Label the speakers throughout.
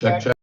Speaker 1: Check.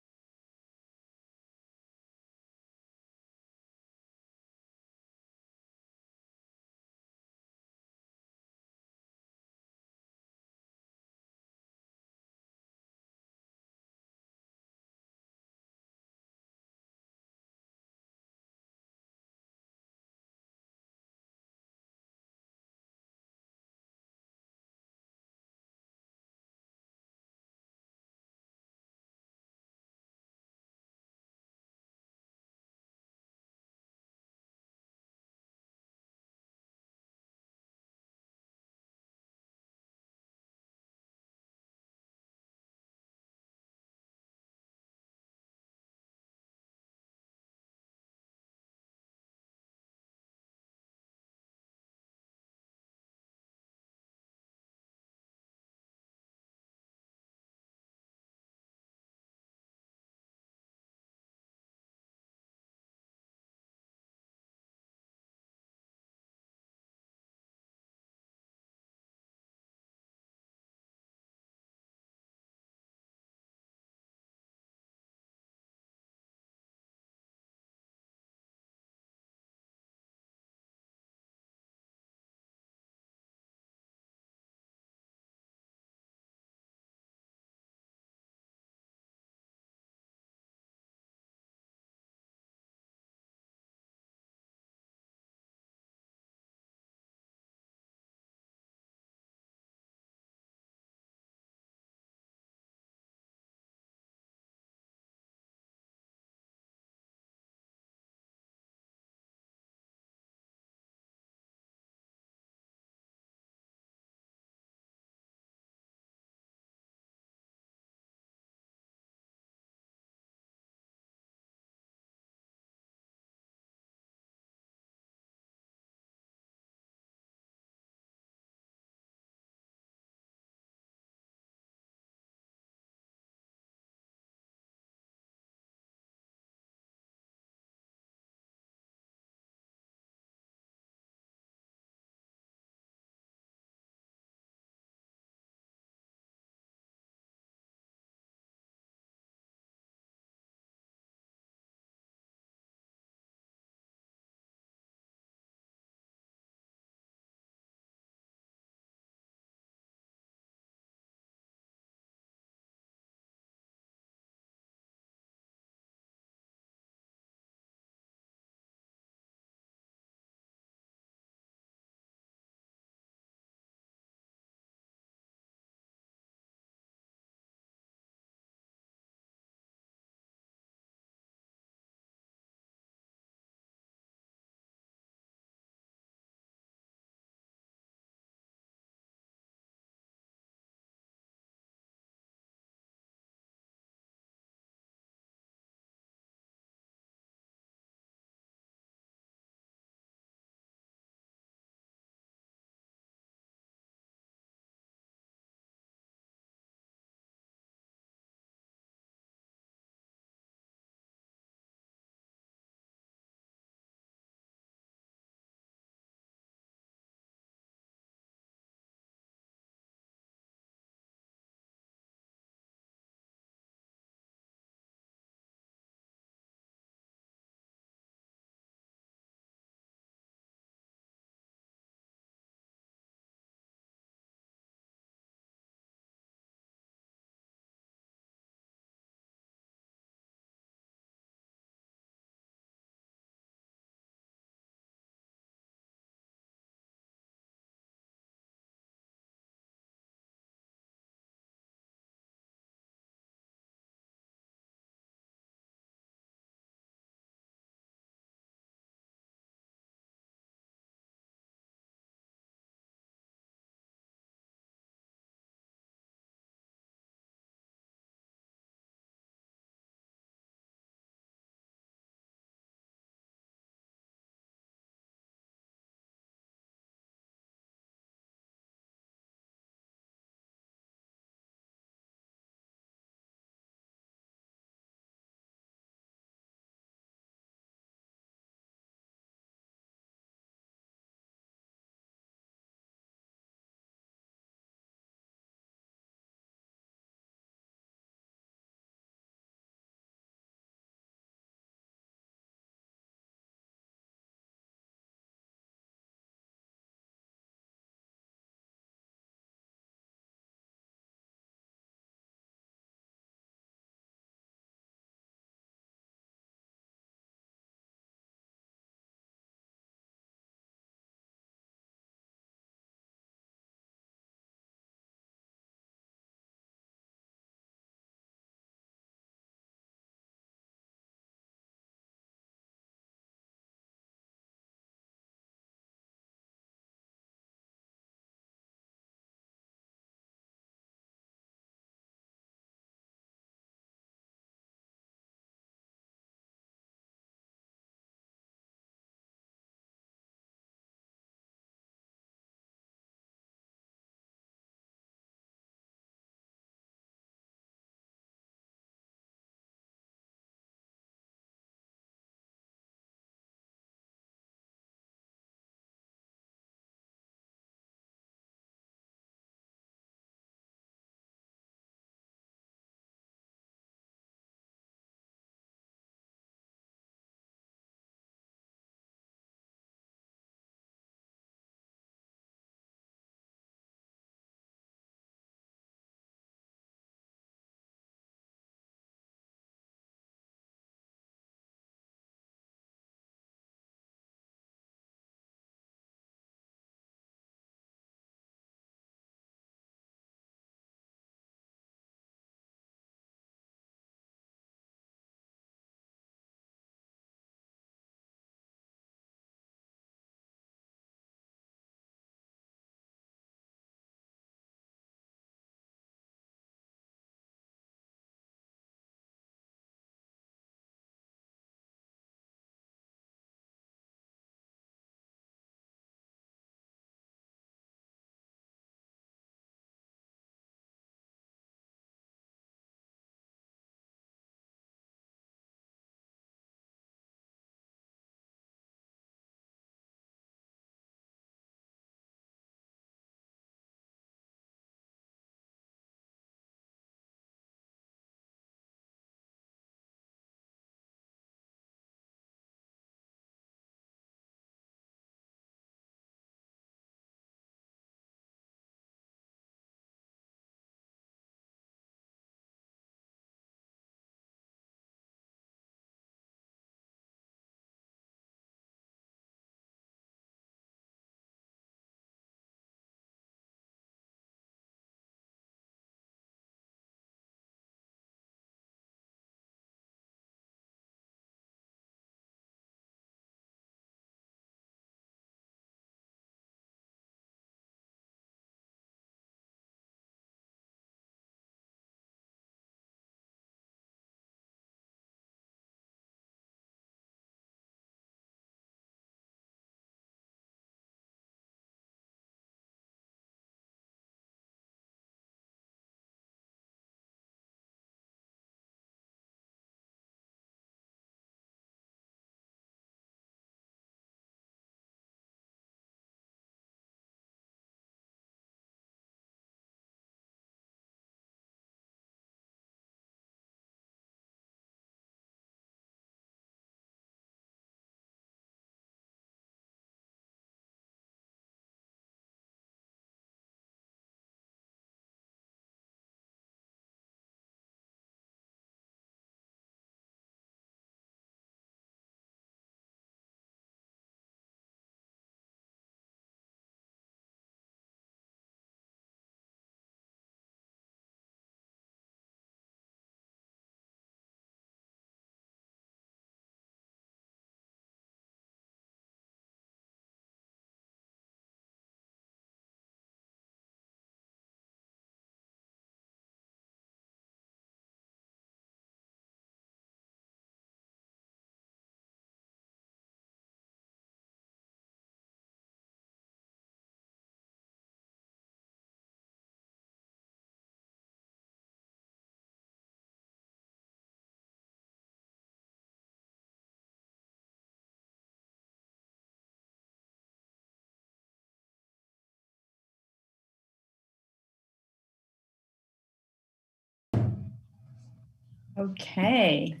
Speaker 1: Okay,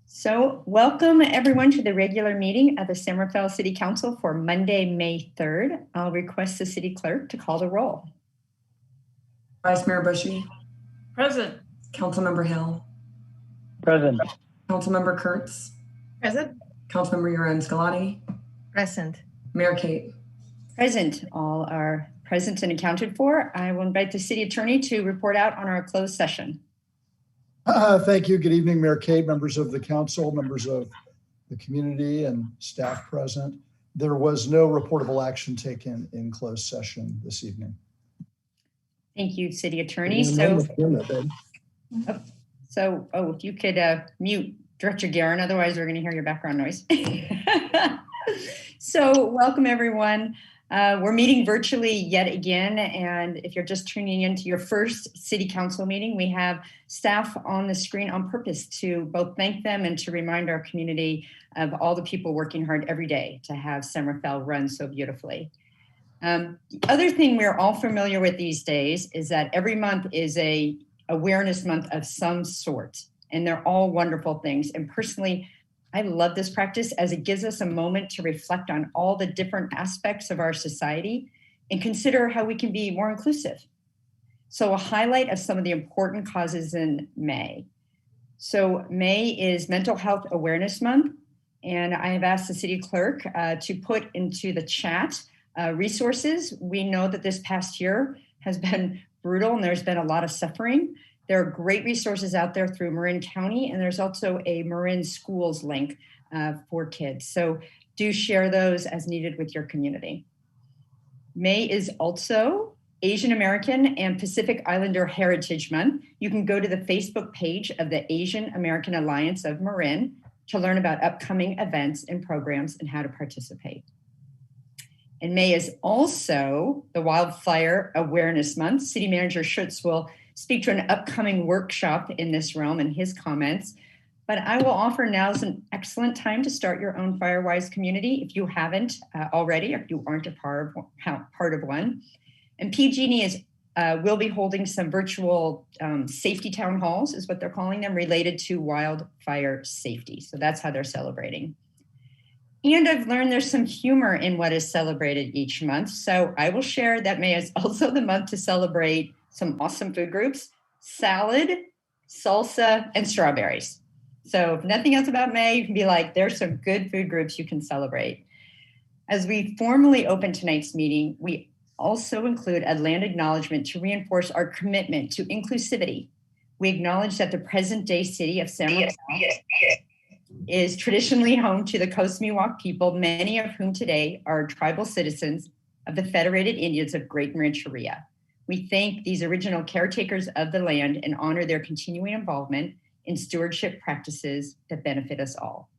Speaker 1: so welcome everyone to the regular meeting of the San Rafael City Council for Monday, May 3rd. I'll request the city clerk to call the roll.
Speaker 2: Vice Mayor Bushy.
Speaker 3: Present.
Speaker 2: Councilmember Hill.
Speaker 4: Present.
Speaker 2: Councilmember Kurtz.
Speaker 3: Present.
Speaker 2: Councilmember Urban-Scalati.
Speaker 3: Present.
Speaker 2: Mayor Kate.
Speaker 1: Present. All are present and accounted for. I will invite the city attorney to report out on our closed session.
Speaker 5: Thank you. Good evening, Mayor Kate, members of the council, members of the community, and staff present. There was no reportable action taken in closed session this evening.
Speaker 1: Thank you, city attorney. So if you could mute Director Guerin, otherwise we're going to hear your background noise. So welcome everyone. We're meeting virtually yet again, and if you're just tuning into your first city council meeting, we have staff on the screen on purpose to both thank them and to remind our community of all the people working hard every day to have San Rafael run so beautifully. The other thing we're all familiar with these days is that every month is a awareness month of some sort, and they're all wonderful things. And personally, I love this practice as it gives us a moment to reflect on all the different aspects of our society and consider how we can be more inclusive. So a highlight of some of the important causes in May. So May is Mental Health Awareness Month, and I have asked the city clerk to put into the chat resources. We know that this past year has been brutal and there's been a lot of suffering. There are great resources out there through Marin County, and there's also a Marin Schools link for kids. So do share those as needed with your community. May is also Asian American and Pacific Islander Heritage Month. You can go to the Facebook page of the Asian American Alliance of Marin to learn about upcoming events and programs and how to participate. And May is also the Wildfire Awareness Month. City Manager Schutz will speak to an upcoming workshop in this realm in his comments, but I will offer now is an excellent time to start your own Firewise community if you haven't already, or if you aren't a part of one. And PG&E will be holding some virtual safety town halls, is what they're calling them, related to wildfire safety. So that's how they're celebrating. And I've learned there's some humor in what is celebrated each month. So I will share that May is also the month to celebrate some awesome food groups: salad, salsa, and strawberries. So if nothing else about May, you can be like, there's some good food groups you can celebrate. As we formally open tonight's meeting, we also include a land acknowledgement to reinforce our commitment to inclusivity. We acknowledge that the present day city of San Rafael is traditionally home to the Coast Miwok people, many of whom today are tribal citizens of the Federated Indians of Great Rancheria. We thank these original caretakers of the land and honor their continuing involvement in stewardship practices that benefit us all.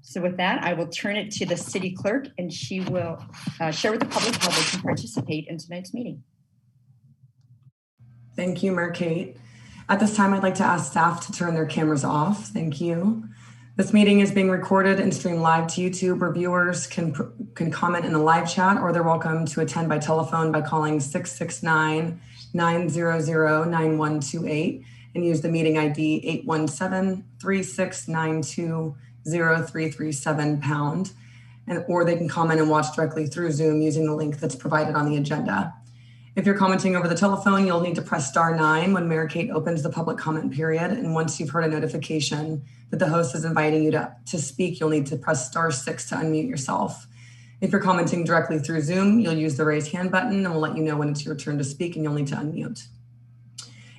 Speaker 1: So with that, I will turn it to the city clerk, and she will share with the public how they can participate in tonight's meeting.
Speaker 2: Thank you, Mayor Kate. At this time, I'd like to ask staff to turn their cameras off. Thank you. This meeting is being recorded and streamed live to YouTube, where viewers can comment in the live chat, or they're welcome to attend by telephone by calling 669-900-9128 and use the meeting ID 817-3692-0337#, or they can comment and watch directly through Zoom using the link that's provided on the agenda. If you're commenting over the telephone, you'll need to press *9 when Mayor Kate opens the public comment period. And once you've heard a notification that the host is inviting you to speak, you'll need to press *6 to unmute yourself. If you're commenting directly through Zoom, you'll use the raise hand button and we'll let you know when it's your turn to speak and you'll need to unmute.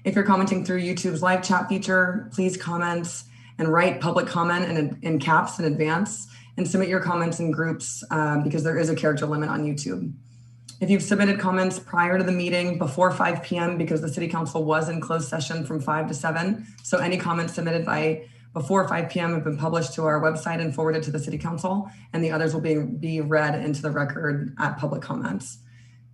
Speaker 2: If you're commenting through YouTube's live chat feature, please comment and write public comment in caps in advance, and submit your comments in groups because there is a character limit on YouTube. If you've submitted comments prior to the meeting before 5 p.m., because the City Council was in closed session from 5 to 7, so any comments submitted before 5 p.m. have been published to our website and forwarded to the City Council, and the others will be read into the record at public comments.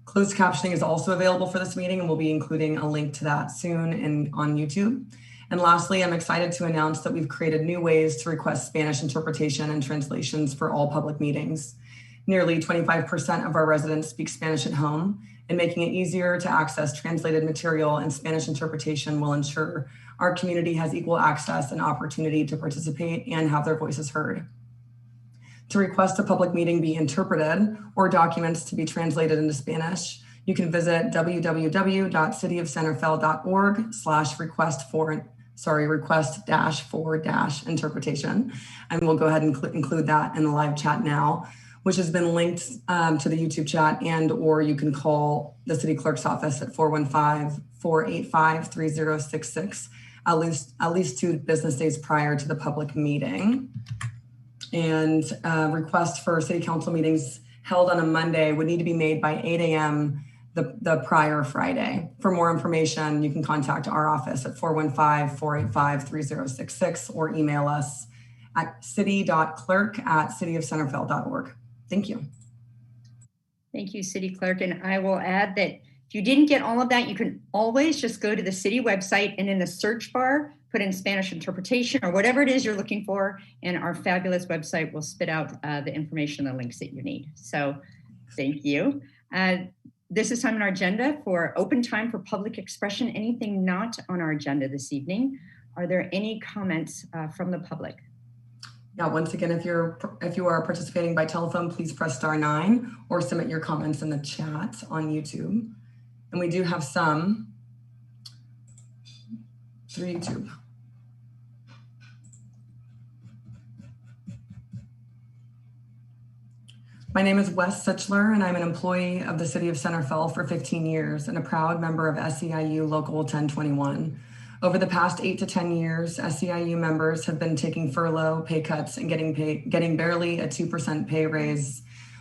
Speaker 2: Closed captioning is also available for this meeting, and we'll be including a link to that soon on YouTube. And lastly, I'm excited to announce that we've created new ways to request Spanish interpretation and translations for all public meetings. Nearly 25% of our residents speak Spanish at home, and making it easier to access translated material and Spanish interpretation will ensure our community has equal access and opportunity to participate and have their voices heard. To request a public meeting be interpreted or documents to be translated into Spanish, you can visit www.cityofcenterfell.org/request-for-interpretation. And we'll go ahead and include that in the live chat now, which has been linked to the YouTube chat, and or you can call the city clerk's office at 415-485-3066, at least 2 business days prior to the public meeting. And request for city council meetings held on a Monday would need to be made by 8 a.m. the prior Friday. For more information, you can contact our office at 415-485-3066 or email us at city.clerk@cityofcenterfell.org. Thank you.
Speaker 1: Thank you, City Clerk. And I will add that if you didn't get all of that, you can always just go to the city website and in the search bar, put in Spanish interpretation or whatever it is you're looking for, and our fabulous website will spit out the information, the links that you need. So thank you. This is time on our agenda for open time for public expression. Anything not on our agenda this evening? Are there any comments from the public?
Speaker 2: Yeah, once again, if you are participating by telephone, please press *9 or submit your comments in the chat on YouTube. And we do have some through YouTube. My name is Wes Sichler, and I'm an employee of the City of Centerfell for 15 years and a proud member of SEIU Local 1021. Over the past 8 to 10 years, SEIU members have been taking furlough, pay cuts, and getting barely a 2% pay raise,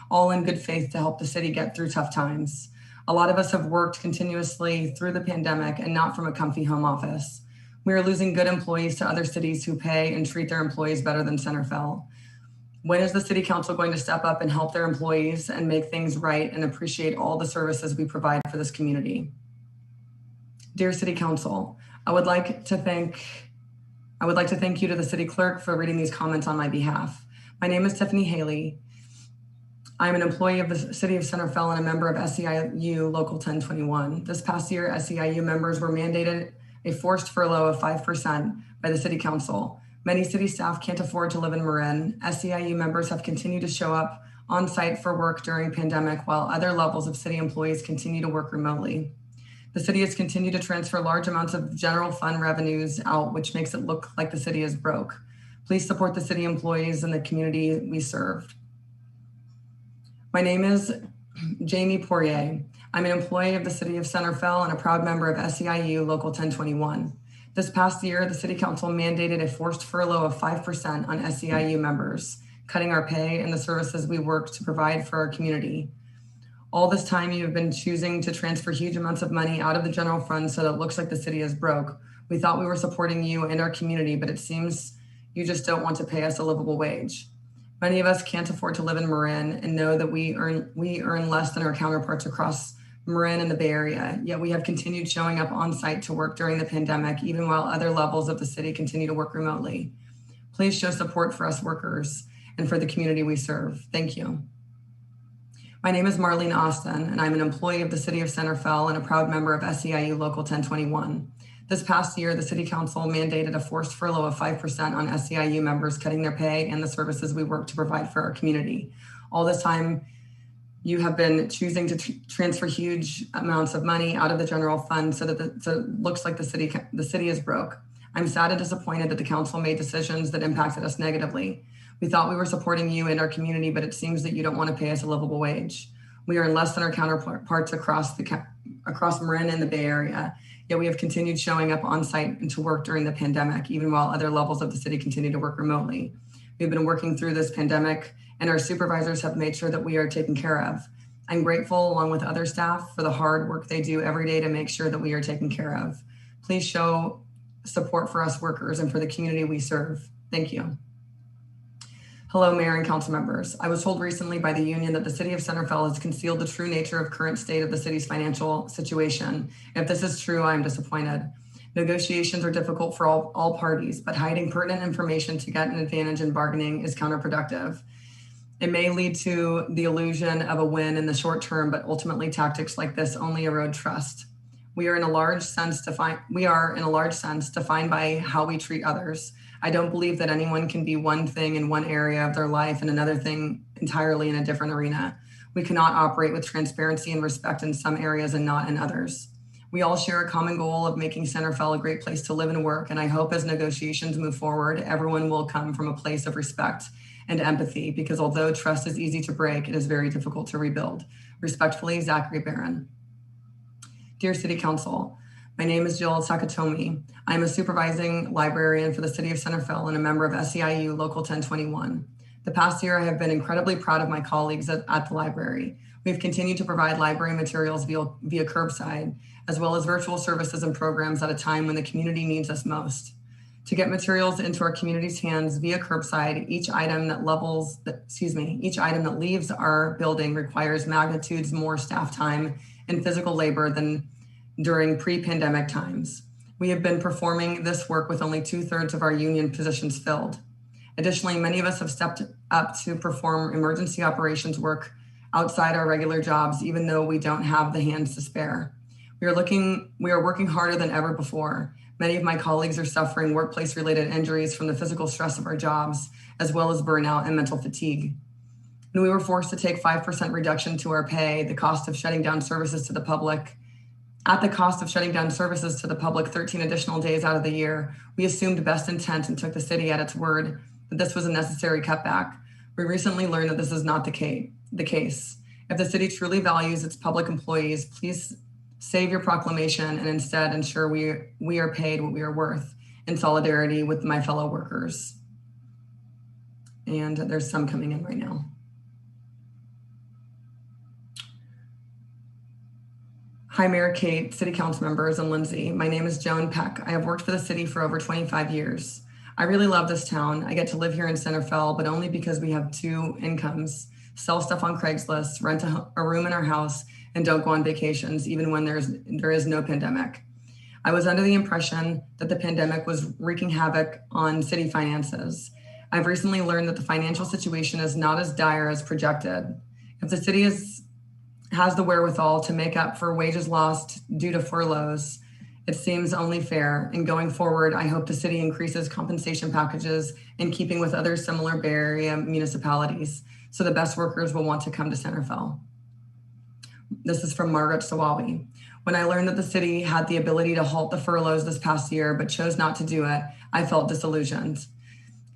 Speaker 2: all in good faith to help the city get through tough times. A lot of us have worked continuously through the pandemic and not from a comfy home office. We are losing good employees to other cities who pay and treat their employees better than Centerfell. When is the City Council going to step up and help their employees and make things right and appreciate all the services we provide for this community? Dear City Council, I would like to thank you to the City Clerk for reading these comments on my behalf. My name is Tiffany Haley. I'm an employee of the City of Centerfell and a member of SEIU Local 1021. This past year, SEIU members were mandated a forced furlough of 5% by the City Council. Many city staff can't afford to live in Marin. SEIU members have continued to show up on site for work during pandemic, while other levels of city employees continue to work remotely. The city has continued to transfer large amounts of general fund revenues out, which makes it look like the city is broke. Please support the city employees and the community we serve. My name is Jamie Poirier. I'm an employee of the City of Centerfell and a proud member of SEIU Local 1021. This past year, the City Council mandated a forced furlough of 5% on SEIU members, cutting our pay and the services we work to provide for our community. All this time, you have been choosing to transfer huge amounts of money out of the general fund so that it looks like the city is broke. We thought we were supporting you and our community, but it seems you just don't want to pay us a livable wage. Many of us can't afford to live in Marin and know that we earn less than our counterparts across Marin and the Bay Area, yet we have continued showing up on site to work during the pandemic, even while other levels of the city continue to work remotely. Please show support for us workers and for the community we serve. Thank you. My name is Marlene Austin, and I'm an employee of the City of Centerfell and a proud member of SEIU Local 1021. This past year, the City Council mandated a forced furlough of 5% on SEIU members, cutting their pay and the services we work to provide for our community. All this time, you have been choosing to transfer huge amounts of money out of the general fund so that it looks like the city is broke. I'm sad and disappointed that the council made decisions that impacted us negatively. We thought we were supporting you and our community, but it seems that you don't want to pay us a livable wage. We earn less than our counterparts across Marin and the Bay Area, yet we have continued showing up on site and to work during the pandemic, even while other levels of the city continue to work remotely. We've been working through this pandemic, and our supervisors have made sure that we are taken care of. I'm grateful, along with other staff, for the hard work they do every day to make sure that we are taken care of. Please show support for us workers and for the community we serve. Thank you. Hello, Mayor and council members. I was told recently by the union that the City of Centerfell has concealed the true nature of current state of the city's financial situation. If this is true, I am disappointed. Negotiations are difficult for all parties, but hiding pertinent information to get an advantage in bargaining is counterproductive. It may lead to the illusion of a win in the short term, but ultimately tactics like this only erode trust. We are in a large sense defined by how we treat others. I don't believe that anyone can be one thing in one area of their life and another thing entirely in a different arena. We cannot operate with transparency and respect in some areas and not in others. We all share a common goal of making Centerville a great place to live and work, and I hope as negotiations move forward, everyone will come from a place of respect and empathy, because although trust is easy to break, it is very difficult to rebuild. Respectfully, Zachary Barron. Dear City Council, my name is Jill Takatomi. I'm a supervising librarian for the City of Centerville and a member of SEIU Local 1021. The past year, I have been incredibly proud of my colleagues at the library. We've continued to provide library materials via curbside, as well as virtual services and programs at a time when the community needs us most. To get materials into our community's hands via curbside, each item that leaves our building requires magnitudes more staff time and physical labor than during pre-pandemic times. We have been performing this work with only 2/3 of our union positions filled. Additionally, many of us have stepped up to perform emergency operations work outside our regular jobs, even though we don't have the hands to spare. We are working harder than ever before. Many of my colleagues are suffering workplace-related injuries from the physical stress of our jobs, as well as burnout and mental fatigue. When we were forced to take 5% reduction to our pay, at the cost of shutting down services to the public 13 additional days out of the year, we assumed best intent and took the city at its word that this was a necessary cutback. We recently learned that this is not the case. If the city truly values its public employees, please save your proclamation and instead ensure we are paid what we are worth in solidarity with my fellow workers. And there's some coming in right now. Hi, Mayor Kate, City Council members, and Lindsay. My name is Joan Peck. I have worked for the city for over 25 years. I really love this town. I get to live here in Centerville, but only because we have two incomes: sell stuff on Craigslist, rent a room in our house, and don't go on vacations, even when there is no pandemic. I was under the impression that the pandemic was wreaking havoc on city finances. I've recently learned that the financial situation is not as dire as projected. If the city has the wherewithal to make up for wages lost due to furloughs, it seems only fair. And going forward, I hope the city increases compensation packages in keeping with other similar Bay Area municipalities, so the best workers will want to come to Centerville. This is from Margaret Sawawi. When I learned that the city had the ability to halt the furloughs this past year, but chose not to do it, I felt disillusioned.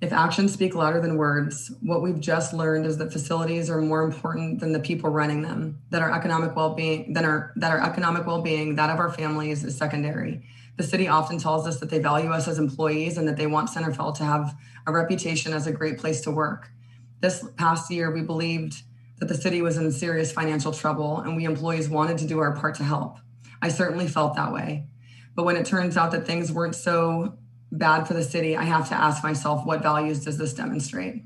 Speaker 2: If actions speak louder than words, what we've just learned is that facilities are more important than the people running them, that our economic well-being, that of our families is secondary. The city often tells us that they value us as employees and that they want Centerville to have a reputation as a great place to work. This past year, we believed that the city was in serious financial trouble and we employees wanted to do our part to help. I certainly felt that way. But when it turns out that things weren't so bad for the city, I have to ask myself, what values does this demonstrate?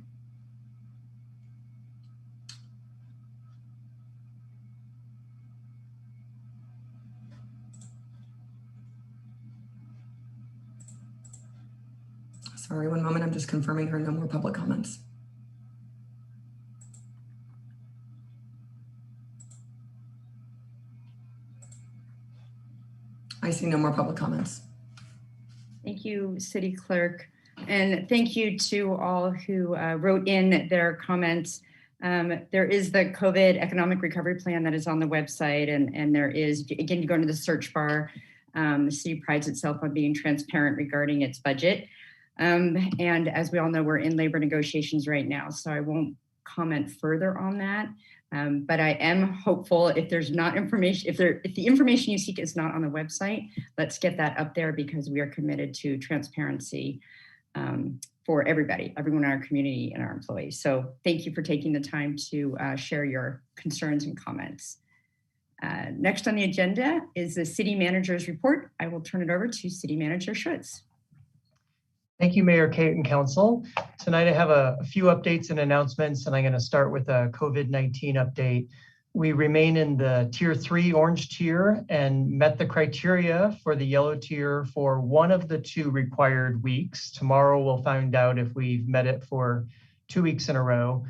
Speaker 2: Sorry, one moment, I'm just confirming there are no more public comments. I see no more public comments.
Speaker 1: Thank you, City Clerk. And thank you to all who wrote in their comments. There is the COVID economic recovery plan that is on the website. And there is, again, you go into the search bar. The city prides itself on being transparent regarding its budget. And as we all know, we're in labor negotiations right now, so I won't comment further on that. But I am hopeful if there's not information, if the information you seek is not on the website, let's get that up there because we are committed to transparency for everybody, everyone in our community and our employees. So thank you for taking the time to share your concerns and comments. Next on the agenda is the City Manager's Report. I will turn it over to City Manager Schutz.
Speaker 4: Thank you, Mayor Kate and Council. Tonight I have a few updates and announcements, and I'm going to start with a COVID-19 update. We remain in the Tier 3 orange tier and met the criteria for the yellow tier for one of the 2 required weeks. Tomorrow we'll find out if we've met it for 2 weeks in a row.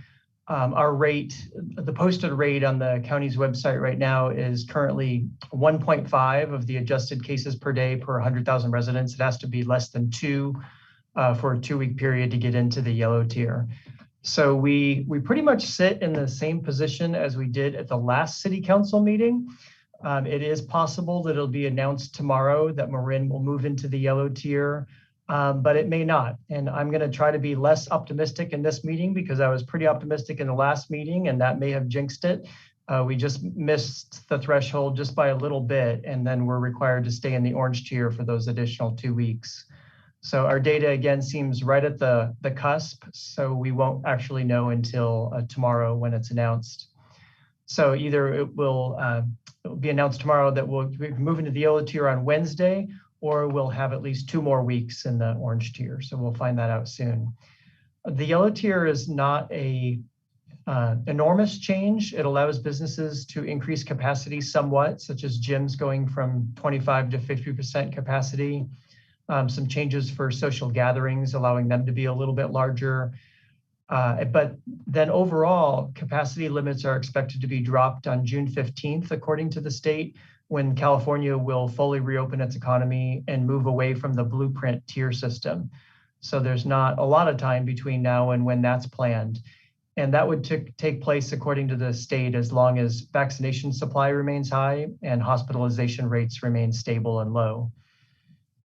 Speaker 4: Our rate, the posted rate on the county's website right now is currently 1.5 of the adjusted cases per day per 100,000 residents. It has to be less than 2 for a 2-week period to get into the yellow tier. So we pretty much sit in the same position as we did at the last city council meeting. It is possible that it'll be announced tomorrow that Marin will move into the yellow tier, but it may not. And I'm going to try to be less optimistic in this meeting because I was pretty optimistic in the last meeting and that may have jinxed it. We just missed the threshold just by a little bit, and then we're required to stay in the orange tier for those additional 2 weeks. So our data again seems right at the cusp, so we won't actually know until tomorrow when it's announced. So either it will be announced tomorrow that we'll move into the yellow tier on Wednesday, or we'll have at least 2 more weeks in the orange tier. So we'll find that out soon. The yellow tier is not a enormous change. It allows businesses to increase capacity somewhat, such as gyms going from 25 to 50% capacity. Some changes for social gatherings, allowing them to be a little bit larger. But then overall, capacity limits are expected to be dropped on June 15th, according to the state, when California will fully reopen its economy and move away from the blueprint tier system. So there's not a lot of time between now and when that's planned. And that would take place, according to the state, as long as vaccination supply remains high and hospitalization rates remain stable and low.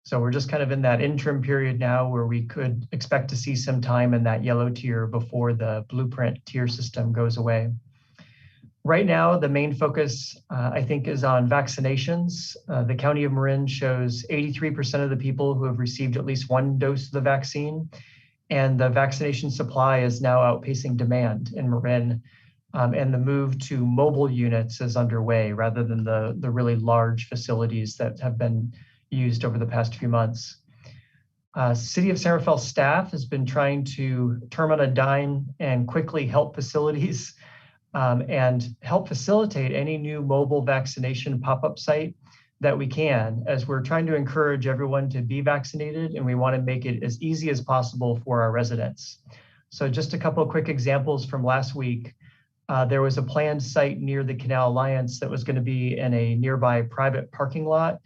Speaker 4: So we're just kind of in that interim period now where we could expect to see some time in that yellow tier before the blueprint tier system goes away. Right now, the main focus, I think, is on vaccinations. The County of Marin shows 83% of the people who have received at least 1 dose of the vaccine, and the vaccination supply is now outpacing demand in Marin, and the move to mobile units is underway rather than the really large facilities that have been used over the past few months. City of San Rafael staff has been trying to turn on a dime and quickly help facilities and help facilitate any new mobile vaccination pop-up site that we can, as we're trying to encourage everyone to be vaccinated, and we want to make it as easy as possible for our residents. So just a couple of quick examples from last week. There was a planned site near the Canal Alliance that was going to be in a nearby private parking lot,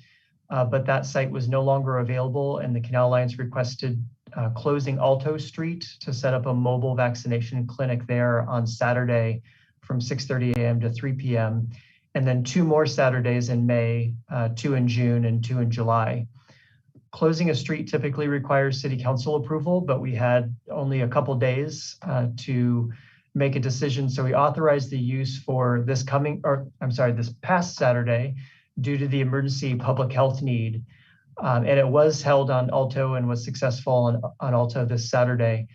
Speaker 4: but that site was no longer available, and the Canal Alliance requested closing Alto Street to set up a mobile vaccination clinic there on Saturday from 6:30 a.m. to 3 p.m. And then 2 more Saturdays in May, 2 in June and 2 in July. Closing a street typically requires city council approval, but we had only a couple days to make a decision. So we authorized the use for this past Saturday due to the emergency public health need. And it was held on Alto and was successful on Alto this Saturday.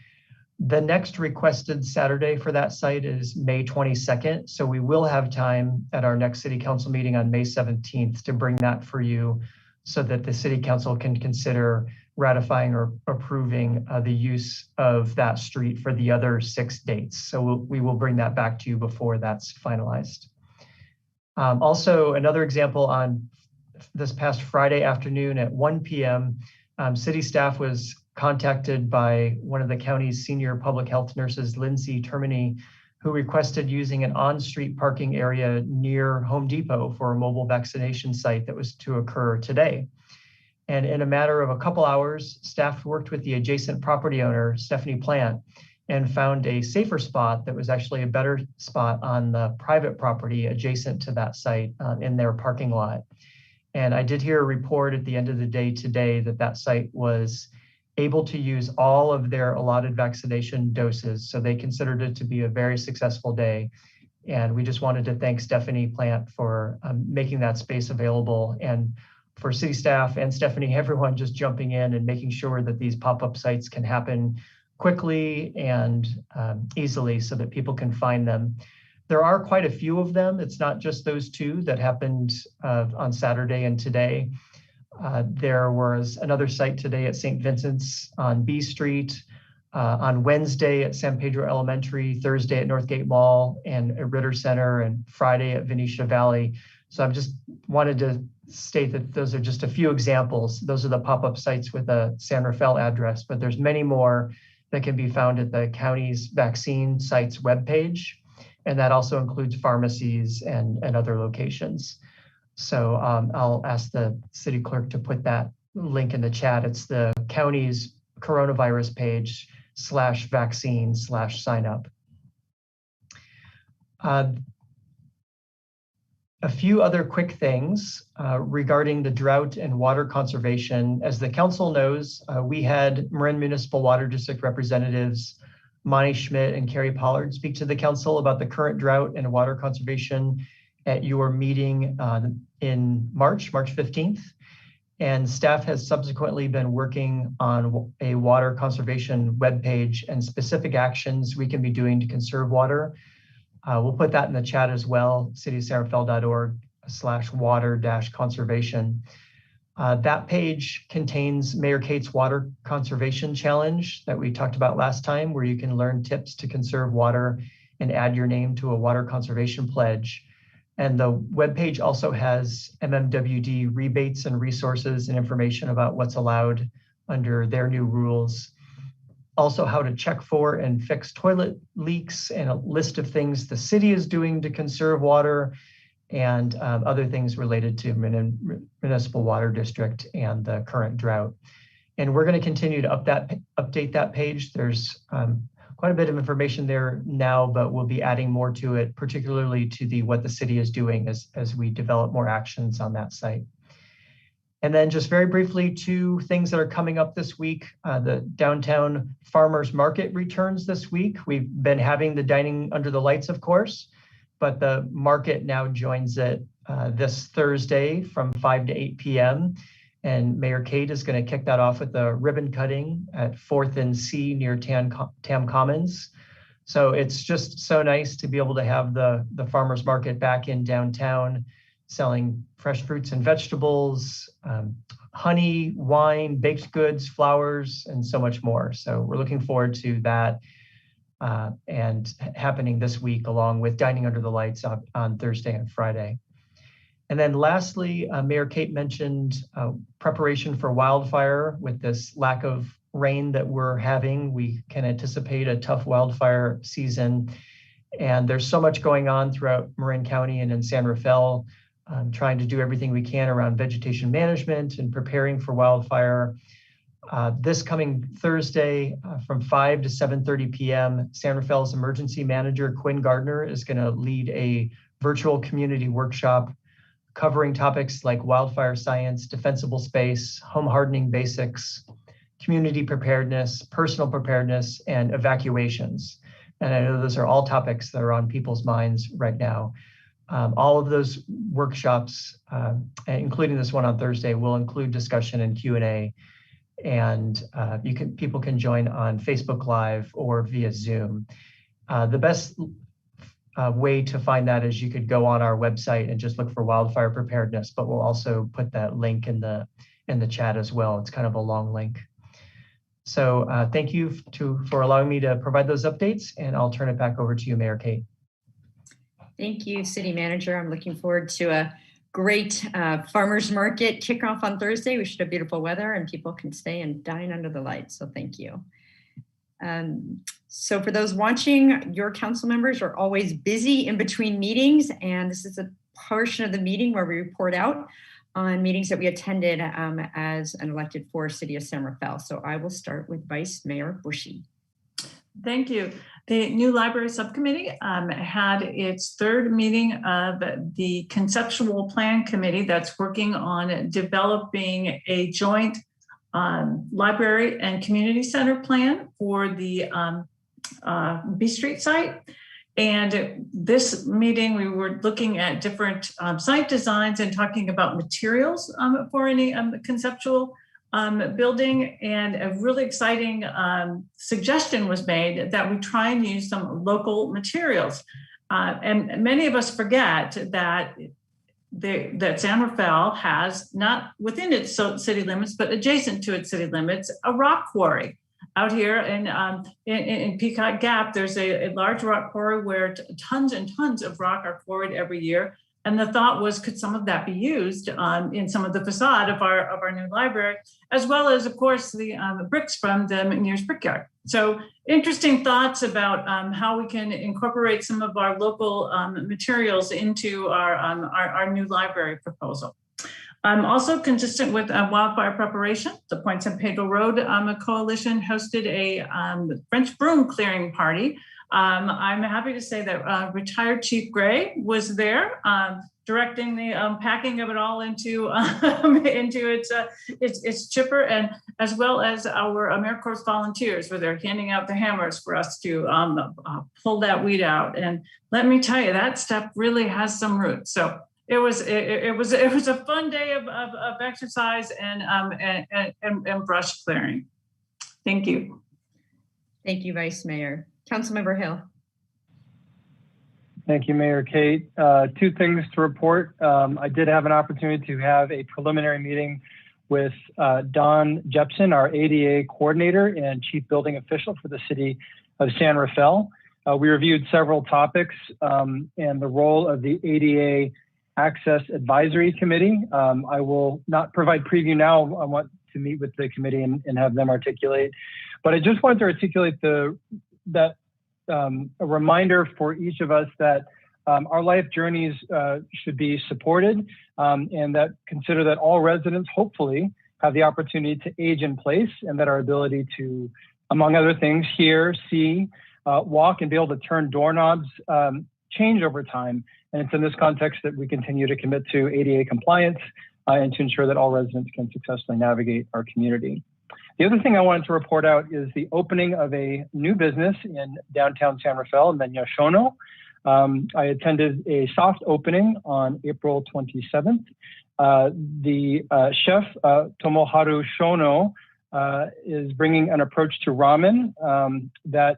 Speaker 4: The next requested Saturday for that site is May 22nd. So we will have time at our next city council meeting on May 17th to bring that for you so that the city council can consider ratifying or approving the use of that street for the other 6 dates. So we will bring that back to you before that's finalized. Also, another example, on this past Friday afternoon at 1 p.m., city staff was contacted by one of the county's senior public health nurses, Lindsay Termini, who requested using an on-street parking area near Home Depot for a mobile vaccination site that was to occur today. And in a matter of a couple hours, staff worked with the adjacent property owner, Stephanie Plant, and found a safer spot that was actually a better spot on the private property adjacent to that site in their parking lot. And I did hear a report at the end of the day today that that site was able to use all of their allotted vaccination doses. So they considered it to be a very successful day. And we just wanted to thank Stephanie Plant for making that space available, and for city staff and Stephanie, everyone just jumping in and making sure that these pop-up sites can happen quickly and easily so that people can find them. There are quite a few of them. It's not just those 2 that happened on Saturday and today. There was another site today at St. Vincent's on B Street, on Wednesday at San Pedro Elementary, Thursday at Northgate Mall and at Ritter Center, and Friday at Venetia Valley. So I've just wanted to state that those are just a few examples. Those are the pop-up sites with a San Rafael address, but there's many more that can be found at the county's vaccine sites webpage. And that also includes pharmacies and other locations. So I'll ask the city clerk to put that link in the chat. It's the county's coronavirus page /vaccine/sign up. A few other quick things regarding the drought and water conservation. As the council knows, we had Marin Municipal Water District representatives, Monty Schmidt and Carrie Pollard, speak to the council about the current drought and water conservation at your meeting in March 15th. And staff has subsequently been working on a water conservation webpage and specific actions we can be doing to conserve water. We'll put that in the chat as well, cityofsanrafael.org/water-conservation. That page contains Mayor Kate's Water Conservation Challenge that we talked about last time, where you can learn tips to conserve water and add your name to a water conservation pledge. And the webpage also has MMWD rebates and resources and information about what's allowed under their new rules. Also, how to check for and fix toilet leaks and a list of things the city is doing to conserve water and other things related to Municipal Water District and the current drought. And we're going to continue to update that page. There's quite a bit of information there now, but we'll be adding more to it, particularly to what the city is doing as we develop more actions on that site. And then just very briefly, 2 things that are coming up this week. The downtown farmers market returns this week. We've been having the dining under the lights, of course, but the market now joins it this Thursday from 5 to 8 p.m. And Mayor Kate is going to kick that off with a ribbon cutting at 4th and C near Tam Commons. So it's just so nice to be able to have the farmers market back in downtown, selling fresh fruits and vegetables, honey, wine, baked goods, flowers, and so much more. So we're looking forward to that and happening this week, along with Dining Under the Lights on Thursday and Friday. And then lastly, Mayor Kate mentioned preparation for wildfire. With this lack of rain that we're having, we can anticipate a tough wildfire season. And there's so much going on throughout Marin County and in San Rafael, trying to do everything we can around vegetation management and preparing for wildfire. This coming Thursday from 5 to 7:30 p.m., San Rafael's emergency manager, Quinn Gardner, is going to lead a virtual community workshop covering topics like wildfire science, defensible space, home hardening basics, community preparedness, personal preparedness, and evacuations. And I know those are all topics that are on people's minds right now. All of those workshops, including this one on Thursday, will include discussion and Q&A. And people can join on Facebook Live or via Zoom. The best way to find that is you could go on our website and just look for wildfire preparedness, but we'll also put that link in the chat as well. It's kind of a long link. So thank you for allowing me to provide those updates, and I'll turn it back over to you, Mayor Kate.
Speaker 1: Thank you, City Manager. I'm looking forward to a great farmers market kickoff on Thursday. We should have beautiful weather and people can stay and dine under the lights. So thank you. So for those watching, your council members are always busy in between meetings, and this is a portion of the meeting where we report out on meetings that we attended as an elected for City of San Rafael. So I will start with Vice Mayor Bushy.
Speaker 3: Thank you. The new library subcommittee had its 3rd meeting of the conceptual plan committee that's working on developing a joint library and community center plan for the B Street site. And this meeting, we were looking at different site designs and talking about materials for any conceptual building. And a really exciting suggestion was made that we try and use some local materials. And many of us forget that San Rafael has, not within its city limits, but adjacent to its city limits, a rock quarry. Out here in Peacock Gap, there's a large rock quarry where tons and tons of rock are quarried every year. And the thought was, could some of that be used in some of the facade of our new library, as well as, of course, the bricks from the McNear's Brickyard. So interesting thoughts about how we can incorporate some of our local materials into our new library proposal. Also consistent with wildfire preparation, the Point San Pedro Road Coalition hosted a French broom clearing party. I'm happy to say that retired Chief Gray was there, directing the packing of it all into its chipper, and as well as our AmeriCorps volunteers, where they're handing out the hammers for us to pull that weed out. And let me tell you, that stuff really has some roots. So it was a fun day of exercise and brush clearing. Thank you.
Speaker 1: Thank you, Vice Mayor. Councilmember Hill.
Speaker 6: Thank you, Mayor Kate. Two things to report. I did have an opportunity to have a preliminary meeting with Don Jepson, our ADA coordinator and chief building official for the city of San Rafael. We reviewed several topics and the role of the ADA Access Advisory Committee. I will not provide preview now. I want to meet with the committee and have them articulate. But I just wanted to articulate a reminder for each of us that our life journeys should be supported, and that consider that all residents hopefully have the opportunity to age in place, and that our ability to, among other things, hear, see, walk, and be able to turn doorknobs change over time. And it's in this context that we continue to commit to ADA compliance and to ensure that all residents can successfully navigate our community. The other thing I wanted to report out is the opening of a new business in downtown San Rafael, Marin-Sonoma. I attended a soft opening on April 27th. The chef, Tomoharu Shono, is bringing an approach to ramen that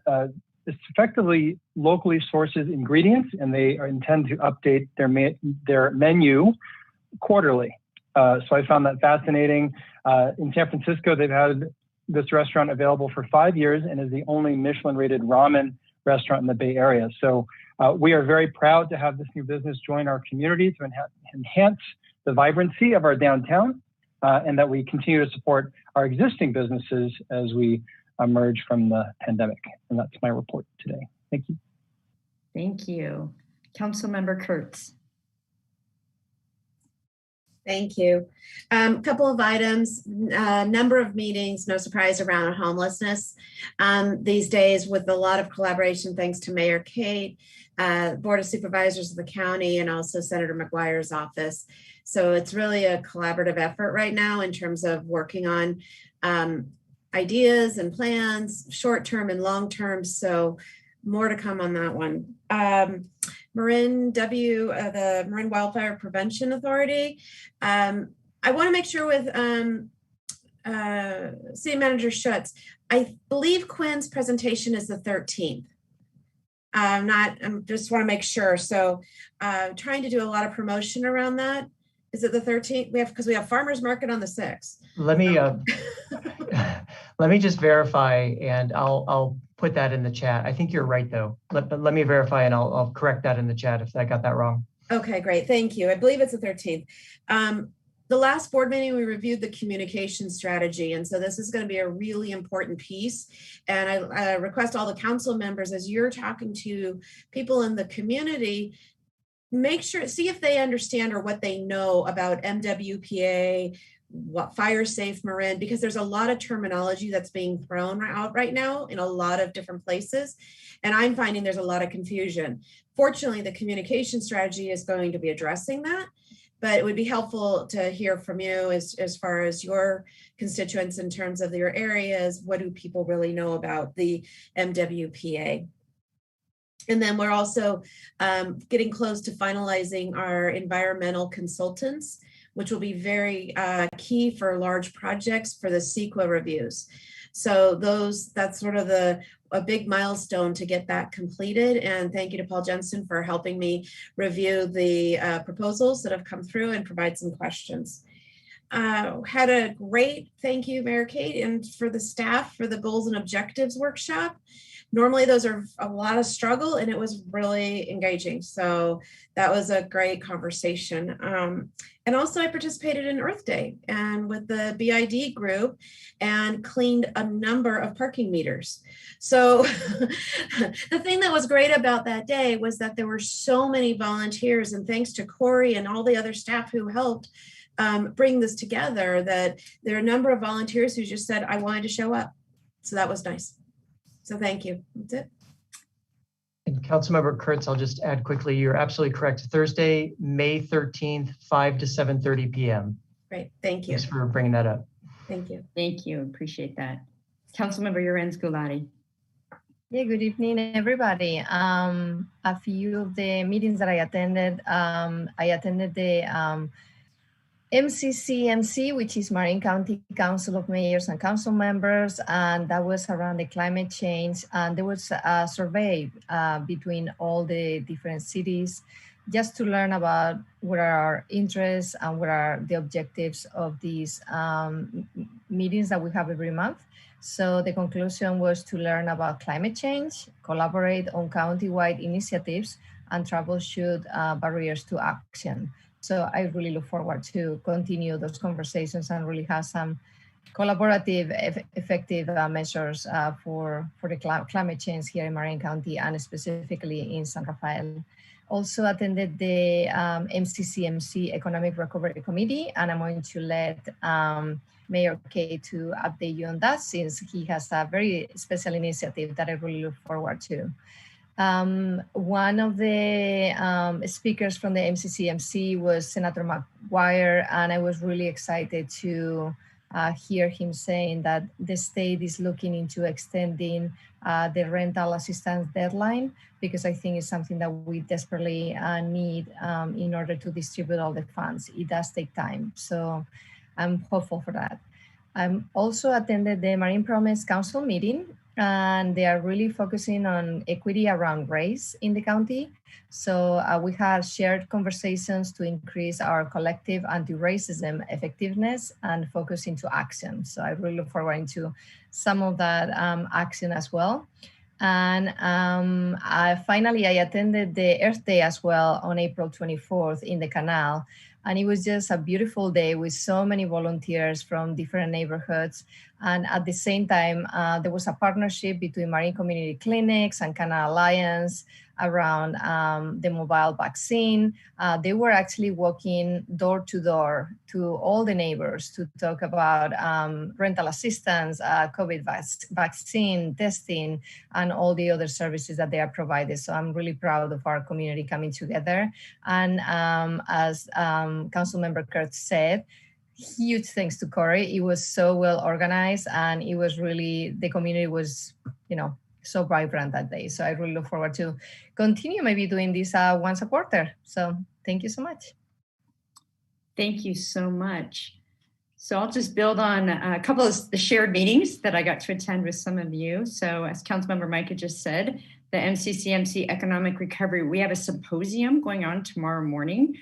Speaker 6: effectively locally sources ingredients, and they intend to update their menu quarterly. So I found that fascinating. In San Francisco, they've had this restaurant available for 5 years and is the only Michelin-rated ramen restaurant in the Bay Area. So we are very proud to have this new business join our community to enhance the vibrancy of our downtown, and that we continue to support our existing businesses as we emerge from the pandemic. And that's my report today. Thank you.
Speaker 1: Thank you. Councilmember Kurtz.
Speaker 7: Thank you. Couple of items, number of meetings, no surprise, around homelessness. These days, with a lot of collaboration, thanks to Mayor Kate, Board of Supervisors of the county, and also Senator McGuire's office. So it's really a collaborative effort right now in terms of working on ideas and plans, short-term and long-term. So more to come on that one. the Marin Wildfire Prevention Authority. I want to make sure with City Manager Schutz, I believe Quinn's presentation is the 13th. I just want to make sure. So trying to do a lot of promotion around that. Is it the 13th? Because we have farmers market on the 6th.
Speaker 4: Let me just verify, and I'll put that in the chat. I think you're right though. Let me verify, and I'll correct that in the chat if I got that wrong. Okay, great. Thank you. I believe it's the 13th. The last board meeting, we reviewed the communication strategy. And so this is going to be a really important piece. And I request all the council members, as you're talking to people in the community, make sure, see if they understand or what they know about MWPA, what Fire Safe Marin, because there's a lot of terminology that's being thrown out right now in a lot of different places. And I'm finding there's a lot of confusion. Fortunately, the communication strategy is going to be addressing that. But it would be helpful to hear from you as far as your constituents in terms of your areas. What do people really know about the MWPA? And then we're also getting close to finalizing our environmental consultants, which will be very key for large projects for the CEQA reviews. So that's sort of a big milestone to get that completed. And thank you to Paul Jensen for helping me review the proposals that have come through and provide some questions.
Speaker 7: Had a great thank you, Mayor Kate, and for the staff for the goals and objectives workshop. Normally those are a lot of struggle, and it was really engaging. So that was a great conversation. And also I participated in Earth Day and with the BID group and cleaned a number of parking meters. So the thing that was great about that day was that there were so many volunteers, and thanks to Corey and all the other staff who helped bring this together, that there are a number of volunteers who just said, I wanted to show up. So that was nice. So thank you. That's it.
Speaker 4: And Councilmember Kurtz, I'll just add quickly, you're absolutely correct. Thursday, May 13th, 5 to 7:30 p.m.
Speaker 7: Great. Thank you.
Speaker 4: Thanks for bringing that up.
Speaker 7: Thank you.
Speaker 1: Thank you. Appreciate that. Councilmember Yorenz Gulati.
Speaker 8: Yeah, good evening, everybody. A few of the meetings that I attended the MCCMC, which is Marin County Council of Mayors and Council Members, and that was around the climate change. And there was a survey between all the different cities just to learn about what are our interests and what are the objectives of these meetings that we have every month. So the conclusion was to learn about climate change, collaborate on county-wide initiatives, and troubleshoot barriers to action. So I really look forward to continue those conversations and really have some collaborative, effective measures for the climate change here in Marin County and specifically in San Rafael. Also attended the MCCMC Economic Recovery Committee, and I'm going to let Mayor Kay to update you on that, since he has a very special initiative that I really look forward to. One of the speakers from the MCCMC was Senator McGuire, and I was really excited to hear him saying that the state is looking into extending the rental assistance deadline, because I think it's something that we desperately need in order to distribute all the funds. It does take time, so I'm hopeful for that. I also attended the Marine Promise Council meeting, and they are really focusing on equity around race in the county. So we had shared conversations to increase our collective anti-racism effectiveness and focus into action. So I really look forward to some of that action as well. And finally, I attended the Earth Day as well on April 24th in the Canal. And it was just a beautiful day with so many volunteers from different neighborhoods. And at the same time, there was a partnership between Marine Community Clinics and Canal Alliance around the mobile vaccine. They were actually walking door to door to all the neighbors to talk about rental assistance, COVID vaccine, testing, and all the other services that they are provided. So I'm really proud of our community coming together. And as Councilmember Kurtz said, huge thanks to Corey. It was so well organized, and it was really, the community was, so vibrant that day. So I really look forward to continue maybe doing this once a quarter. So thank you so much.
Speaker 1: Thank you so much. So I'll just build on a couple of the shared meetings that I got to attend with some of you. So as Councilmember Micah just said, the MCCMC Economic Recovery, we have a symposium going on tomorrow morning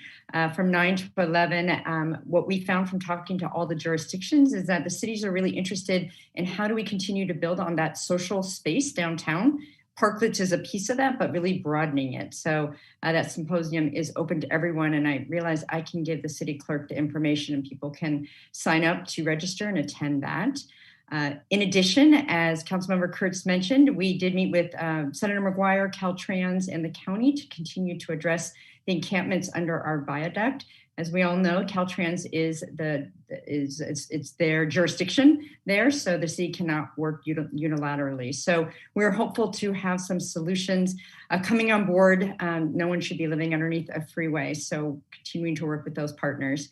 Speaker 1: from 9 to 11. What we found from talking to all the jurisdictions is that the cities are really interested in how do we continue to build on that social space downtown. Parklets is a piece of that, but really broadening it. So that symposium is open to everyone. And I realize I can give the city clerk the information and people can sign up to register and attend that. In addition, as Councilmember Kurtz mentioned, we did meet with Senator McGuire, Caltrans, and the county to continue to address the encampments under our viaduct. As we all know, Caltrans is it's their jurisdiction there, so the city cannot work unilaterally. So we're hopeful to have some solutions coming on board. No one should be living underneath a freeway, so continuing to work with those partners.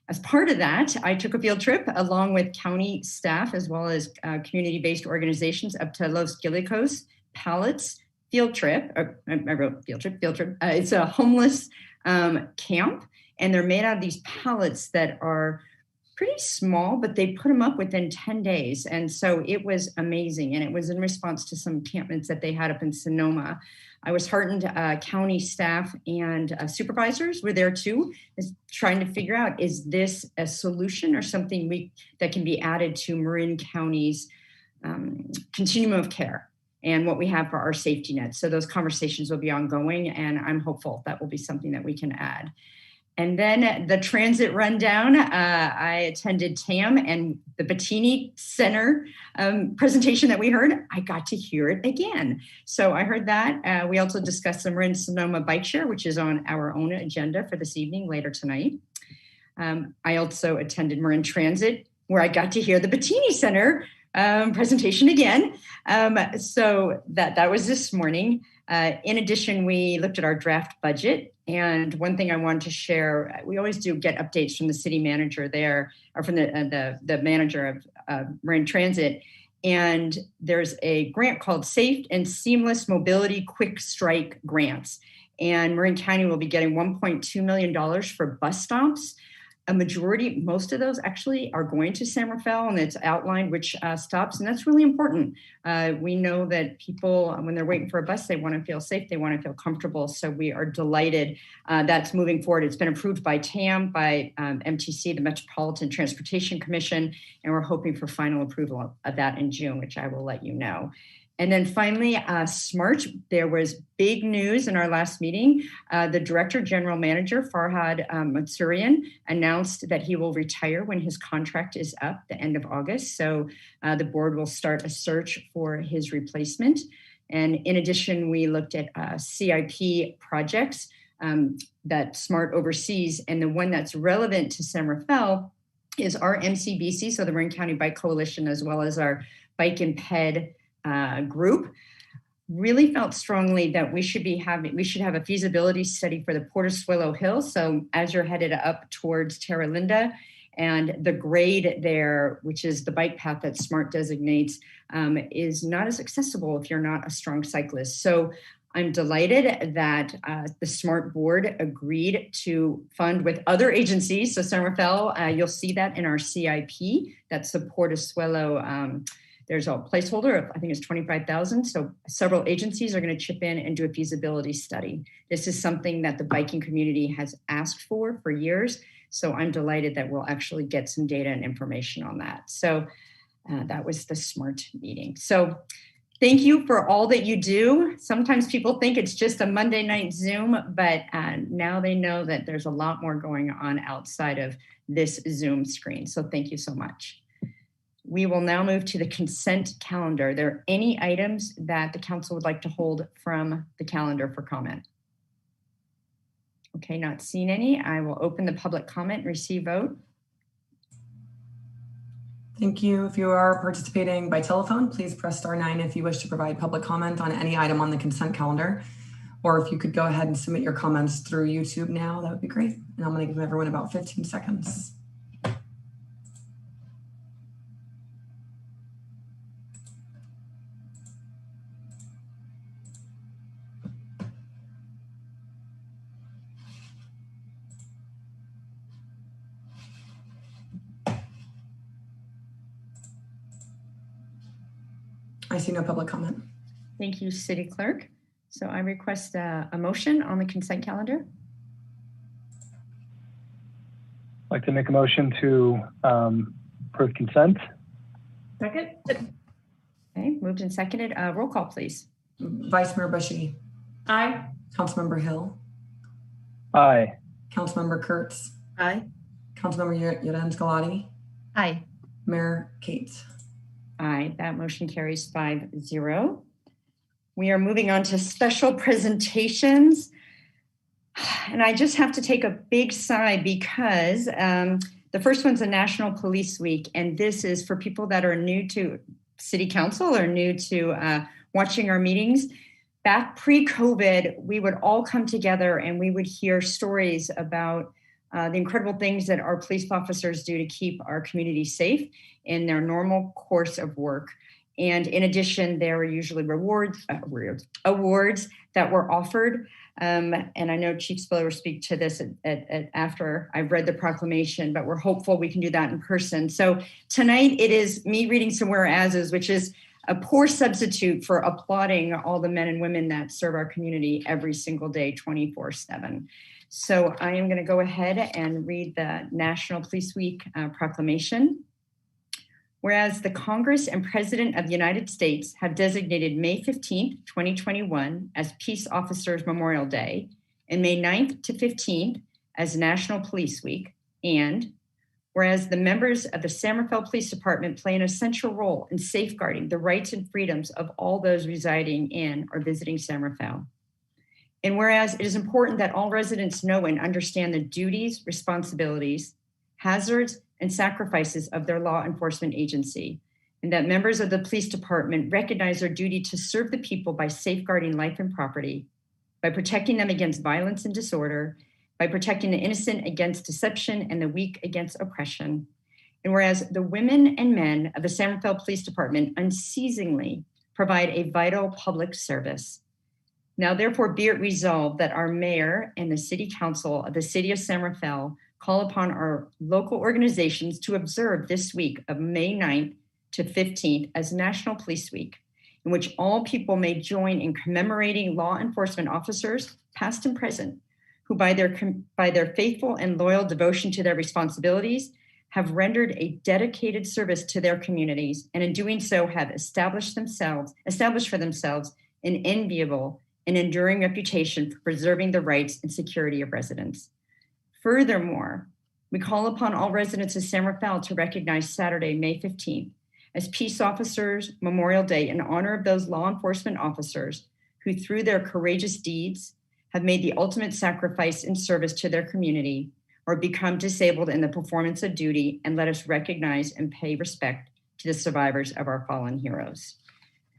Speaker 1: As part of that, I took a field trip along with county staff as well as community-based organizations up to Los Guilicos Pallets field trip. I wrote field trip. It's a homeless camp, and they're made out of these pallets that are pretty small, but they put them up within 10 days. And so it was amazing. And it was in response to some encampments that they had up in Sonoma. I was heartened county staff and supervisors were there too, is trying to figure out, is this a solution or something that can be added to Marin County's continuum of care and what we have for our safety net. So those conversations will be ongoing, and I'm hopeful that will be something that we can add. And then the transit rundown, I attended TAM and the Bettini Center presentation that we heard, I got to hear it again. So I heard that. We also discussed the Marin-Sonoma bike share, which is on our own agenda for this evening, later tonight. I also attended Marin Transit, where I got to hear the Bettini Center presentation again. So that was this morning. In addition, we looked at our draft budget. And one thing I wanted to share, we always do get updates from the city manager there, or from the manager of Marin Transit. And there's a grant called Safe and Seamless Mobility Quick Strike Grants. And Marin County will be getting $1.2 million for bus stops. A majority, most of those actually are going to San Rafael, and it's outlined which stops, and that's really important. We know that people, when they're waiting for a bus, they want to feel safe, they want to feel comfortable, so we are delighted that's moving forward. It's been approved by TAM, by MTC, the Metropolitan Transportation Commission, and we're hoping for final approval of that in June, which I will let you know. And then finally, SMART, there was big news in our last meeting. The Director General Manager, Farhad Mansourian, announced that he will retire when his contract is up the end of August. So the board will start a search for his replacement. And in addition, we looked at CIP projects that SMART oversees. And the one that's relevant to San Rafael is our MCBC, so the Marin County Bike Coalition, as well as our Bike and Ped group, really felt strongly that we should have a feasibility study for the Portezuelo Hill. So as you're headed up towards Terra Linda, and the grade there, which is the bike path that SMART designates, is not as accessible if you're not a strong cyclist. So I'm delighted that the SMART board agreed to fund with other agencies. So San Rafael, you'll see that in our CIP. That's the Portezuelo. There's a placeholder of, I think it's 25,000. So several agencies are going to chip in and do a feasibility study. This is something that the biking community has asked for years. So I'm delighted that we'll actually get some data and information on that. So that was the SMART meeting. So thank you for all that you do. Sometimes people think it's just a Monday night Zoom, but now they know that there's a lot more going on outside of this Zoom screen. So thank you so much. We will now move to the consent calendar. Are there any items that the council would like to hold from the calendar for comment? Okay, not seeing any. I will open the public comment and receive vote.
Speaker 2: Thank you. If you are participating by telephone, please press *9 if you wish to provide public comment on any item on the consent calendar. Or if you could go ahead and submit your comments through YouTube now, that would be great. And I'm going to give everyone about 15 seconds. I see no public comment.
Speaker 1: Thank you, City Clerk. So I request a motion on the consent calendar.
Speaker 6: I'd like to make a motion to approve consent.
Speaker 3: Second?
Speaker 1: Okay, moved and seconded. Roll call, please.
Speaker 2: Vice Mayor Bushy.
Speaker 3: Aye.
Speaker 2: Councilmember Hill.
Speaker 6: Aye.
Speaker 2: Councilmember Kurtz.
Speaker 7: Aye.
Speaker 2: Councilmember Yoran's Galati.
Speaker 8: Aye.
Speaker 2: Mayor Kate.
Speaker 1: Aye, that motion carries 5-0. We are moving on to special presentations. And I just have to take a big sigh because the first one's a National Police Week. And this is for people that are new to City Council or new to watching our meetings. Back pre-COVID, we would all come together and we would hear stories about the incredible things that our police officers do to keep our community safe in their normal course of work. And in addition, there were usually awards that were offered. And I know Chief Spiller will speak to this after I've read the proclamation, but we're hopeful we can do that in person. So tonight it is me reading some whereases, which is a poor substitute for applauding all the men and women that serve our community every single day, 24/7. So I am going to go ahead and read the National Police Week proclamation. Whereas the Congress and President of the United States have designated May 15th, 2021 as Peace Officers Memorial Day and May 9th to 15th as National Police Week, and whereas the members of the San Rafael Police Department play an essential role in safeguarding the rights and freedoms of all those residing in or visiting San Rafael. And whereas it is important that all residents know and understand the duties, responsibilities, hazards, and sacrifices of their law enforcement agency, and that members of the police department recognize their duty to serve the people by safeguarding life and property, by protecting them against violence and disorder, by protecting the innocent against deception and the weak against oppression. And whereas the women and men of the San Rafael Police Department unceasingly provide a vital public service. Now, therefore, be it resolved that our mayor and the city council of the city of San Rafael call upon our local organizations to observe this week of May 9th to 15th as National Police Week, in which all people may join in commemorating law enforcement officers, past and present, who by their faithful and loyal devotion to their responsibilities have rendered a dedicated service to their communities, and in doing so have established for themselves an enviable and enduring reputation for preserving the rights and security of residents. Furthermore, we call upon all residents of San Rafael to recognize Saturday, May 15th, as Peace Officers Memorial Day in honor of those law enforcement officers who, through their courageous deeds, have made the ultimate sacrifice in service to their community or become disabled in the performance of duty, and let us recognize and pay respect to the survivors of our fallen heroes.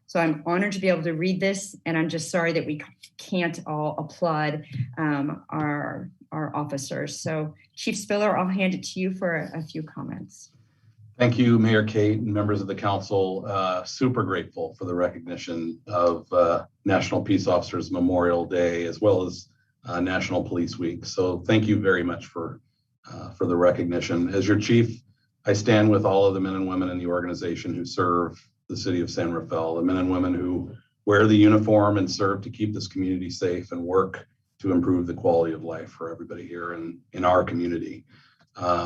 Speaker 1: So I'm honored to be able to read this, and I'm just sorry that we can't all applaud our officers. So Chief Spiller, I'll hand it to you for a few comments.
Speaker 9: Thank you, Mayor Kate and members of the council. Super grateful for the recognition of National Peace Officers Memorial Day, as well as National Police Week. So thank you very much for the recognition. As your chief, I stand with all of the men and women in the organization who serve the city of San Rafael, the men and women who wear the uniform and serve to keep this community safe and work to improve the quality of life for everybody here in our community.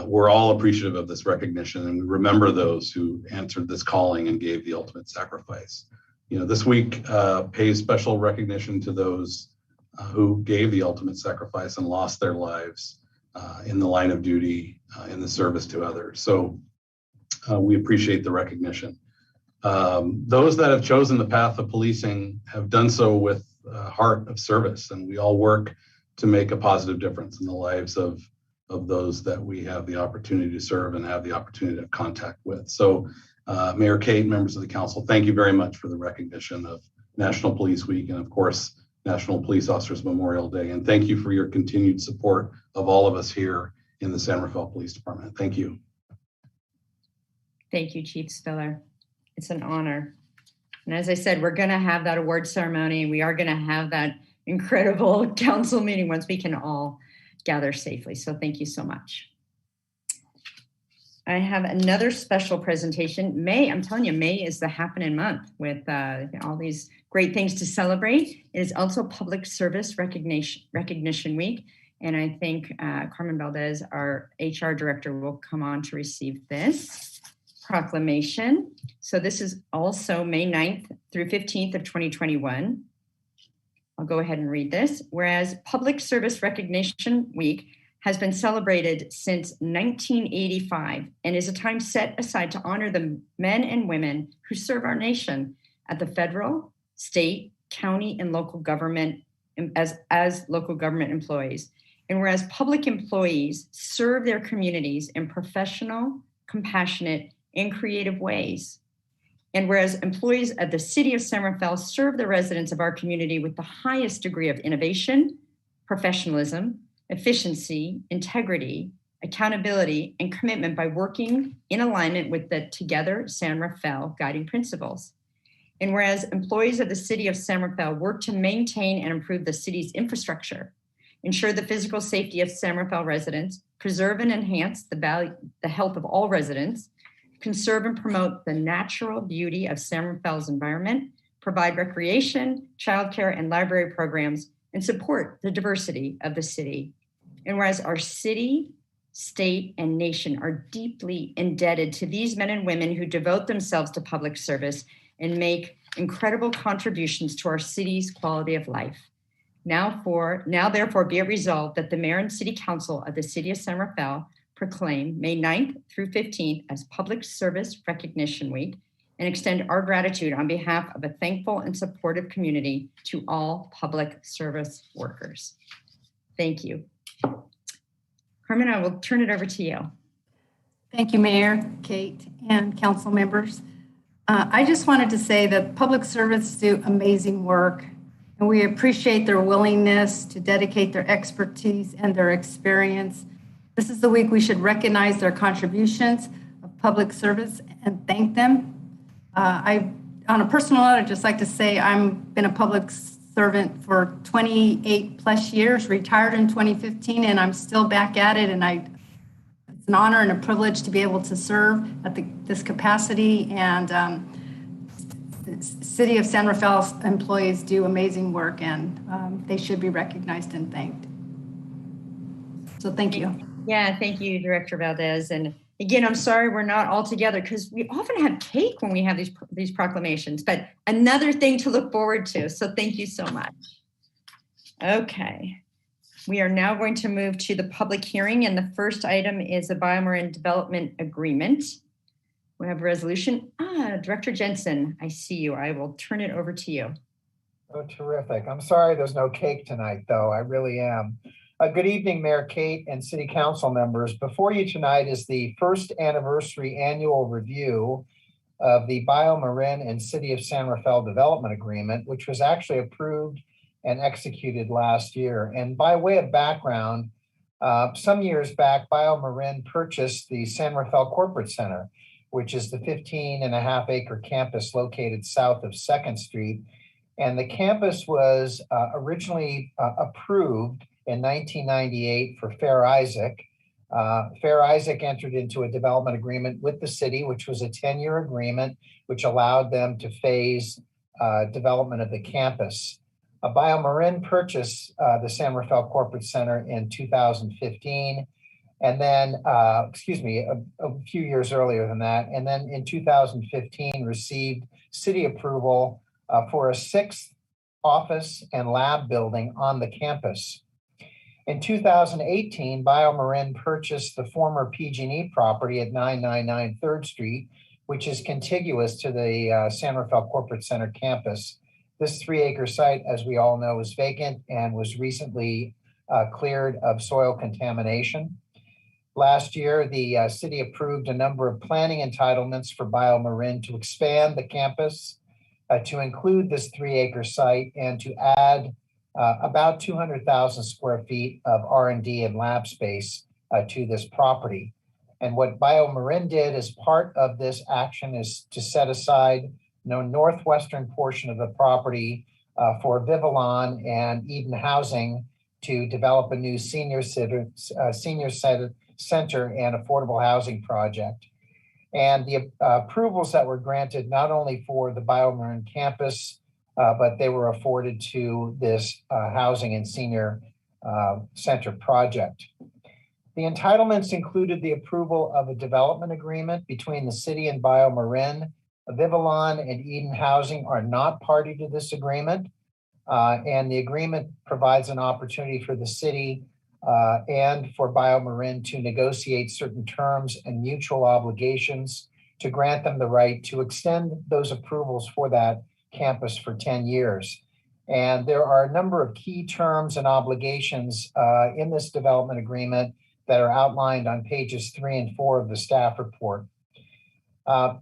Speaker 9: We're all appreciative of this recognition, and we remember those who answered this calling and gave the ultimate sacrifice. You know, this week pays special recognition to those who gave the ultimate sacrifice and lost their lives in the line of duty in the service to others. So we appreciate the recognition. Those that have chosen the path of policing have done so with a heart of service, and we all work to make a positive difference in the lives of those that we have the opportunity to serve and have the opportunity to have contact with. So Mayor Kate, members of the council, thank you very much for the recognition of National Police Week and, of course, National Police Officers Memorial Day. And thank you for your continued support of all of us here in the San Rafael Police Department. Thank you.
Speaker 1: Thank you, Chief Spiller. It's an honor. And as I said, we're going to have that award ceremony, and we are going to have that incredible council meeting once we can all gather safely. So thank you so much. I have another special presentation. May, I'm telling you, May is the happening month with all these great things to celebrate. It is also Public Service Recognition Week. And I think Carmen Valdez, our HR director, will come on to receive this proclamation. So this is also May 9th through 15th of 2021. I'll go ahead and read this. Whereas Public Service Recognition Week has been celebrated since 1985 and is a time set aside to honor the men and women who serve our nation at the federal, state, county, and local government as local government employees. And whereas public employees serve their communities in professional, compassionate, and creative ways. And whereas employees of the city of San Rafael serve the residents of our community with the highest degree of innovation, professionalism, efficiency, integrity, accountability, and commitment by working in alignment with the Together San Rafael guiding principles. And whereas employees of the city of San Rafael work to maintain and improve the city's infrastructure, ensure the physical safety of San Rafael residents, preserve and enhance the health of all residents, conserve and promote the natural beauty of San Rafael's environment, provide recreation, childcare, and library programs, and support the diversity of the city. And whereas our city, state, and nation are deeply indebted to these men and women who devote themselves to public service and make incredible contributions to our city's quality of life. Now therefore be it resolved that the Mayor and City Council of the City of San Rafael proclaim May 9th through 15th as Public Service Recognition Week and extend our gratitude on behalf of a thankful and supportive community to all public service workers. Thank you. Carmen, I will turn it over to you.
Speaker 10: Thank you, Mayor, Kate, and council members. I just wanted to say that public servants do amazing work, and we appreciate their willingness to dedicate their expertise and their experience. This is the week we should recognize their contributions of public service and thank them. On a personal note, I'd just like to say I've been a public servant for 28 plus years, retired in 2015, and I'm still back at it. And it's an honor and a privilege to be able to serve at this capacity. And the City of San Rafael's employees do amazing work, and they should be recognized and thanked. So thank you.
Speaker 1: Yeah, thank you, Director Valdez. And again, I'm sorry we're not all together because we often have cake when we have these proclamations, but another thing to look forward to. So thank you so much. Okay. We are now going to move to the public hearing, and the first item is a BioMarin development agreement. We have a resolution. Director Jensen, I see you. I will turn it over to you.
Speaker 11: Oh, terrific. I'm sorry there's no cake tonight, though. I really am. Good evening, Mayor Kate and City Council members. Before you tonight is the first anniversary annual review of the BioMarin and City of San Rafael Development Agreement, which was actually approved and executed last year. And by way of background, some years back, BioMarin purchased the San Rafael Corporate Center, which is the 15.5-acre campus located south of 2nd Street. And the campus was originally approved in 1998 for Fair Isaac. Fair Isaac entered into a development agreement with the city, which was a 10-year agreement, which allowed them to phase development of the campus. BioMarin purchased the San Rafael Corporate Center in 2015, and then, a few years earlier than that, and then in 2015 received city approval for a 6th office and lab building on the campus. In 2018, BioMarin purchased the former PG&E property at 999 3rd Street, which is contiguous to the San Rafael Corporate Center campus. This 3-acre site, as we all know, is vacant and was recently cleared of soil contamination. Last year, the city approved a number of planning entitlements for BioMarin to expand the campus to include this 3-acre site and to add about 200,000 square feet of R&D and lab space to this property. And what BioMarin did as part of this action is to set aside northwestern portion of the property for Vivalon and Eden Housing to develop a new senior center and affordable housing project. And the approvals that were granted not only for the BioMarin campus, but they were afforded to this housing and senior center project. The entitlements included the approval of a development agreement between the city and BioMarin. Vivalon and Eden Housing are not party to this agreement, and the agreement provides an opportunity for the city and for BioMarin to negotiate certain terms and mutual obligations to grant them the right to extend those approvals for that campus for 10 years. And there are a number of key terms and obligations in this development agreement that are outlined on pages 3 and 4 of the staff report.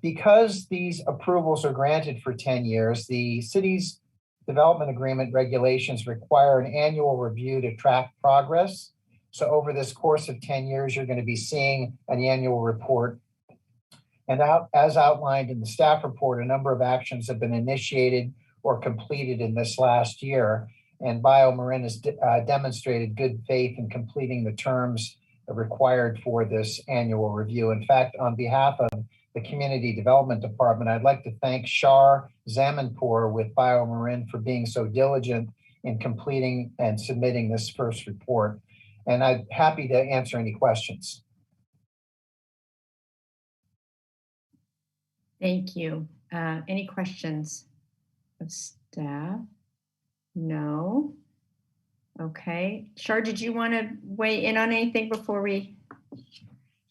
Speaker 11: Because these approvals are granted for 10 years, the city's development agreement regulations require an annual review to track progress. So over this course of 10 years, you're going to be seeing an annual report. And as outlined in the staff report, a number of actions have been initiated or completed in this last year. And BioMarin has demonstrated good faith in completing the terms required for this annual review. In fact, on behalf of the Community Development Department. I'd like to thank Shar Zamanpour with BioMarin for being so diligent in completing and submitting this first report. And I'm happy to answer any questions.
Speaker 1: Thank you. Any questions of staff? No. Okay. Shar, did you want to weigh in on anything before we?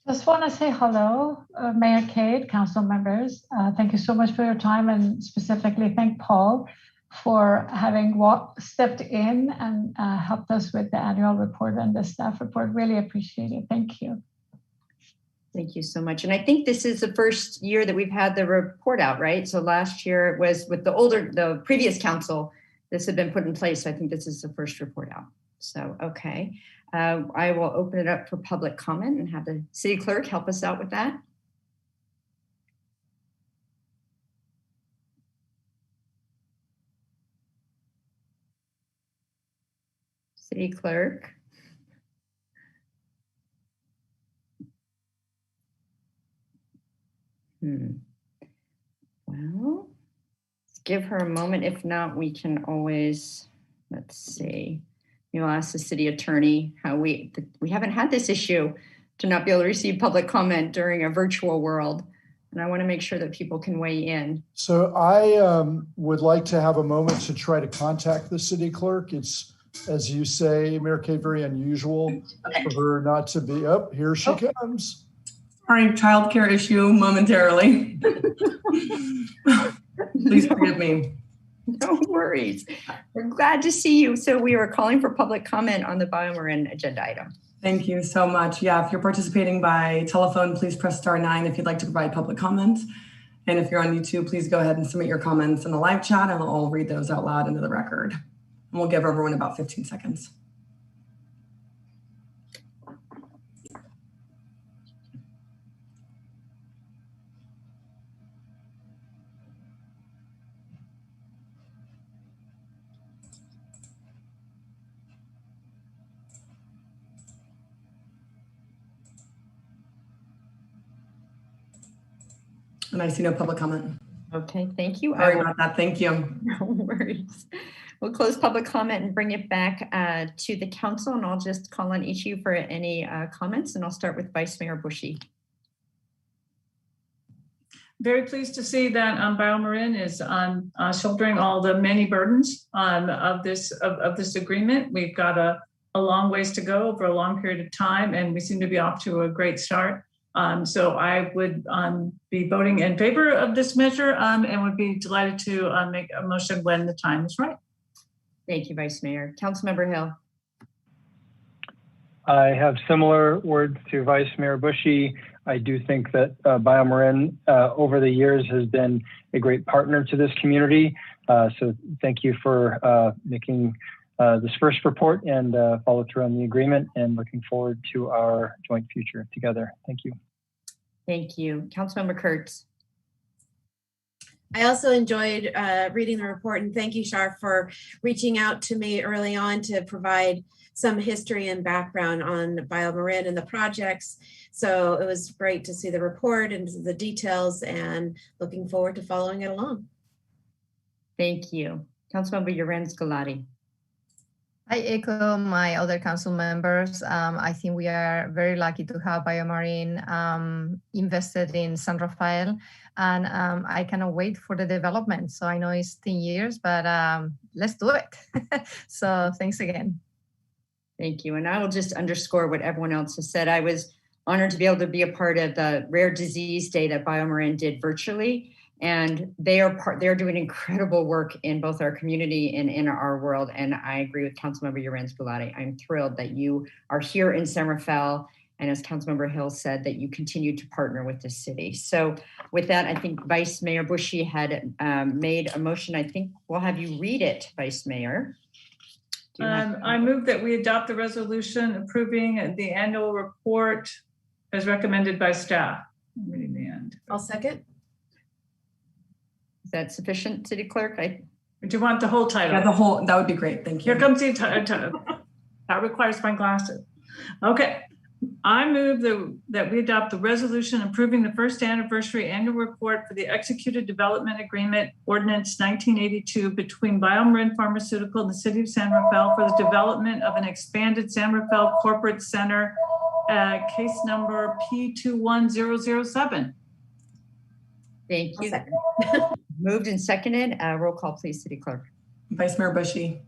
Speaker 12: Just want to say hello, Mayor Kate, council members. Thank you so much for your time, and specifically thank Paul for having stepped in and helped us with the annual report and the staff report. Really appreciate it. Thank you.
Speaker 1: Thank you so much. And I think this is the first year that we've had the report out, right? So last year it was with the previous council, this had been put in place. So I think this is the first report out. So, okay. I will open it up for public comment and have the city clerk help us out with that. City clerk. Well, let's give her a moment. If not, we can always, let's see. You'll ask the city attorney how we haven't had this issue to not be able to receive public comment during a virtual world. And I want to make sure that people can weigh in.
Speaker 5: So I would like to have a moment to try to contact the city clerk. It's, as you say, Mayor Kate, very unusual for her not to be up. Here she comes.
Speaker 2: Sorry, childcare issue momentarily. Please forgive me.
Speaker 1: No worries. We're glad to see you. So we were calling for public comment on the BioMarin agenda item.
Speaker 2: Thank you so much. Yeah, if you're participating by telephone, please press *9 if you'd like to provide public comments. And if you're on YouTube, please go ahead and submit your comments in the live chat and I'll read those out loud into the record. And we'll give everyone about 15 seconds. And I see no public comment.
Speaker 1: Okay, thank you.
Speaker 2: Sorry about that. Thank you.
Speaker 1: No worries. We'll close public comment and bring it back to the council, and I'll just call on each of you for any comments, and I'll start with Vice Mayor Bushy.
Speaker 3: Very pleased to see that BioMarin is shouldering all the many burdens of this agreement. We've got a long ways to go over a long period of time, and we seem to be off to a great start. So I would be voting in favor of this measure and would be delighted to make a motion when the time is right.
Speaker 1: Thank you, Vice Mayor. Councilmember Hill.
Speaker 6: I have similar words to Vice Mayor Bushy. I do think that BioMarin over the years has been a great partner to this community. So thank you for making this first report and follow through on the agreement, and looking forward to our joint future together. Thank you.
Speaker 1: Thank you. Councilmember Kurtz.
Speaker 7: I also enjoyed reading the report, and thank you, Shar, for reaching out to me early on to provide some history and background on BioMarin and the projects. So it was great to see the report and the details, and looking forward to following it along.
Speaker 1: Thank you. Councilmember Lorenz-Galati.
Speaker 8: I echo my other council members. I think we are very lucky to have BioMarin invested in San Rafael, and I cannot wait for the development. So I know it's 10 years, but let's do it. So thanks again.
Speaker 1: Thank you. And I will just underscore what everyone else has said. I was honored to be able to be a part of the Rare Disease Day that BioMarin did virtually. And they're doing incredible work in both our community and in our world. And I agree with Councilmember Lorenz-Galati. I'm thrilled that you are here in San Rafael. And as Councilmember Hill said, that you continue to partner with the city. So with that, I think Vice Mayor Bushy had made a motion. I think we'll have you read it, Vice Mayor.
Speaker 3: I move that we adopt the resolution approving the annual report as recommended by staff. I'm reading the end.
Speaker 7: I'll second.
Speaker 1: Is that sufficient, City Clerk?
Speaker 3: Do you want the whole title?
Speaker 2: Yeah, the whole, that would be great. Thank you.
Speaker 3: Here comes the title. That requires my glasses. Okay. I move that we adopt the resolution approving the first anniversary annual report for the executed development agreement ordinance 1982 between BioMarin Pharmaceutical and the City of San Rafael for the development of an expanded San Rafael Corporate Center, case number P21007.
Speaker 1: Thank you. Moved and seconded. Roll call, please, City Clerk.
Speaker 2: Vice Mayor Bushy.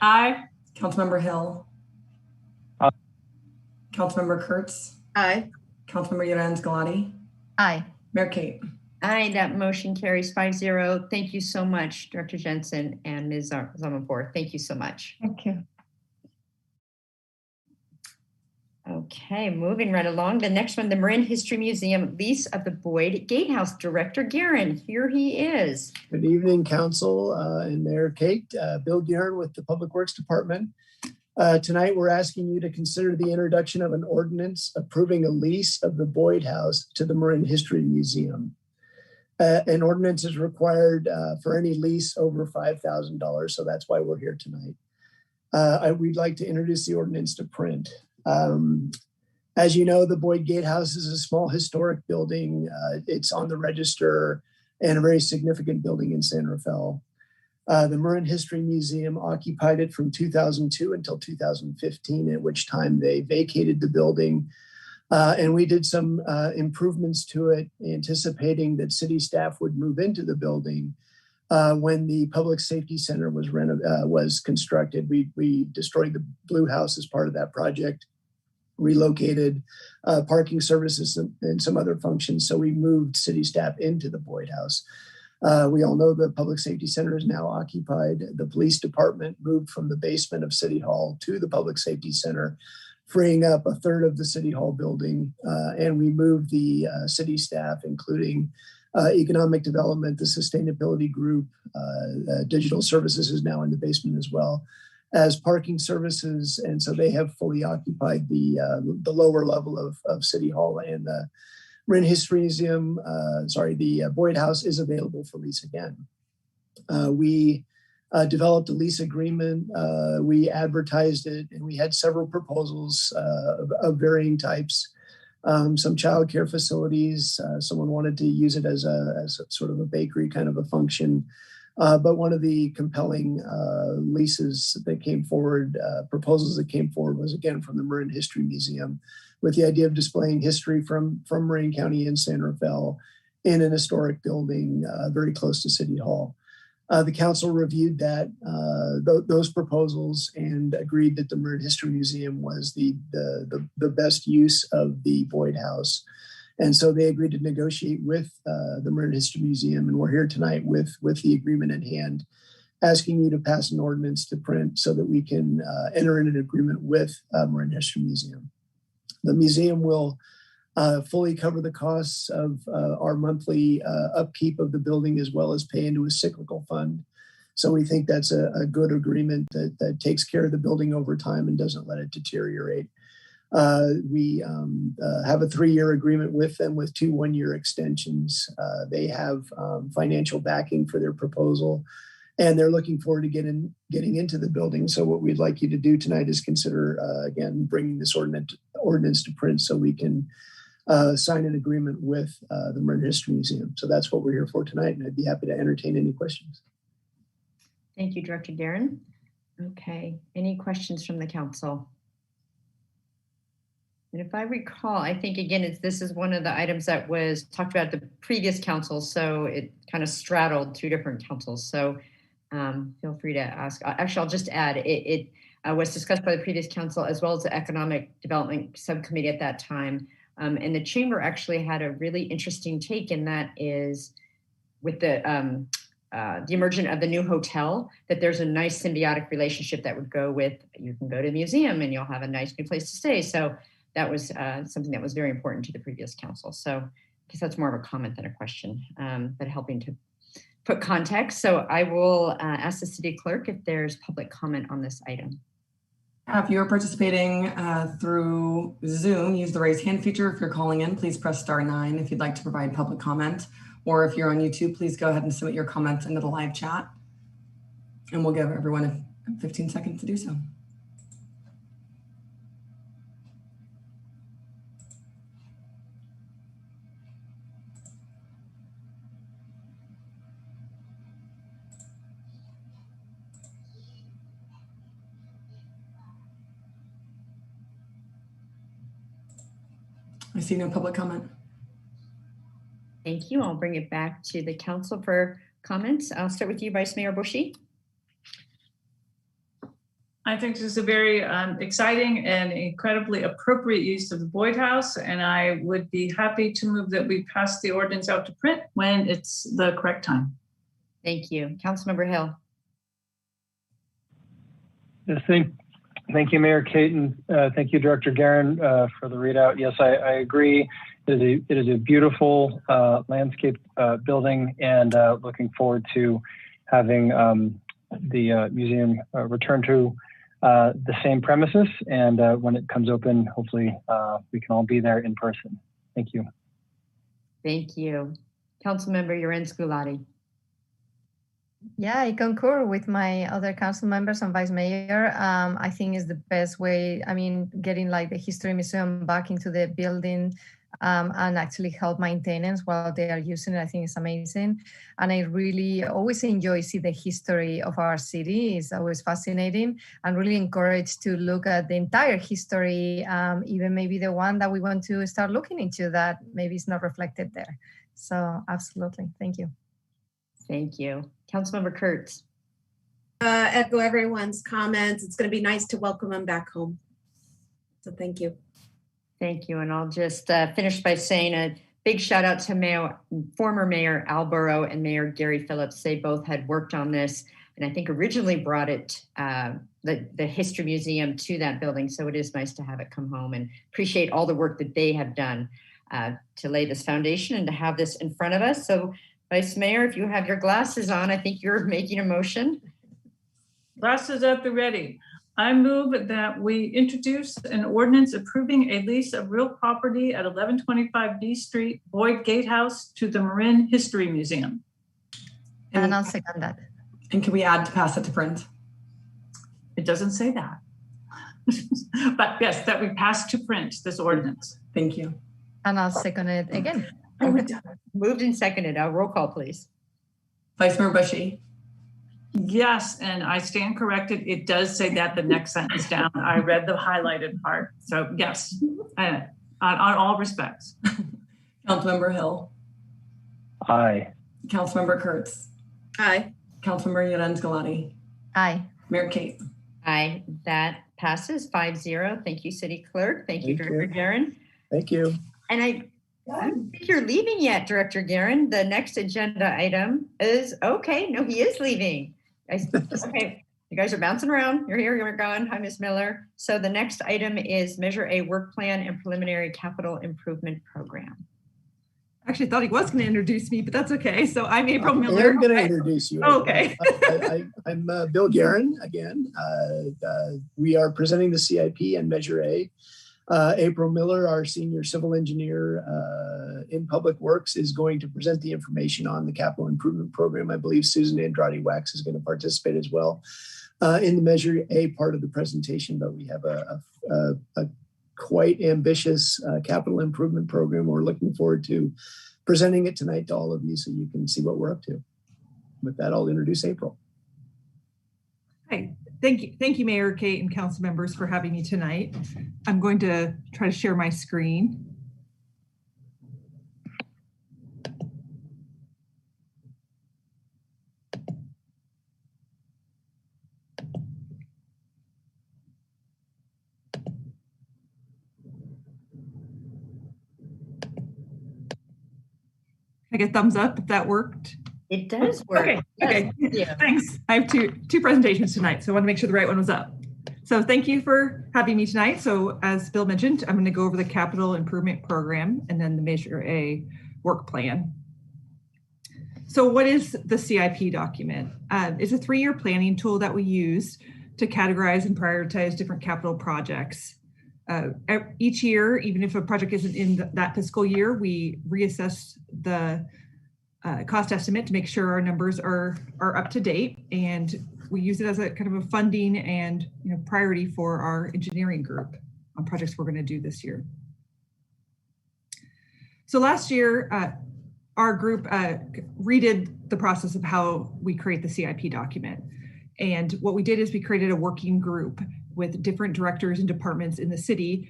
Speaker 3: Aye.
Speaker 2: Councilmember Hill.
Speaker 6: Aye.
Speaker 2: Councilmember Kurtz.
Speaker 7: Aye.
Speaker 2: Councilmember Yoranz Galati.
Speaker 8: Aye.
Speaker 2: Mayor Kate.
Speaker 1: Aye, that motion carries 5-0. Thank you so much, Director Jensen and Ms. Zamapour. Thank you so much.
Speaker 12: Thank you.
Speaker 1: Okay, moving right along. The next one, the Marin History Museum lease of the Boyd Gatehouse. Director Guerin, here he is.
Speaker 13: Good evening, Council and Mayor Kate. Bill Guerin with the Public Works Department. Tonight, we're asking you to consider the introduction of an ordinance approving a lease of the Boyd House to the Marin History Museum. An ordinance is required for any lease over $5,000, so that's why we're here tonight. We'd like to introduce the ordinance to print. As you know, the Boyd Gatehouse is a small historic building. It's on the register and a very significant building in San Rafael. The Marin History Museum occupied it from 2002 until 2015, at which time they vacated the building. And we did some improvements to it, anticipating that city staff would move into the building when the Public Safety Center was constructed. We destroyed the Blue House as part of that project, relocated parking services and some other functions. So we moved city staff into the Boyd House. We all know the Public Safety Center is now occupied. The police department moved from the basement of City Hall to the Public Safety Center, freeing up a third of the City Hall building. And we moved the city staff, including economic development, the sustainability group, digital services is now in the basement as well, as parking services. And so they have fully occupied the lower level of City Hall, and the Marin History Museum, the Boyd House is available for lease again. We developed a lease agreement, we advertised it, and we had several proposals of varying types. Some childcare facilities, someone wanted to use it as a sort of a bakery kind of a function. But one of the compelling leases that came forward, proposals that came forward, was again from the Marin History Museum, with the idea of displaying history from Marin County and San Rafael in an historic building very close to City Hall. The council reviewed those proposals and agreed that the Marin History Museum was the best use of the Boyd House. And so they agreed to negotiate with the Marin History Museum, and we're here tonight with the agreement in hand, asking you to pass an ordinance to print so that we can enter in an agreement with Marin History Museum. The museum will fully cover the costs of our monthly upkeep of the building, as well as pay into a cyclical fund. So we think that's a good agreement that takes care of the building over time and doesn't let it deteriorate. We have a 3-year agreement with them with 2 one-year extensions. They have financial backing for their proposal, and they're looking forward to getting into the building. So what we'd like you to do tonight is consider, again, bringing this ordinance to print so we can sign an agreement with the Marin History Museum. So that's what we're here for tonight, and I'd be happy to entertain any questions.
Speaker 1: Thank you, Director Guerin. Okay, any questions from the council? And if I recall, I think, again, this is one of the items that was talked about at the previous council, so it kind of straddled 2 different councils. So feel free to ask. Actually, I'll just add, it was discussed by the previous council as well as the Economic Development Subcommittee at that time. And the chamber actually had a really interesting take, and that is with the emergence of the new hotel, that there's a nice symbiotic relationship that would go with, you can go to the museum and you'll have a nice new place to stay. So that was something that was very important to the previous council. So I guess that's more of a comment than a question, but helping to put context. So I will ask the city clerk if there's public comment on this item.
Speaker 2: If you're participating through Zoom, use the raise hand feature. If you're calling in, please press *9 if you'd like to provide public comment. Or if you're on YouTube, please go ahead and submit your comments into the live chat. And we'll give everyone 15 seconds to do so. I see no public comment.
Speaker 1: Thank you. I'll bring it back to the council for comments. I'll start with you, Vice Mayor Bushy.
Speaker 3: I think this is a very exciting and incredibly appropriate use of the Boyd House, and I would be happy to move that we pass the ordinance out to print when it's the correct time.
Speaker 1: Thank you. Councilmember Hill.
Speaker 6: Yes, thank you, Mayor Kate, and thank you, Director Guerin, for the readout. Yes, I agree. It is a beautiful landscape building, and looking forward to having the museum return to the same premises. And when it comes open, hopefully we can all be there in person. Thank you.
Speaker 1: Thank you. Councilmember Marin-Sonoma.
Speaker 8: Yeah, I concur with my other council members and vice mayor. I think is the best way. I mean, getting like the history museum back into the building and actually help maintenance while they are using it, I think is amazing. And I really always enjoy see the history of our city. It's always fascinating, and really encouraged to look at the entire history, even maybe the one that we want to start looking into that maybe is not reflected there. So absolutely, thank you.
Speaker 1: Thank you. Councilmember Kurtz.
Speaker 7: Echo everyone's comments. It's going to be nice to welcome them back home. So thank you.
Speaker 1: Thank you. And I'll just finish by saying a big shout out to former Mayor Al Burrow and Mayor Gary Phillips. They both had worked on this, and I think originally brought it, the History Museum to that building. So it is nice to have it come home, and appreciate all the work that they have done to lay this foundation and to have this in front of us. So Vice Mayor, if you have your glasses on, I think you're making a motion.
Speaker 3: Glasses at the ready. I move that we introduce an ordinance approving a lease of real property at 1125 D Street, Boyd Gatehouse, to the Marin History Museum.
Speaker 8: And I'll second that.
Speaker 2: And can we add to pass it to print?
Speaker 3: It doesn't say that. But yes, that we pass to print this ordinance.
Speaker 2: Thank you.
Speaker 8: And I'll second it again.
Speaker 1: Okay. Moved and seconded. Roll call, please.
Speaker 2: Vice Mayor Bushy.
Speaker 3: Yes, and I stand corrected. It does say that the next sentence down. I read the highlighted part. So yes, on all respects.
Speaker 2: Councilmember Hill.
Speaker 6: Aye.
Speaker 2: Councilmember Kurtz.
Speaker 7: Aye.
Speaker 2: Councilmember Marin-Sonoma.
Speaker 8: Aye.
Speaker 2: Mayor Kate.
Speaker 1: Aye. That passes 5-0. Thank you, City Clerk. Thank you, Director Guerin.
Speaker 13: Thank you.
Speaker 1: And I don't think you're leaving yet, Director Guerin. The next agenda item is, okay, no, he is leaving. Okay, you guys are bouncing around. You're here, you're gone. Hi, Ms. Miller. So the next item is Measure A Work Plan and Preliminary Capital Improvement Program.
Speaker 14: Actually thought he was going to introduce me, but that's okay. So I'm April Miller.
Speaker 13: I'm going to introduce you.
Speaker 14: Okay.
Speaker 13: I'm Bill Guerin again. We are presenting the CIP and Measure A. April Miller, our senior civil engineer in Public Works, is going to present the information on the capital improvement program. I believe Susan Andrade-Wax is going to participate as well in the Measure A part of the presentation, but we have a quite ambitious capital improvement program. We're looking forward to presenting it tonight to all of you so you can see what we're up to. With that, I'll introduce April.
Speaker 14: Hi. Thank you, Mayor Kate and council members, for having me tonight. I'm going to try to share my screen. I get thumbs up if that worked.
Speaker 1: It does work.
Speaker 14: Okay.
Speaker 1: Yes.
Speaker 14: Okay.
Speaker 1: Yeah.
Speaker 14: Thanks. I have two presentations tonight, so I want to make sure the right one was up. So thank you for having me tonight. So as Bill mentioned, I'm going to go over the capital improvement program and then the Measure A work plan. So what is the CIP document? It's a 3-year planning tool that we use to categorize and prioritize different capital projects. Each year, even if a project isn't in that fiscal year, we reassess the cost estimate to make sure our numbers are up to date, and we use it as a kind of a funding and priority for our engineering group on projects we're going to do this year. So last year, our group redid the process of how we create the CIP document. And what we did is we created a working group with different directors and departments in the city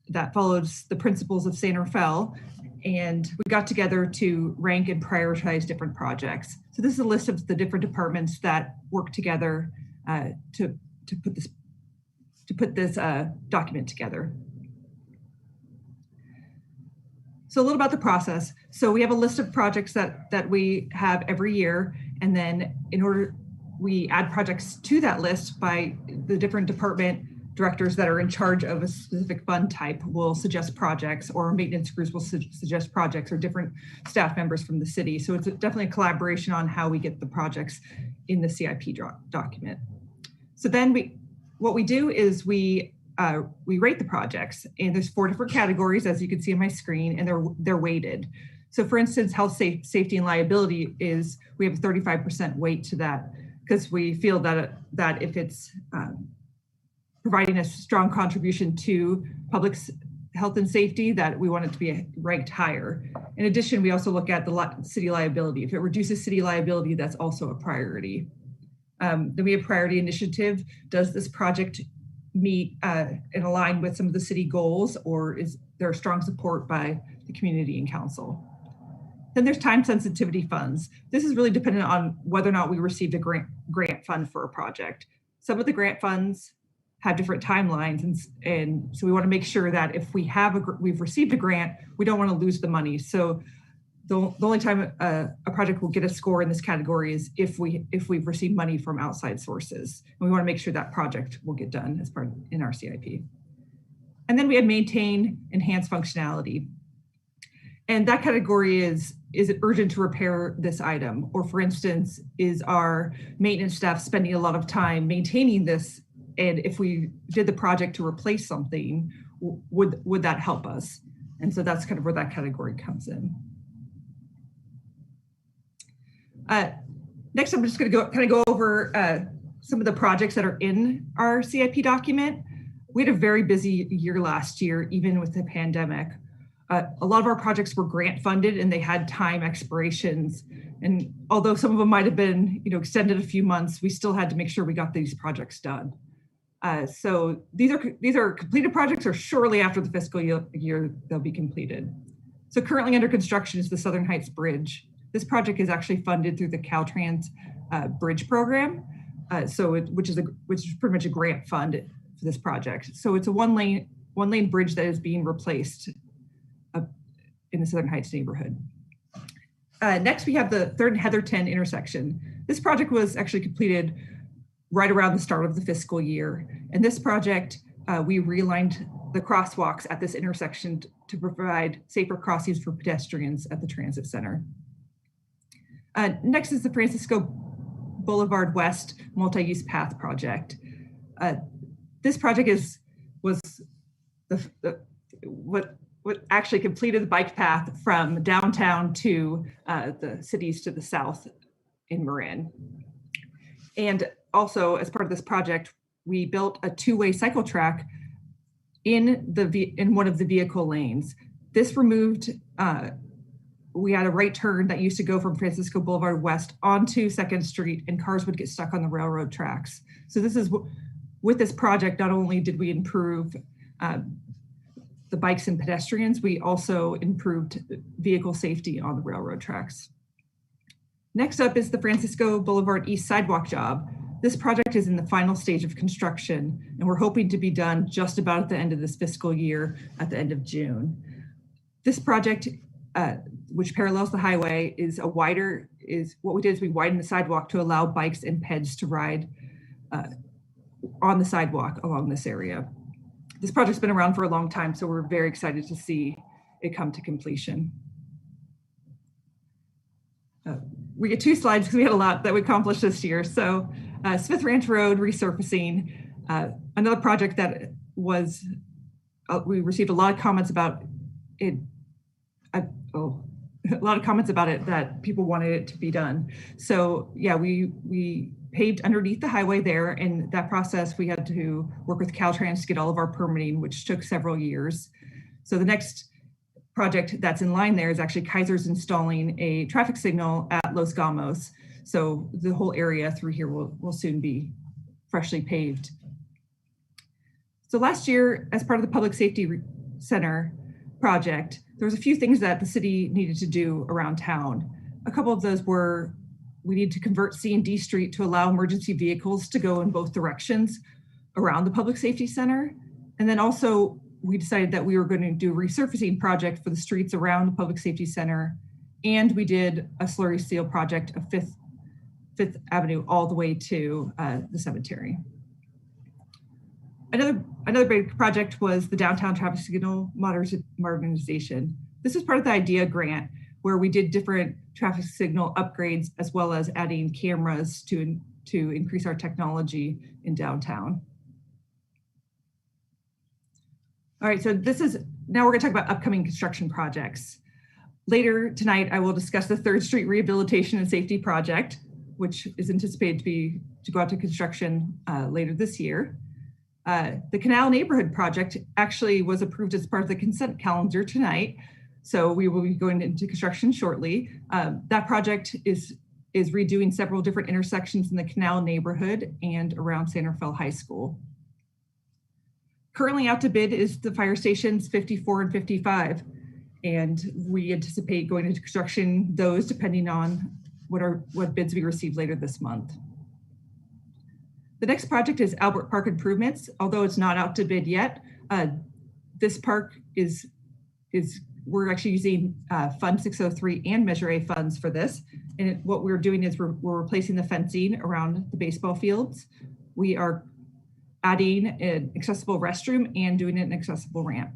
Speaker 14: that follows the principles of San Rafael. And we got together to rank and prioritize different projects. So this is a list of the different departments that work together to put this document together. So a little about the process. So we have a list of projects that we have every year, and then we add projects to that list by the different department directors that are in charge of a specific fund type will suggest projects, or maintenance crews will suggest projects, or different staff members from the city. So it's definitely a collaboration on how we get the projects in the CIP document. So then what we do is we rate the projects, and there's 4 different categories, as you can see on my screen, and they're weighted. So for instance, health, safety, and liability we have a 35% weight to that, because we feel that if it's providing a strong contribution to public health and safety, that we want it to be ranked higher. In addition, we also look at the city liability. If it reduces city liability, that's also a priority. Then we have priority initiative. Does this project meet and align with some of the city goals, or is there strong support by the community and council? Then there's time sensitivity funds. This is really dependent on whether or not we received a grant fund for a project. Some of the grant funds have different timelines, and so we want to make sure that if we've received a grant, we don't want to lose the money. So the only time a project will get a score in this category is if we've received money from outside sources, and we want to make sure that project will get done as part in our CIP. And then we have maintain, enhance functionality, and that category is it urgent to repair this item, or for instance, is our maintenance staff spending a lot of time maintaining this? And if we did the project to replace something, would that help us? And so that's kind of where that category comes in. Next, I'm just going to go over some of the projects that are in our CIP document. We had a very busy year last year, even with the pandemic. A lot of our projects were grant funded, and they had time expirations. And although some of them might have been, extended a few months, we still had to make sure we got these projects done. So these are completed projects, or shortly after the fiscal year they'll be completed. So currently under construction is the Southern Heights Bridge. This project is actually funded through the Caltrans Bridge program, which is pretty much a grant fund for this project. So it's a one lane bridge that is being replaced in the Southern Heights neighborhood. Next, we have the 3rd and Heatherton intersection. This project was actually completed right around the start of the fiscal year. And this project, we realigned the crosswalks at this intersection to provide safer crossings for pedestrians at the transit center. Next is the Francisco Boulevard West multi-use path project. This project was what actually completed the bike path from downtown to the cities to the south in Marin. And also, as part of this project, we built a 2-way cycle track in one of the vehicle lanes. This removed, we had a right turn that used to go from Francisco Boulevard West onto 2nd Street, and cars would get stuck on the railroad tracks. So this is, with this project, not only did we improve the bikes and pedestrians, we also improved vehicle safety on the railroad tracks. Next up is the Francisco Boulevard East sidewalk job. This project is in the final stage of construction, and we're hoping to be done just about at the end of this fiscal year, at the end of June. This project, which parallels the highway, what we did is we widened the sidewalk to allow bikes and peds to ride on the sidewalk along this area. This project's been around for a long time, so we're very excited to see it come to completion. We get 2 slides because we had a lot that we accomplished this year. So Smith Ranch Road resurfacing, another project that was, we received a lot of comments about it, a lot of comments about it that people wanted it to be done. So yeah, we paved underneath the highway there, and that process we had to work with Caltrans to get all of our permitting, which took several years. So the next project that's in line there is actually Kaiser's installing a traffic signal at Los Gamos. So the whole area through here will soon be freshly paved. So last year, as part of the public safety Center project, there was a few things that the city needed to do around town. A couple of those were, we need to convert C and D Street to allow emergency vehicles to go in both directions around the Public Safety Center. And then also we decided that we were going to do a resurfacing project for the streets around the Public Safety Center. And we did a slurry seal project of Fifth Avenue all the way to the cemetery. Another big project was the downtown traffic signal modernization. This is part of the IDEA grant, where we did different traffic signal upgrades, as well as adding cameras to increase our technology in downtown. All right, so now we're gonna talk about upcoming construction projects. Later tonight, I will discuss the 3rd Street Rehabilitation and Safety Project, which is anticipated to go out to construction later this year. The Canal Neighborhood Project actually was approved as part of the consent calendar tonight, so we will be going into construction shortly. That project is redoing several different intersections in the Canal neighborhood and around San Rafael High School. Currently out to bid is the fire stations 54 and 55, and we anticipate going into construction those depending on what bids we receive later this month. The next project is Albert Park improvements. Although it's not out to bid yet, this park we're actually using Fund 603 and Measure A funds for this. And what we're doing is we're replacing the fencing around the baseball fields. We are adding an accessible restroom and doing an accessible ramp.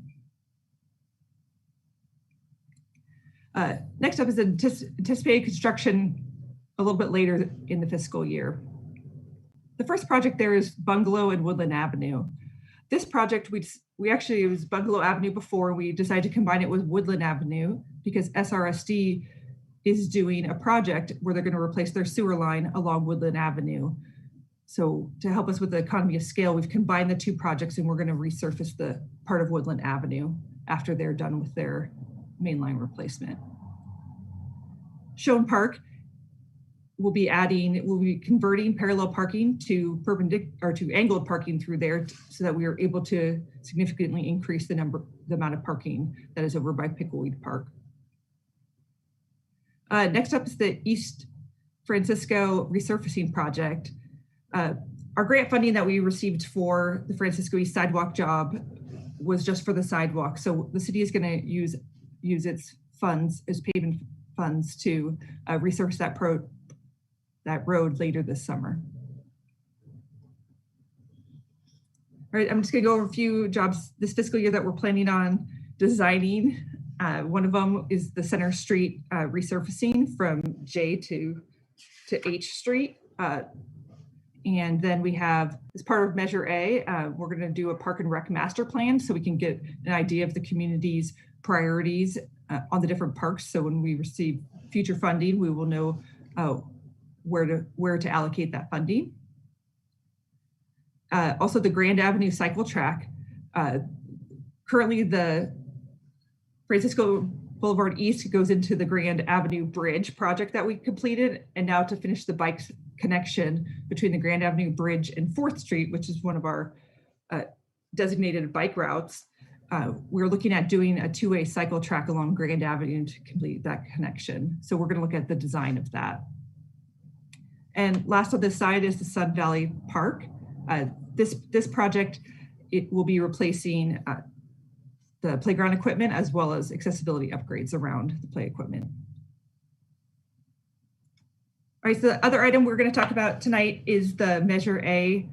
Speaker 14: Next up is anticipated construction a little bit later in the fiscal year. The first project there is Bungalow and Woodland Avenue. This project, it was Bungalow Avenue before. We decided to combine it with Woodland Avenue because SRSD is doing a project where they're going to replace their sewer line along Woodland Avenue. So to help us with the economy of scale, we've combined the two projects and we're going to resurface the part of Woodland Avenue after they're done with their mainline replacement. Schoen Park we'll be converting parallel parking to angled parking through there so that we are able to significantly increase the amount of parking that is over by Pickleweed Park. Next up is the East Francisco resurfacing project. Our grant funding that we received for the Francisco East sidewalk job was just for the sidewalk. So the city is going to use its funds as paving funds to resurface that road later this summer. All right, I'm just gonna go over a few jobs this fiscal year that we're planning on designing. One of them is the Center Street resurfacing from J to H Street. And then we have, as part of Measure A, we're gonna do a Park and Rec master plan so we can get an idea of the community's priorities on the different parks. So when we receive future funding, we will know where to allocate that funding. Also the Grand Avenue cycle track. Currently the Francisco Boulevard East goes into the Grand Avenue Bridge project that we completed. And now to finish the bike connection between the Grand Avenue Bridge and 4th Street, which is one of our designated bike routes, we're looking at doing a 2-way cycle track along Grand Avenue to complete that connection. So we're gonna look at the design of that. And last on this side is the Sun Valley Park. This project, it will be replacing the playground equipment as well as accessibility upgrades around the play equipment. All right, so the other item we're going to talk about tonight is the Measure A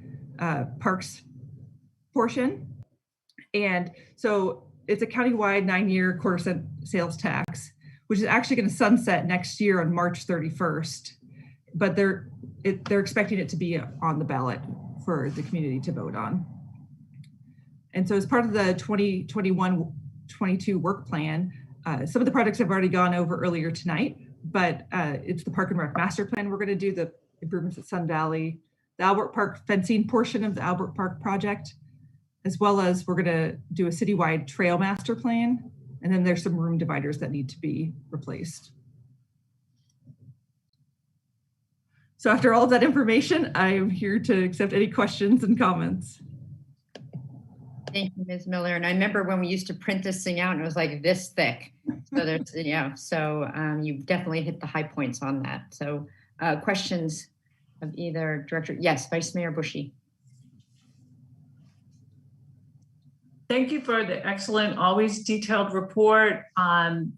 Speaker 14: parks portion. And so it's a countywide 9-year quarter-cent sales tax, which is actually going to sunset next year on March 31st. But they're expecting it to be on the ballot for the community to vote on. And so as part of the 2021-22 work plan, some of the projects I've already gone over earlier tonight, but it's the Park and Rec master plan. We're going to do the improvements at Sun Valley, the Albert Park fencing portion of the Albert Park project, as well as we're going to do a citywide trail master plan. And then there's some room dividers that need to be replaced. So after all of that information, I am here to accept any questions and comments.
Speaker 1: Thank you, Ms. Miller. And I remember when we used to print this thing out and it was like this thick. So there's, you definitely hit the high points on that. So questions of either director? Yes, Vice Mayor Bushy.
Speaker 3: Thank you for the excellent, always detailed report on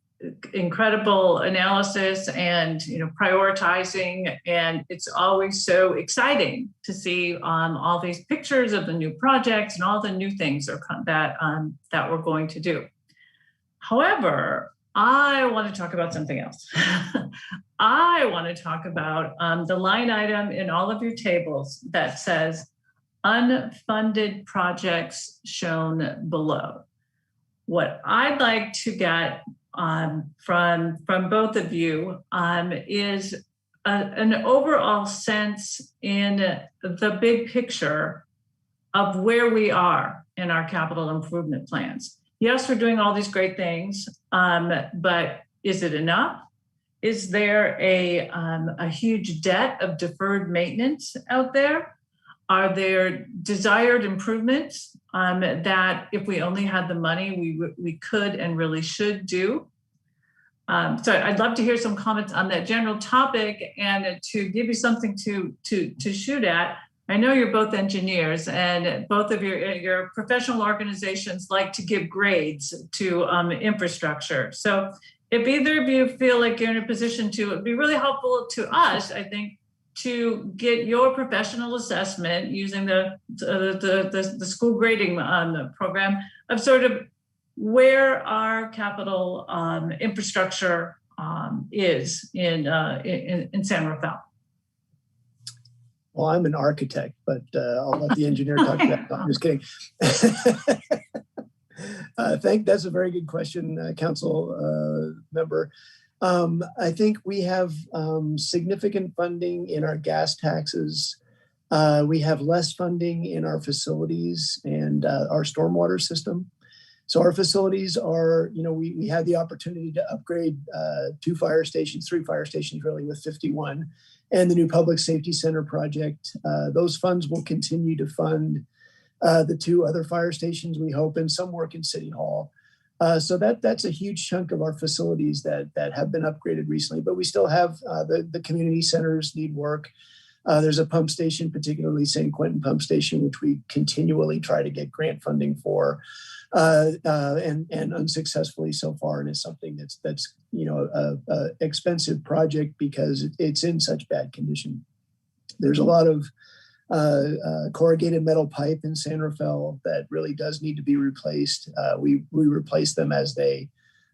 Speaker 3: incredible analysis and prioritizing, and it's always so exciting to see all these pictures of the new projects and all the new things that we're going to do. However, I want to talk about something else. I want to talk about the line item in all of your tables that says unfunded projects shown below. What I'd like to get from both of you is an overall sense in the big picture of where we are in our capital improvement plans. Yes, we're doing all these great things, but is it enough? Is there a huge debt of deferred maintenance out there? Are there desired improvements that if we only had the money, we could and really should do? So I'd love to hear some comments on that general topic, and to give you something to shoot at. I know you're both engineers, and both of your professional organizations like to give grades to infrastructure. So if either of you feel like you're in a position to, it'd be really helpful to us, I think, to get your professional assessment using the school grading program of sort of where our capital infrastructure is in San Rafael.
Speaker 13: Well, I'm an architect, but I'll let the engineer talk about that. I'm just kidding. That's a very good question, council member. I think we have significant funding in our gas taxes. We have less funding in our facilities and our stormwater system. So our facilities are, we had the opportunity to upgrade 3 fire stations really, with 51, and the new public safety center project. Those funds will continue to fund the 2 other fire stations, we hope, and some work in City Hall. So that's a huge chunk of our facilities that have been upgraded recently, but we still have the community centers need work. There's a pump station, particularly St. Quentin Pump Station, which we continually try to get grant funding for, and unsuccessfully so far. And it's something that's a expensive project because it's in such bad condition. There's a lot of corrugated metal pipe in San Rafael that really does need to be replaced. We replace them as they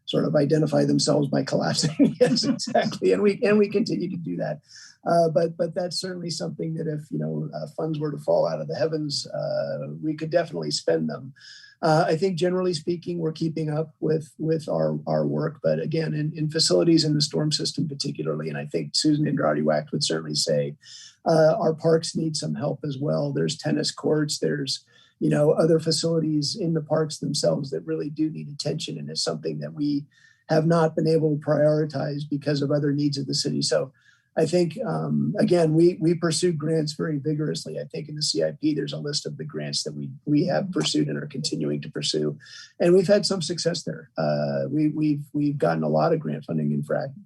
Speaker 13: sort of identify themselves by collapsing. Yes, exactly. And we continue to do that. But that's certainly something that if funds were to fall out of the heavens, we could definitely spend them. I think generally speaking, we're keeping up with our work, but again, in facilities in the storm system particularly, and I think Susan Andrade-Wacht would certainly say our parks need some help as well. There's tennis courts, there's other facilities in the parks themselves that really do need attention, and it's something that we have not been able to prioritize because of other needs of the city. So I think, again, we pursue grants very vigorously. I think in the CIP, there's a list of the grants that we have pursued and are continuing to pursue. And we've had some success there. We've gotten a lot of grant funding,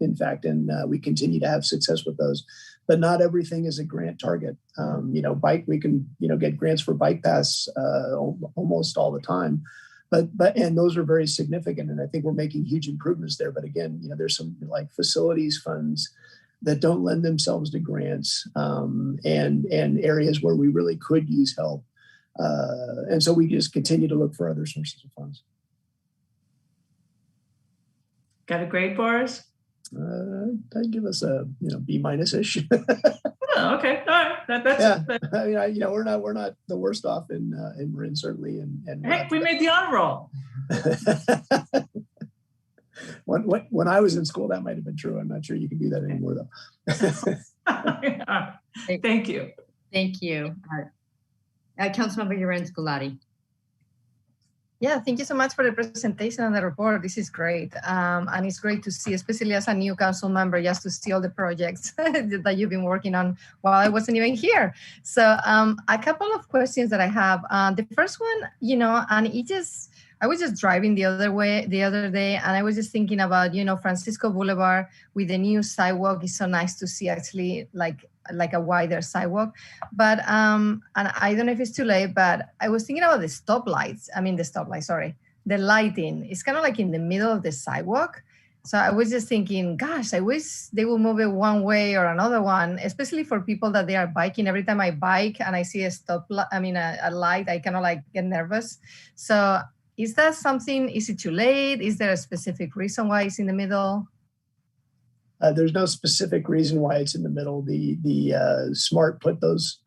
Speaker 13: in fact, and we continue to have success with those. But not everything is a grant target. We can, get grants for bike paths almost all the time. And those are very significant. And I think we're making huge improvements there. But again, there's some like facilities funds that don't lend themselves to grants, and areas where we really could use help. And so we just continue to look for other sources of funds.
Speaker 3: Got a grade for us?
Speaker 13: I'd give us a B-ish.
Speaker 3: Oh, okay, all right.
Speaker 13: That's we're not the worst off in Marin, certainly. And
Speaker 3: heck, we made the honor roll.
Speaker 13: When I was in school, that might have been true. I'm not sure you can do that anymore, though.
Speaker 3: Thank you.
Speaker 1: Thank you. Councilmember Lorenz Galati.
Speaker 8: Yeah, thank you so much for the presentation and the report. This is great. And it's great to see, especially as a new council member, just to see all the projects that you've been working on while I wasn't even here. So a couple of questions that I have. The first one, and I was just driving the other day, and I was just thinking about, Francisco Boulevard with the new sidewalk. It's so nice to see actually like a wider sidewalk. But and I don't know if it's too late, but I was thinking about the lighting. It's kind of like in the middle of the sidewalk. So I was just thinking, gosh, I wish they will move it one way or another one, especially for people that they are biking. Every time I bike and I see a light, I kind of like get nervous. So is that something, is it too late? Is there a specific reason why it's in the middle?
Speaker 13: There's no specific reason why it's in the middle. The SMART put those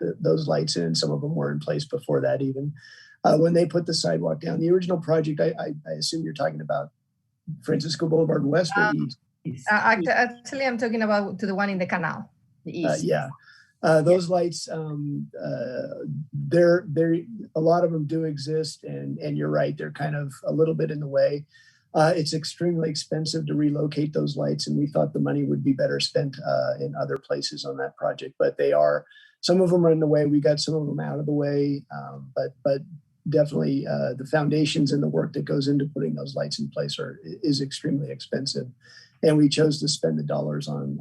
Speaker 13: lights in. Some of them were in place before that even. When they put the sidewalk down, the original project, I assume you're talking about Francisco Boulevard West or East?
Speaker 8: Actually, I'm talking about to the one in the canal, the east.
Speaker 13: Those lights, they're a lot of them do exist, and you're right, they're kind of a little bit in the way. It's extremely expensive to relocate those lights, and we thought the money would be better spent in other places on that project. But some of them are in the way. We got some of them out of the way, but definitely the foundations and the work that goes into putting those lights in place is extremely expensive. And we chose to spend the dollars on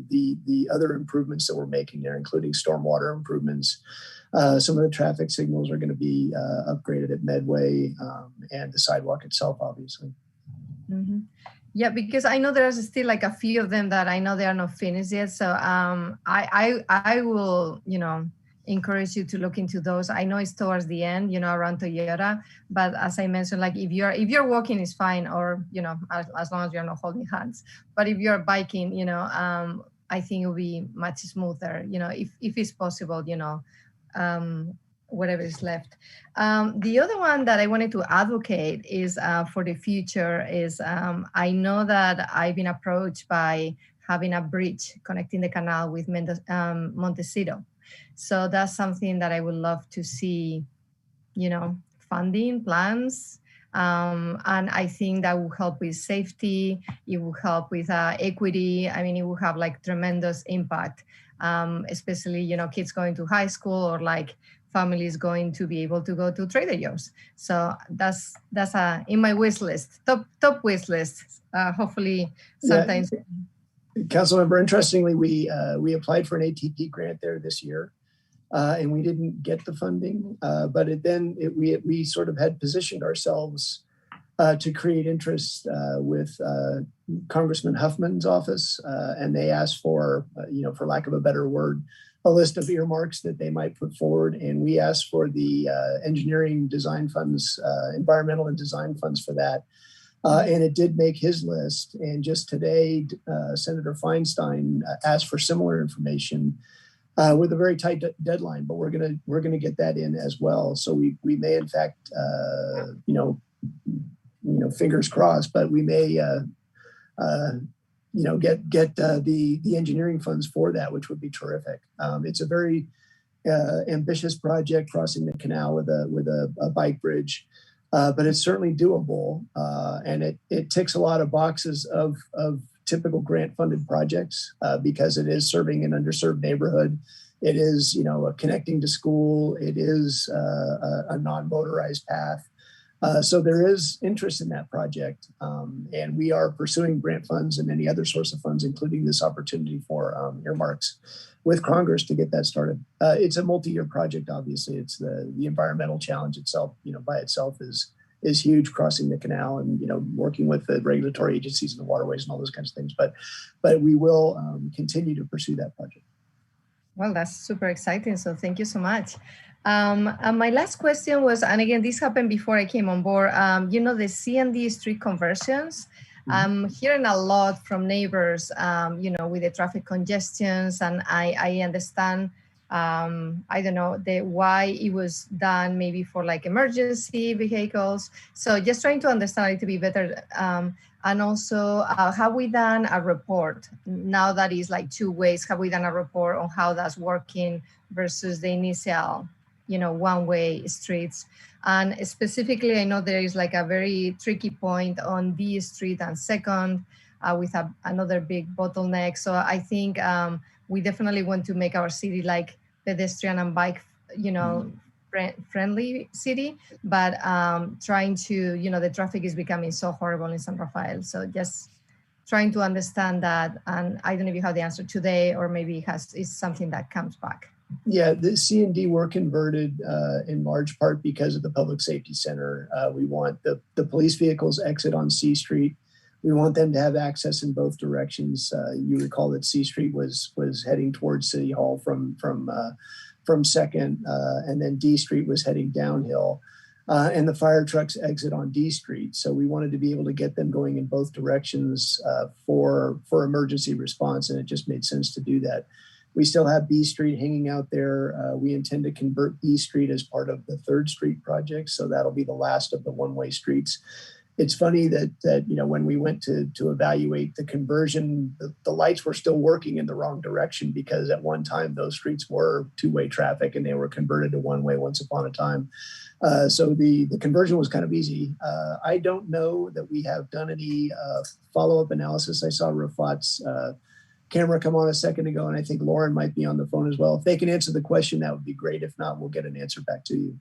Speaker 13: the other improvements that we're making there, including stormwater improvements. Some of the traffic signals are going to be upgraded at Medway, and the sidewalk itself, obviously.
Speaker 8: Mm-hmm. Yeah, because I know there's still like a few of them that I know they are not finished yet. So I will, encourage you to look into those. I know it's towards the end, around Toyota, but as I mentioned, like if you're walking, it's fine, or as long as you're not holding hands. But if you're biking, I think it will be much smoother, if it's possible, whatever is left. The other one that I wanted to advocate is for the future is I know that I've been approached by having a bridge connecting the canal with Montecito. So that's something that I would love to see, funding plans. And I think that will help with safety. It will help with equity. I mean, it will have like tremendous impact, especially, kids going to high school or like families going to be able to go to Trader Joe's. So that's in my wish list, top wish list. Hopefully sometimes.
Speaker 13: Yeah. Councilmember, interestingly, we applied for an ATP grant there this year, and we didn't get the funding. But we sort of had positioned ourselves to create interest with Congressman Huffman's office, and they asked for, for lack of a better word, a list of earmarks that they might put forward, and we asked for the engineering design funds, environmental and design funds for that. And it did make his list. And just today, Senator Feinstein asked for similar information with a very tight deadline. But we're gonna get that in as well. So we may in fact, fingers crossed, but we may get the engineering funds for that, which would be terrific. It's a very ambitious project, crossing the canal with a bike bridge. But it's certainly doable, and it ticks a lot of boxes of typical grant-funded projects because it is serving an underserved neighborhood. It is, connecting to school. It is a non-motorized path. So there is interest in that project, and we are pursuing grant funds and any other source of funds, including this opportunity for earmarks with Congress to get that started. It's a multi-year project, obviously. It's the environmental challenge itself, by itself is huge, crossing the canal and, working with the regulatory agencies and the waterways and all those kinds of things. But we will continue to pursue that project.
Speaker 8: Well, that's super exciting. So thank you so much. And my last question was, and again, this happened before I came on board, the C&D street conversions. I'm hearing a lot from neighbors, with the traffic congestions, and I understand, I don't know, why it was done maybe for like emergency vehicles. So just trying to understand it to be better. And also, have we done a report? Now that is like 2 ways, have we done a report on how that's working versus the initial one-way streets. And specifically, I know there is like a very tricky point on B Street and Second with another big bottleneck. So I think we definitely want to make our city like pedestrian and bike, friendly city, but trying to, the traffic is becoming so horrible in San Rafael. So just trying to understand that. And I don't know if you have the answer today, or maybe it's something that comes back.
Speaker 13: Yeah, the C&D were converted in large part because of the Public Safety Center. We want the police vehicles exit on C Street. We want them to have access in both directions. You recall that C Street was heading towards City Hall from Second, and then D Street was heading downhill. And the fire trucks exit on D Street. So we wanted to be able to get them going in both directions for emergency response, and it just made sense to do that. We still have B Street hanging out there. We intend to convert B Street as part of the 3rd Street project. So that'll be the last of the one-way streets. It's funny that when we went to evaluate the conversion, the lights were still working in the wrong direction, because at one time those streets were two-way traffic and they were converted to one-way once upon a time. So the conversion was kind of easy. I don't know that we have done any follow-up analysis. I saw Rafat's camera come on a second ago, and I think Lauren might be on the phone as well. If they can answer the question, that would be great. If not, we'll get an answer back to you.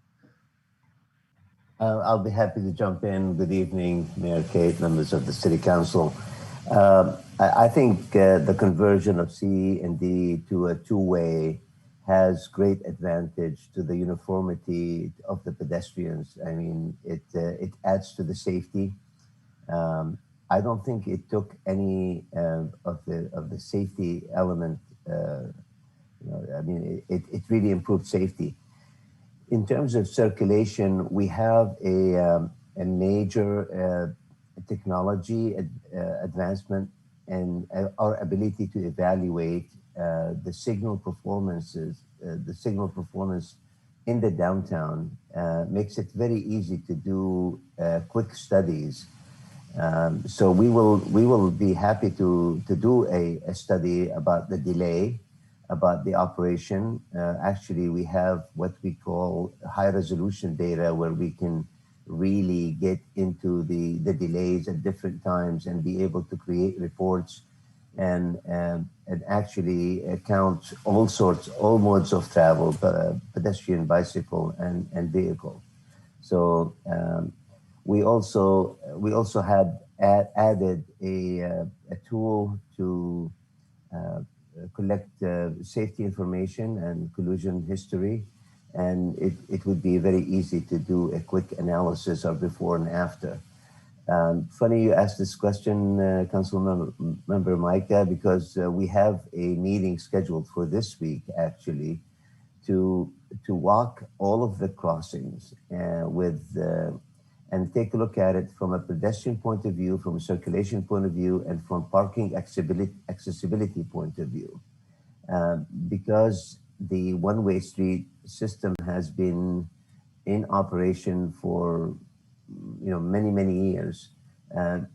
Speaker 15: I'll be happy to jump in. Good evening, Mayor Kate, members of the City Council. I think the conversion of C and D to a two-way has great advantage to the uniformity of the pedestrians. I mean, it adds to the safety. I don't think it took any of the safety element. It really improved safety. In terms of circulation, we have a major technology advancement, and our ability to evaluate the signal performance in the downtown makes it very easy to do quick studies. So we will be happy to do a study about the delay, about the operation. Actually, we have what we call high resolution data, where we can really get into the delays at different times and be able to create reports and actually count all modes of travel, pedestrian, bicycle, and vehicle. So we also had added a tool to collect safety information and collision history, and it would be very easy to do a quick analysis of before and after. Funny you asked this question, Councilmember Micah, because we have a meeting scheduled for this week, actually, to walk all of the crossings and take a look at it from a pedestrian point of view, from a circulation point of view, and from parking accessibility point of view. Because the one-way street system has been in operation for many years,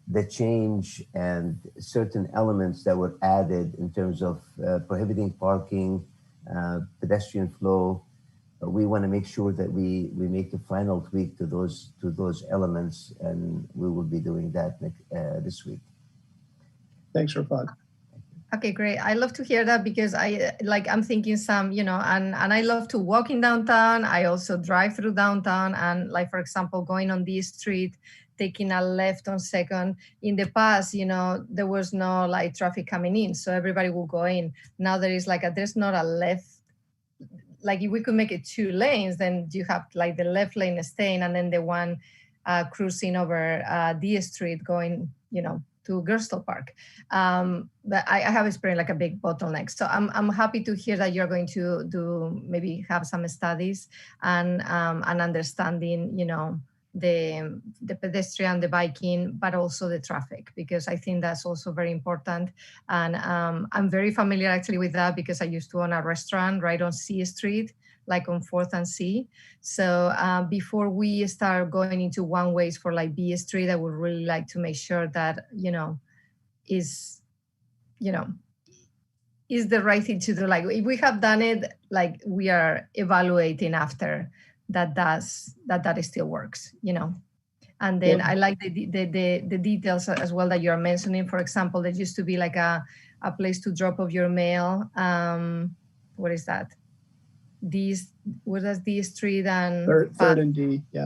Speaker 15: the change and certain elements that were added in terms of prohibiting parking, pedestrian flow, we want to make sure that we make the final tweak to those elements, and we will be doing that this week.
Speaker 13: Thanks, Rafat.
Speaker 8: Okay, great. I love to hear that, because I'm thinking and I love to walk in downtown. I also drive through downtown, and for example, going on this street, taking a left on Second. In the past, there was no traffic coming in, so everybody will go in. Now there is there's not a left. If we could make it 2 lanes, then you have the left lane staying, and then the one cruising over D Street going, to Gerstle Park. But I have experienced a big bottleneck. So I'm happy to hear that you're going to maybe have some studies and understanding, the pedestrian, the biking, but also the traffic, because I think that's also very important. And I'm very familiar actually with that, because I used to own a restaurant right on C Street, on 4th and C. So before we start going into one ways for B Street, I would really like to make sure that, is the right thing to do. Like if we have done it, like we are evaluating after that still works, you know. And then I like the details as well that you're mentioning. For example, there used to be like a place to drop off your mail. What is that? What is D Street and
Speaker 13: third and D, yeah.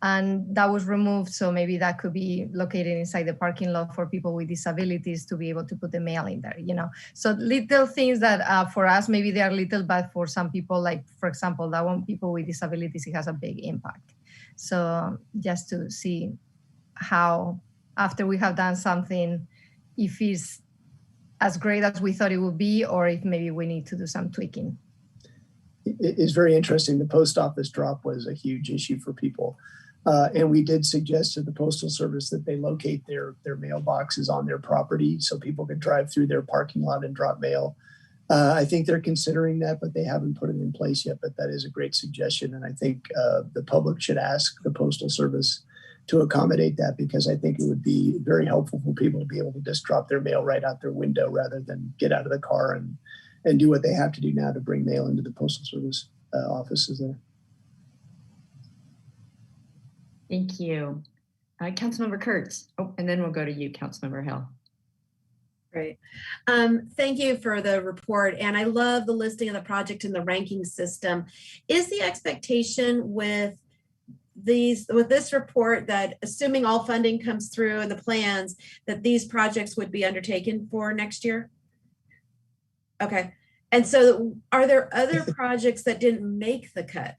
Speaker 8: And that was removed, so maybe that could be located inside the parking lot for people with disabilities to be able to put the mail in there, you know. So little things that for us, maybe they are little, but for some people, like for example, that one people with disabilities, it has a big impact. So just to see how, after we have done something, if it's as great as we thought it would be, or if maybe we need to do some tweaking.
Speaker 13: It is very interesting. The post office drop was a huge issue for people. And we did suggest to the Postal Service that they locate their mailboxes on their property so people could drive through their parking lot and drop mail. I think they're considering that, but they haven't put it in place yet. But that is a great suggestion. And I think the public should ask the Postal Service to accommodate that, because I think it would be very helpful for people to be able to just drop their mail right out their window rather than get out of the car and do what they have to do now to bring mail into the Postal Service offices there.
Speaker 1: Thank you. Councilmember Kurtz. Oh, and then we'll go to you, Councilmember Hill.
Speaker 7: Great. Thank you for the report. And I love the listing of the project and the ranking system. Is the expectation with this report that, assuming all funding comes through and the plans, that these projects would be undertaken for next year? Okay. And so are there other projects that didn't make the cut?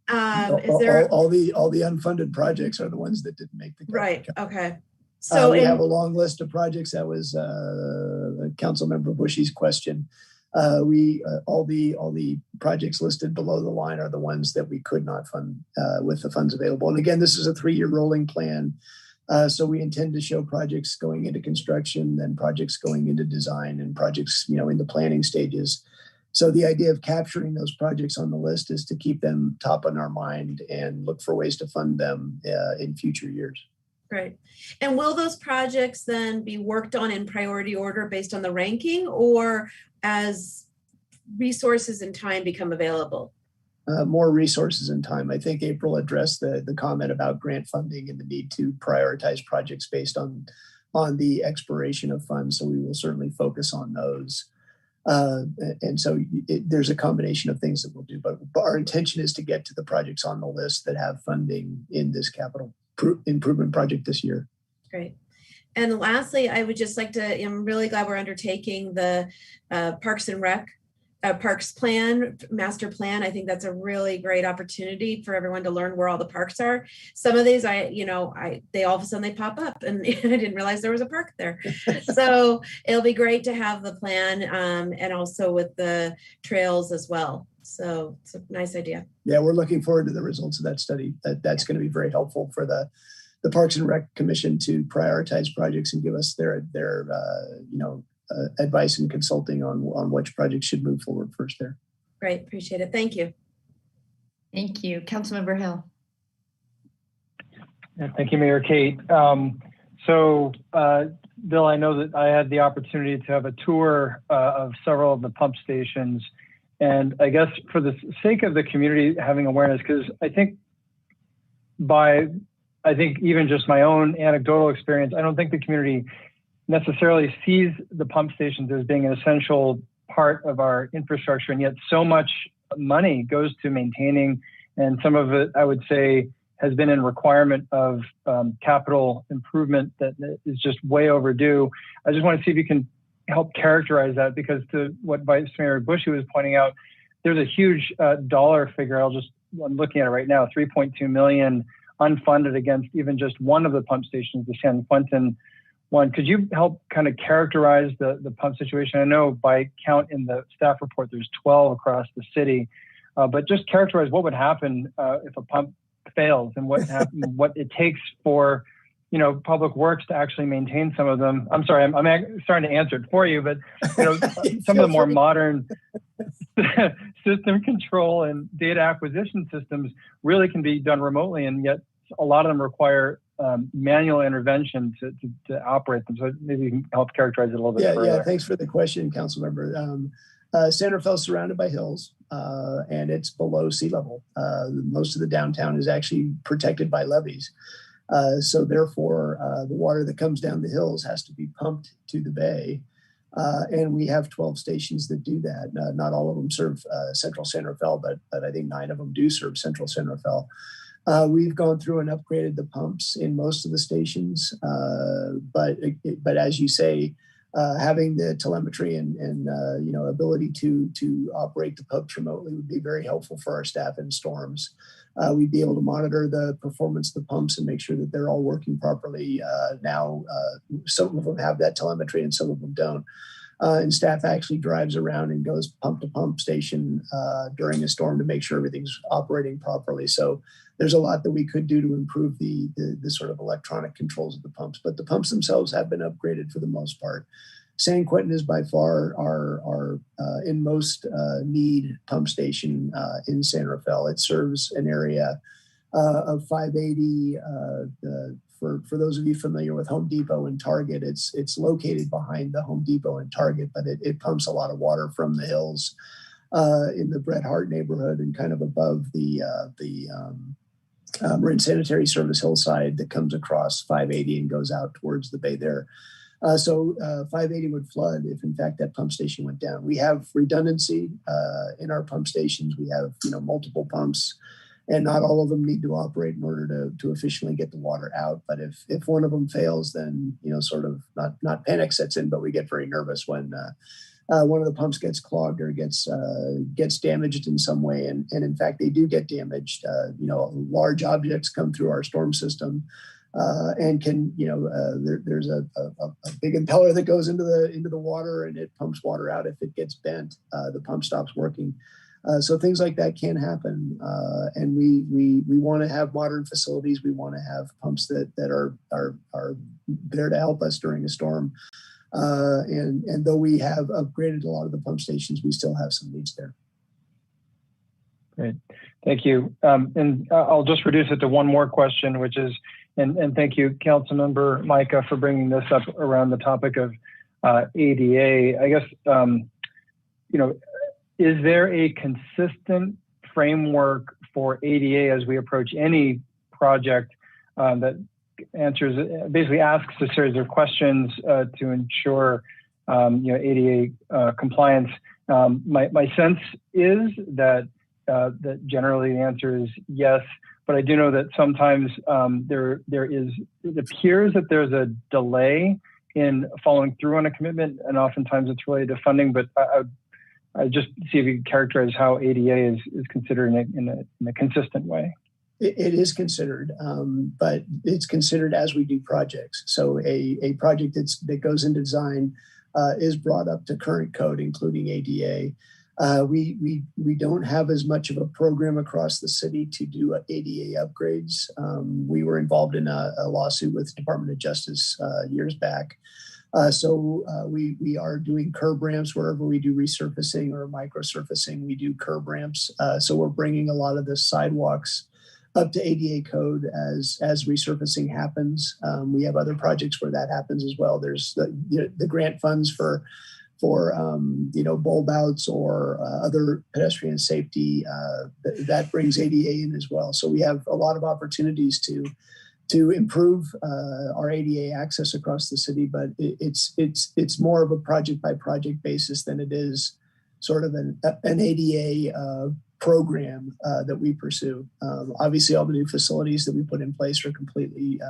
Speaker 13: Is there all the unfunded projects are the ones that didn't make the cut?
Speaker 7: Right. Okay. So
Speaker 13: we have a long list of projects. That was Councilmember Bushy's question. All the projects listed below the line are the ones that we could not fund with the funds available. And again, this is a 3-year rolling plan. So we intend to show projects going into construction, then projects going into design, and projects, you know, in the planning stages. So the idea of capturing those projects on the list is to keep them top on our mind and look for ways to fund them in future years.
Speaker 7: Right. And will those projects then be worked on in priority order based on the ranking, or as resources and time become available?
Speaker 13: More resources and time. I think April addressed the comment about grant funding and the need to prioritize projects based on the expiration of funds. So we will certainly focus on those. And so there's a combination of things that we'll do, but our intention is to get to the projects on the list that have funding in this capital improvement project this year.
Speaker 7: Great. And lastly, I would just like to, I'm really glad we're undertaking the Parks and Rec Parks plan, master plan. I think that's a really great opportunity for everyone to learn where all the parks are. Some of these, they all of a sudden they pop up, and I didn't realize there was a park there. So it'll be great to have the plan and also with the trails as well. So it's a nice idea.
Speaker 13: Yeah, we're looking forward to the results of that study. That's going to be very helpful for the Parks and Rec Commission to prioritize projects and give us their advice and consulting on which projects should move forward first there.
Speaker 7: Great, appreciate it. Thank you.
Speaker 1: Thank you. Councilmember Hill.
Speaker 6: Yeah, thank you, Mayor Kate. Bill, I know that I had the opportunity to have a tour of several of the pump stations. And I guess for the sake of the community having awareness, because I think even just my own anecdotal experience, I don't think the community necessarily sees the pump stations as being an essential part of our infrastructure, and yet so much money goes to maintaining, and some of it, I would say, has been in requirement of capital improvement that is just way overdue. I just want to see if you can help characterize that, because to what Vice Mayor Bushy was pointing out, there's a huge dollar figure. I'm looking at it right now, 3.2 million unfunded against even just one of the pump stations, the San Quentin one. Could you help kind of characterize the pump situation? I know by count in the staff report, there's 12 across the city, but just characterize what would happen if a pump fails, and what it takes for Public Works to actually maintain some of them. I'm sorry, I'm starting to answer it for you, but some of the more modern system control and data acquisition systems really can be done remotely, and yet a lot of them require manual intervention to operate them. So maybe you can help characterize it a little bit further.
Speaker 13: Yeah, thanks for the question, Councilmember. Santa Fe is surrounded by hills and it's below sea level. Most of the downtown is actually protected by levees. So therefore, the water that comes down the hills has to be pumped to the bay. And we have 12 stations that do that. Not all of them serve Central Santa Fe, but I think 9 of them do serve Central Santa Fe. We've gone through and upgraded the pumps in most of the stations. But as you say, having the telemetry and ability to operate the pumps remotely would be very helpful for our staff in storms. We'd be able to monitor the performance of the pumps and make sure that they're all working properly. Now, some of them have that telemetry and some of them don't. And staff actually drives around and goes pump to pump station during a storm to make sure everything's operating properly. So there's a lot that we could do to improve the sort of electronic controls of the pumps, but the pumps themselves have been upgraded for the most part. San Quentin is by far our in most need pump station in San Rafael. It serves an area of 580. For those of you familiar with Home Depot and Target, it's located behind the Home Depot and Target, but it pumps a lot of water from the hills in the Bret Harte neighborhood and kind of above the Marin Sanitary Service hillside that comes across 580 and goes out towards the bay there. So 580 would flood if, in fact, that pump station went down. We have redundancy in our pump stations. We have multiple pumps, and not all of them need to operate in order to efficiently get the water out. But if one of them fails, then sort of not panic sets in, but we get very nervous when one of the pumps gets clogged or gets damaged in some way. And in fact, they do get damaged. Large objects come through our storm system. And can there's a big impeller that goes into the water and it pumps water out. If it gets bent, the pump stops working. So things like that can happen. And we want to have modern facilities. We want to have pumps that are there to help us during a storm. And though we have upgraded a lot of the pump stations, we still have some needs there.
Speaker 6: Great, thank you. And I'll just reduce it to one more question, which is. And thank you, Councilmember Micah, for bringing this up around the topic of ADA. I guess, is there a consistent framework for ADA as we approach any project that basically asks a series of questions to ensure, ADA compliance? My sense is that generally the answer is yes. But I do know that sometimes it appears that there's a delay in following through on a commitment, and oftentimes it's related to funding. But I just see if you could characterize how ADA is considered in a consistent way.
Speaker 13: It is considered, but it's considered as we do projects. So a project that goes into design is brought up to current code, including ADA. We don't have as much of a program across the city to do ADA upgrades. We were involved in a lawsuit with the Department of Justice years back. So we are doing curb ramps wherever we do resurfacing or microsurfacing. We do curb ramps. So we're bringing a lot of the sidewalks up to ADA code as resurfacing happens. We have other projects where that happens as well. There's the grant funds for bulb outs or other pedestrian safety that brings ADA in as well. So we have a lot of opportunities to improve our ADA access across the city, but it's more of a project by project basis than it is sort of an ADA program that we pursue. Obviously, all the new facilities that we put in place are completely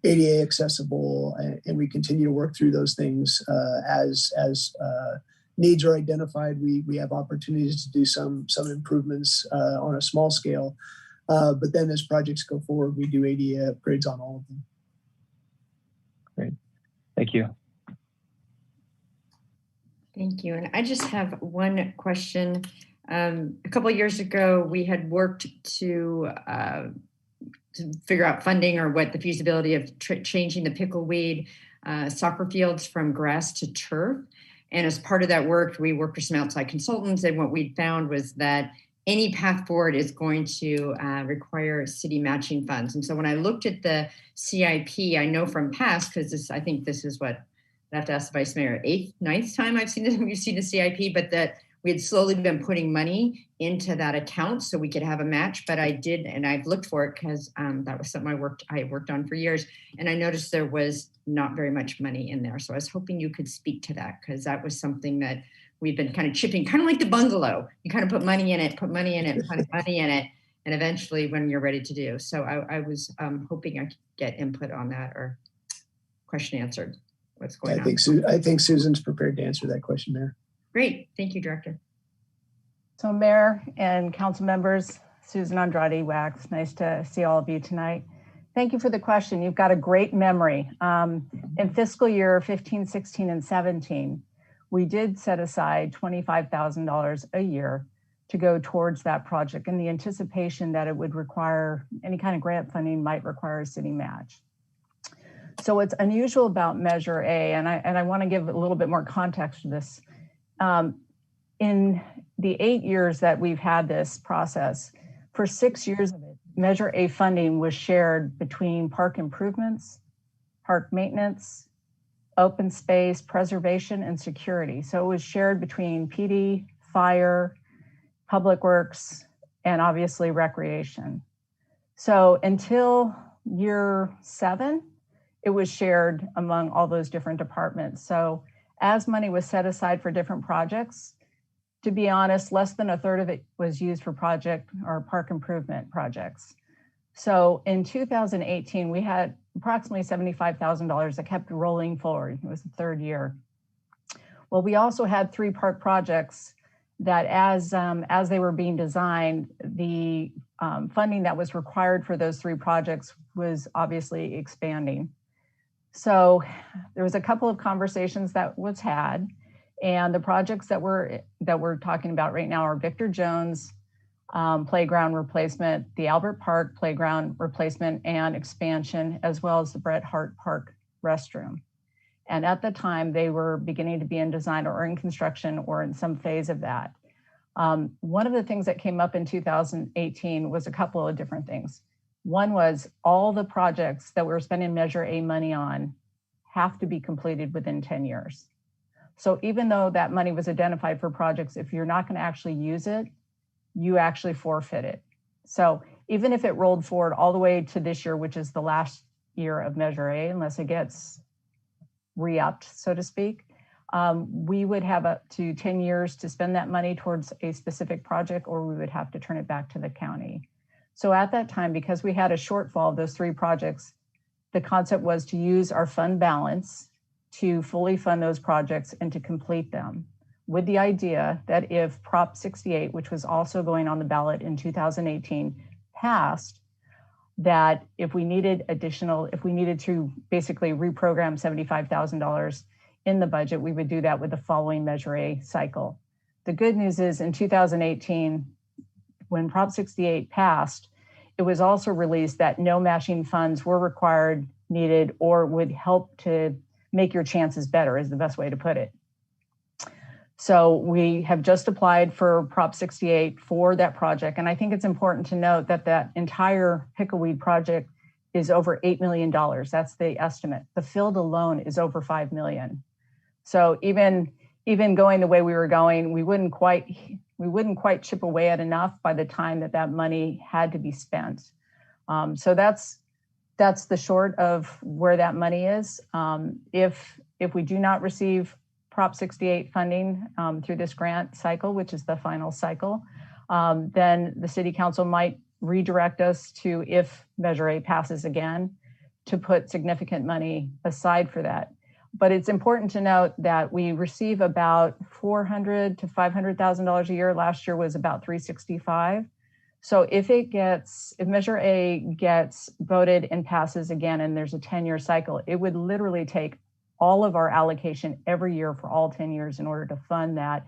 Speaker 13: ADA accessible, and we continue to work through those things as needs are identified. We have opportunities to do some improvements on a small scale, but then as projects go forward, we do ADA upgrades on all of them.
Speaker 6: Great, thank you.
Speaker 1: Thank you. And I just have one question. A couple of years ago, we had worked to figure out funding or what the feasibility of changing the pickleweed soccer fields from grass to turf. And as part of that work, we worked with some outside consultants. And what we found was that any path forward is going to require city matching funds. And so when I looked at the CIP, I know from past, because I think this is what I have to ask the Vice Mayor, 8th, 9th time we've seen the CIP, but that we had slowly been putting money into that account so we could have a match. But I did, and I've looked for it because that was something I worked on for years. And I noticed there was not very much money in there. So I was hoping you could speak to that, because that was something that we've been kind of chipping, kind of like the bungalow. You kind of put money in it, put money in it, put money in it, and eventually when you're ready to do. So I was hoping I could get input on that or question answered. What's going on?
Speaker 13: I think Susan's prepared to answer that question, Mayor.
Speaker 1: Great. Thank you, Director.
Speaker 16: So Mayor and council members, Susan Andrade Wax, nice to see all of you tonight. Thank you for the question. You've got a great memory. In fiscal year 15, 16, and 17, we did set aside $25,000 a year to go towards that project in the anticipation that it would require any kind of grant funding might require a city match. So what's unusual about Measure A, and I want to give a little bit more context to this. In the 8 years that we've had this process, for 6 years of it, Measure A funding was shared between park improvements, park maintenance, open space, preservation, and security. So it was shared between PD, fire, public works, and obviously recreation. So until year 7, it was shared among all those different departments. So as money was set aside for different projects, to be honest, less than a third of it was used for project or park improvement projects. So in 2018, we had approximately $75,000 that kept rolling forward. It was the 3rd year. Well, we also had 3 park projects that as they were being designed, the funding that was required for those 3 projects was obviously expanding. So there was a couple of conversations that was had, and the projects that we're talking about right now are Victor Jones playground replacement, the Albert Park playground replacement and expansion, as well as the Bret Hart Park restroom. And at the time, they were beginning to be in design or in construction or in some phase of that. One of the things that came up in 2018 was a couple of different things. One was all the projects that we're spending Measure A money on have to be completed within 10 years. So even though that money was identified for projects, if you're not going to actually use it, you actually forfeit it. So even if it rolled forward all the way to this year, which is the last year of Measure A, unless it gets re-upped, so to speak, we would have up to 10 years to spend that money towards a specific project, or we would have to turn it back to the county. So at that time, because we had a shortfall of those 3 projects, the concept was to use our fund balance to fully fund those projects and to complete them, with the idea that if Prop 68, which was also going on the ballot in 2018, passed, that if we needed to basically reprogram $75,000 in the budget, we would do that with the following Measure A cycle. The good news is in 2018, when Prop 68 passed, it was also released that no matching funds were required, needed, or would help to make your chances better, is the best way to put it. So we have just applied for Prop 68 for that project. And I think it's important to note that that entire Pickleweed project is over $8 million. That's the estimate. The field alone is over $5 million. So even going the way we were going, we wouldn't quite chip away at enough by the time that money had to be spent. So that's the short of where that money is. If we do not receive Prop 68 funding through this grant cycle, which is the final cycle, then the City Council might redirect us to, if Measure A passes again, to put significant money aside for that. But it's important to note that we receive about $400,000 to $500,000 a year. Last year was about $365,000. So if Measure A gets voted and passes again, and there's a 10-year cycle, it would literally take all of our allocation every year for all 10 years in order to fund that.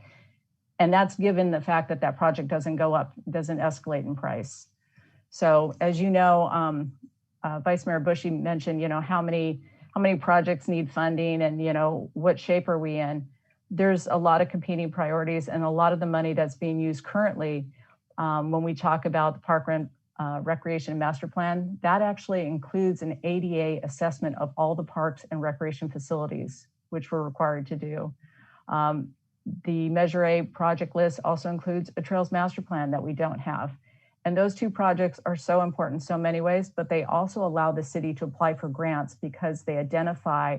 Speaker 16: And that's given the fact that that project doesn't go up, doesn't escalate in price. So as you know, Vice Mayor Bushy mentioned, how many projects need funding and, what shape are we in? There's a lot of competing priorities, and a lot of the money that's being used currently when we talk about the park recreation master plan, that actually includes an ADA assessment of all the parks and recreation facilities, which we're required to do. The Measure A project list also includes a trails master plan that we don't have. And those two projects are so important in so many ways, but they also allow the city to apply for grants because they identify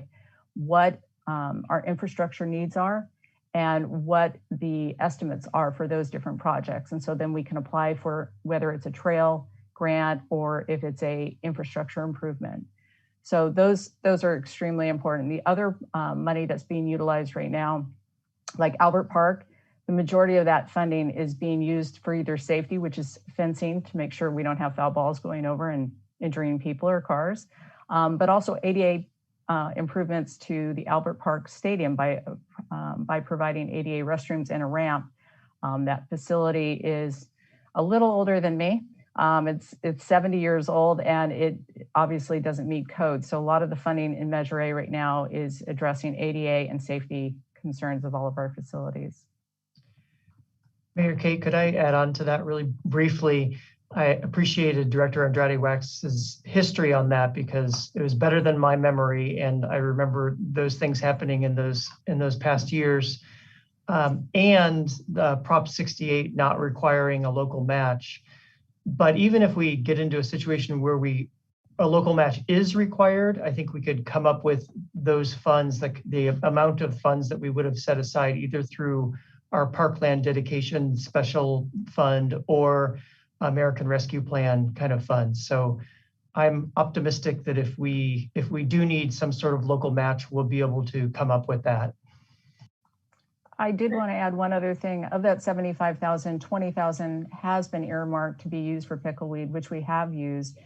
Speaker 16: what our infrastructure needs are and what the estimates are for those different projects. And so then we can apply for whether it's a trail grant or if it's a infrastructure improvement. So those are extremely important. The other money that's being utilized right now, like Albert Park, the majority of that funding is being used for either safety, which is fencing to make sure we don't have foul balls going over and injuring people or cars, but also ADA improvements to the Albert Park Stadium by providing ADA restrooms and a ramp. That facility is a little older than me. It's 70 years old and it obviously doesn't meet code. So a lot of the funding in Measure A right now is addressing ADA and safety concerns of all of our facilities.
Speaker 4: Mayor Kate, could I add on to that really briefly? I appreciated Director Andrade Wax's history on that because it was better than my memory, and I remember those things happening in those past years. And the Prop 68 not requiring a local match. But even if we get into a situation where a local match is required, I think we could come up with those funds, like the amount of funds that we would have set aside either through our Parkland Dedication Special Fund or American Rescue Plan kind of funds. So I'm optimistic that if we do need some sort of local match, we'll be able to come up with that.
Speaker 16: I did want to add one other thing. Of that 75,000, 20,000 has been earmarked to be used for pickleweed, which we have used.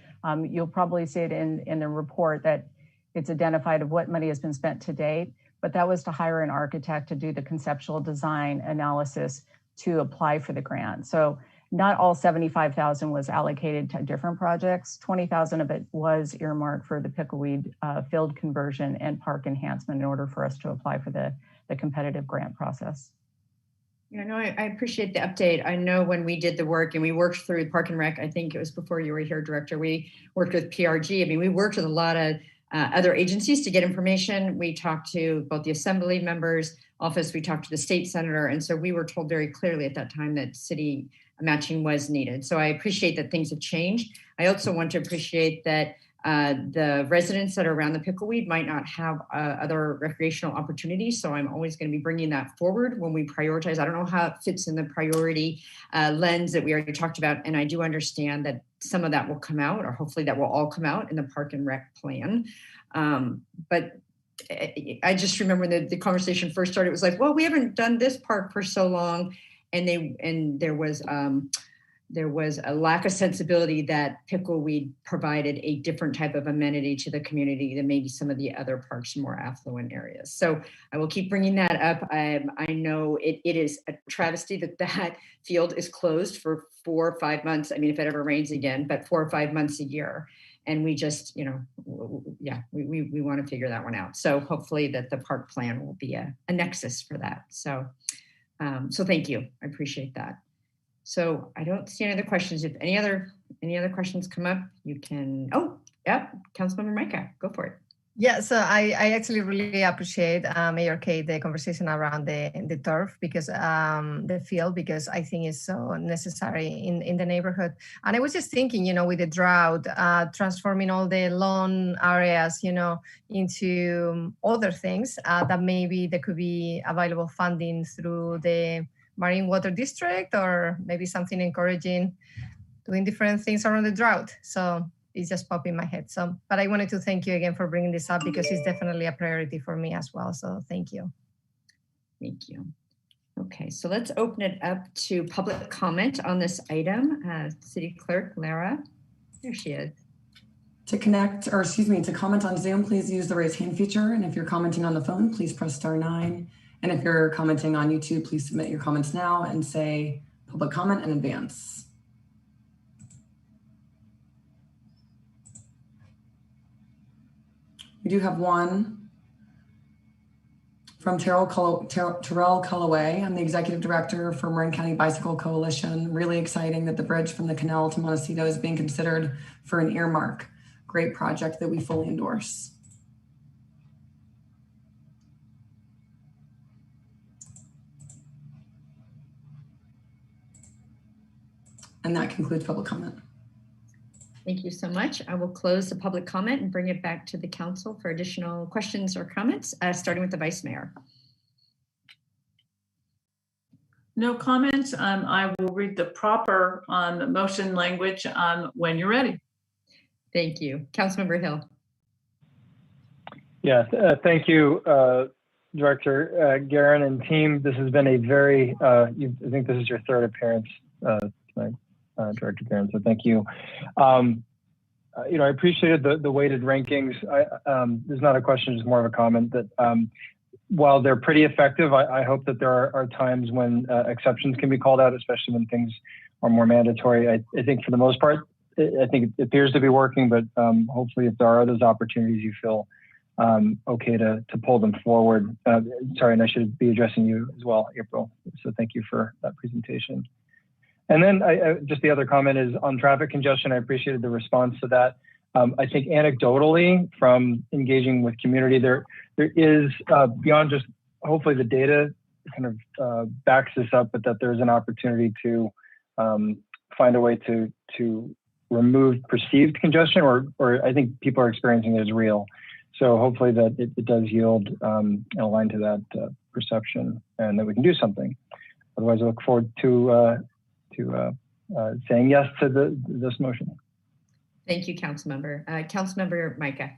Speaker 16: You'll probably see it in the report that it's identified of what money has been spent to date, but that was to hire an architect to do the conceptual design analysis to apply for the grant. So not all 75,000 was allocated to different projects. 20,000 of it was earmarked for the pickleweed field conversion and park enhancement in order for us to apply for the competitive grant process.
Speaker 1: Yeah, no, I appreciate the update. I know when we did the work and we worked through Park and Rec, I think it was before you were here, Director, we worked with PRG. I mean, we worked with a lot of other agencies to get information. We talked to both the Assembly members' office, we talked to the state senator, and so we were told very clearly at that time that city matching was needed. So I appreciate that things have changed. I also want to appreciate that the residents that are around the pickleweed might not have other recreational opportunities. So I'm always going to be bringing that forward when we prioritize. I don't know how it fits in the priority lens that we already talked about. And I do understand that some of that will come out, or hopefully that will all come out in the Park and Rec plan. But I just remember when the conversation first started, it was like, well, we haven't done this park for so long. And there was a lack of sensibility that pickleweed provided a different type of amenity to the community than maybe some of the other parks in more affluent areas. So I will keep bringing that up. I know it is a travesty that field is closed for 4 or 5 months. I mean, if it ever rains again, but 4 or 5 months a year. And we just, we want to figure that one out. So hopefully that the park plan will be a nexus for that. So thank you. I appreciate that. So I don't see any other questions. If any other questions come up, you can, Councilmember Micah, go for it.
Speaker 8: Yeah, so I actually really appreciate Mayor Kate, the conversation around the turf because the field, because I think it's so necessary in the neighborhood. And I was just thinking, with the drought, transforming all the lawn areas, into other things that maybe there could be available funding through the Marine Water District, or maybe something encouraging doing different things around the drought. So it's just popped in my head. So, but I wanted to thank you again for bringing this up because it's definitely a priority for me as well. So thank you.
Speaker 1: Thank you. Okay, so let's open it up to public comment on this item. City Clerk Lara, there she is.
Speaker 2: To comment on Zoom, please use the raise hand feature. And if you're commenting on the phone, please press *9. And if you're commenting on YouTube, please submit your comments now and say public comment in advance. We do have one from Terrell Culloway. I'm the Executive Director for Marin County Bicycle Coalition. Really exciting that the bridge from the canal to Montecito is being considered for an earmark. Great project that we fully endorse. And that concludes public comment.
Speaker 1: Thank you so much. I will close the public comment and bring it back to the council for additional questions or comments, starting with the Vice Mayor.
Speaker 3: No comments. I will read the proper motion language when you're ready.
Speaker 1: Thank you. Councilmember Hill.
Speaker 6: Yeah, thank you, Director Guerin and team. This has been a very, I think this is your third appearance tonight, Director Guerin, so thank you. I appreciated the weighted rankings. There's not a question, just more of a comment that while they're pretty effective, I hope that there are times when exceptions can be called out, especially when things are more mandatory. I think for the most part, I think it appears to be working, but hopefully if there are those opportunities, you feel okay to pull them forward. Sorry, and I should be addressing you as well, April. So thank you for that presentation. And then just the other comment is on traffic congestion. I appreciated the response to that. I think anecdotally from engaging with community, there is beyond just hopefully the data kind of backs this up, but that there's an opportunity to find a way to remove perceived congestion, or I think people are experiencing it as real. So hopefully that it does yield and align to that perception, and that we can do something. Otherwise, I look forward to saying yes to this motion.
Speaker 1: Thank you, Councilmember. Councilmember Micah.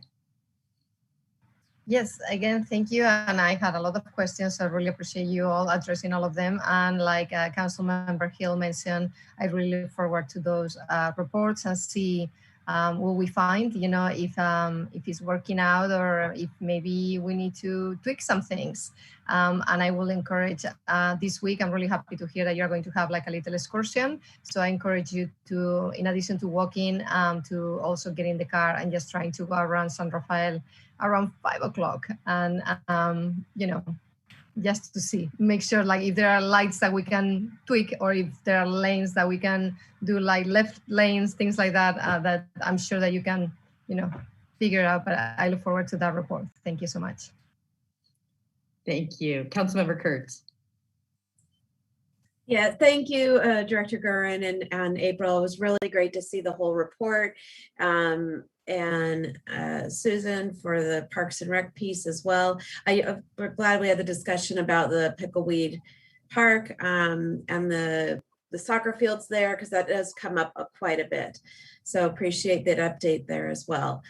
Speaker 8: Yes, again, thank you. And I had a lot of questions. I really appreciate you all addressing all of them. And like Councilmember Hill mentioned, I really look forward to those reports and see what we find, if it's working out or if maybe we need to tweak some things. And I will encourage this week, I'm really happy to hear that you're going to have like a little excursion. So I encourage you to, in addition to walking, to also get in the car and just trying to go around San Rafael around 5 o'clock and, just to see, make sure like if there are lights that we can tweak or if there are lanes that we can do like left lanes, things like that, that I'm sure that you can, figure out, but I look forward to that report. Thank you so much.
Speaker 1: Thank you. Councilmember Kurtz.
Speaker 7: Yeah, thank you, Director Guerin and April. It was really great to see the whole report. And Susan for the Parks and Rec piece as well. We're glad we had the discussion about the Pickleweed Park and the soccer fields there, because that does come up quite a bit. So appreciate that update there as well.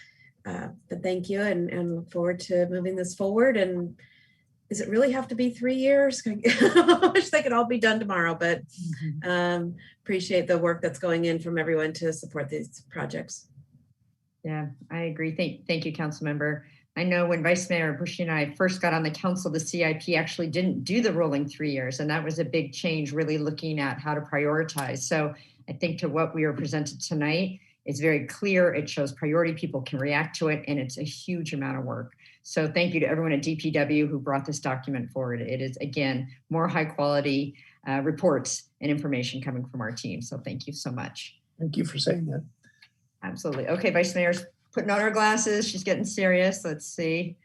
Speaker 7: But thank you and look forward to moving this forward. And does it really have to be 3 years? I wish they could all be done tomorrow, but appreciate the work that's going in from everyone to support these projects.
Speaker 1: Yeah, I agree. Thank you, Councilmember. I know when Vice Mayor Bushy and I first got on the council, the CIP actually didn't do the rolling 3 years. And that was a big change, really looking at how to prioritize. So I think to what we were presented tonight, it's very clear. It shows priority, people can react to it, and it's a huge amount of work. So thank you to everyone at DPW who brought this document forward. It is, again, more high quality reports and information coming from our team. So thank you so much.
Speaker 13: Thank you for saying that.
Speaker 1: Absolutely. Okay, Vice Mayor's putting on her glasses. She's getting serious. Let's see.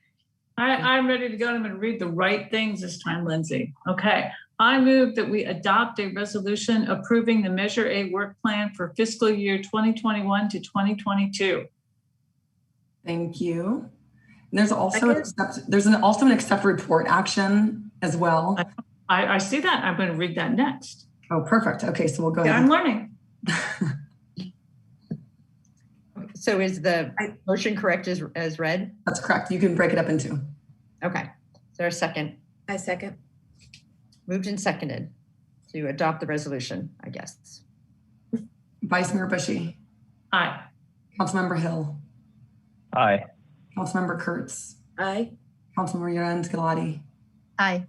Speaker 3: I'm ready to go. I'm going to read the right things this time, Lindsay. Okay. I move that we adopt a resolution approving the Measure A work plan for fiscal year 2021 to 2022.
Speaker 2: Thank you. And there's also an accept report action as well.
Speaker 3: I see that. I'm going to read that next.
Speaker 2: Oh, perfect. Okay, so we'll go ahead.
Speaker 3: I'm learning.
Speaker 1: So is the motion correct as read?
Speaker 2: That's correct. You can break it up in two.
Speaker 1: Okay. Is there a second?
Speaker 7: I second.
Speaker 1: Moved and seconded to adopt the resolution, I guess.
Speaker 2: Vice Mayor Bushy.
Speaker 3: Aye.
Speaker 2: Councilmember Hill.
Speaker 6: Aye.
Speaker 2: Councilmember Kurtz.
Speaker 7: Aye.
Speaker 2: Councilmember Urans-Galati.
Speaker 8: Aye.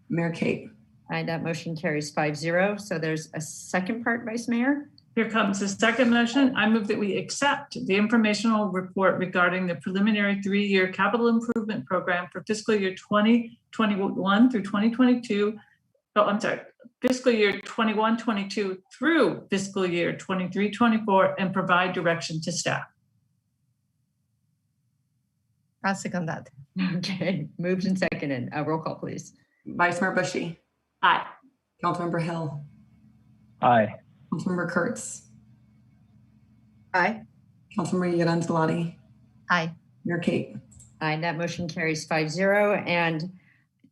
Speaker 2: Mayor Kate.
Speaker 1: Aye, that motion carries 5-0. So there's a second part, Vice Mayor.
Speaker 3: Here comes the second motion. I move that we accept the informational report regarding the preliminary 3-year capital improvement program for fiscal year 20 21 through 2022. Oh, I'm sorry, fiscal year 21-22 through fiscal year 23-24, and provide direction to staff.
Speaker 8: I'll second that.
Speaker 1: Okay, moved and seconded. Roll call, please.
Speaker 2: Vice Mayor Bushy.
Speaker 3: Aye.
Speaker 2: Councilmember Hill.
Speaker 6: Aye.
Speaker 2: Councilmember Kurtz.
Speaker 7: Aye.
Speaker 2: Councilmember Yaranzgalati.
Speaker 8: Aye.
Speaker 2: Mayor Kate.
Speaker 1: Aye, that motion carries 5-0. And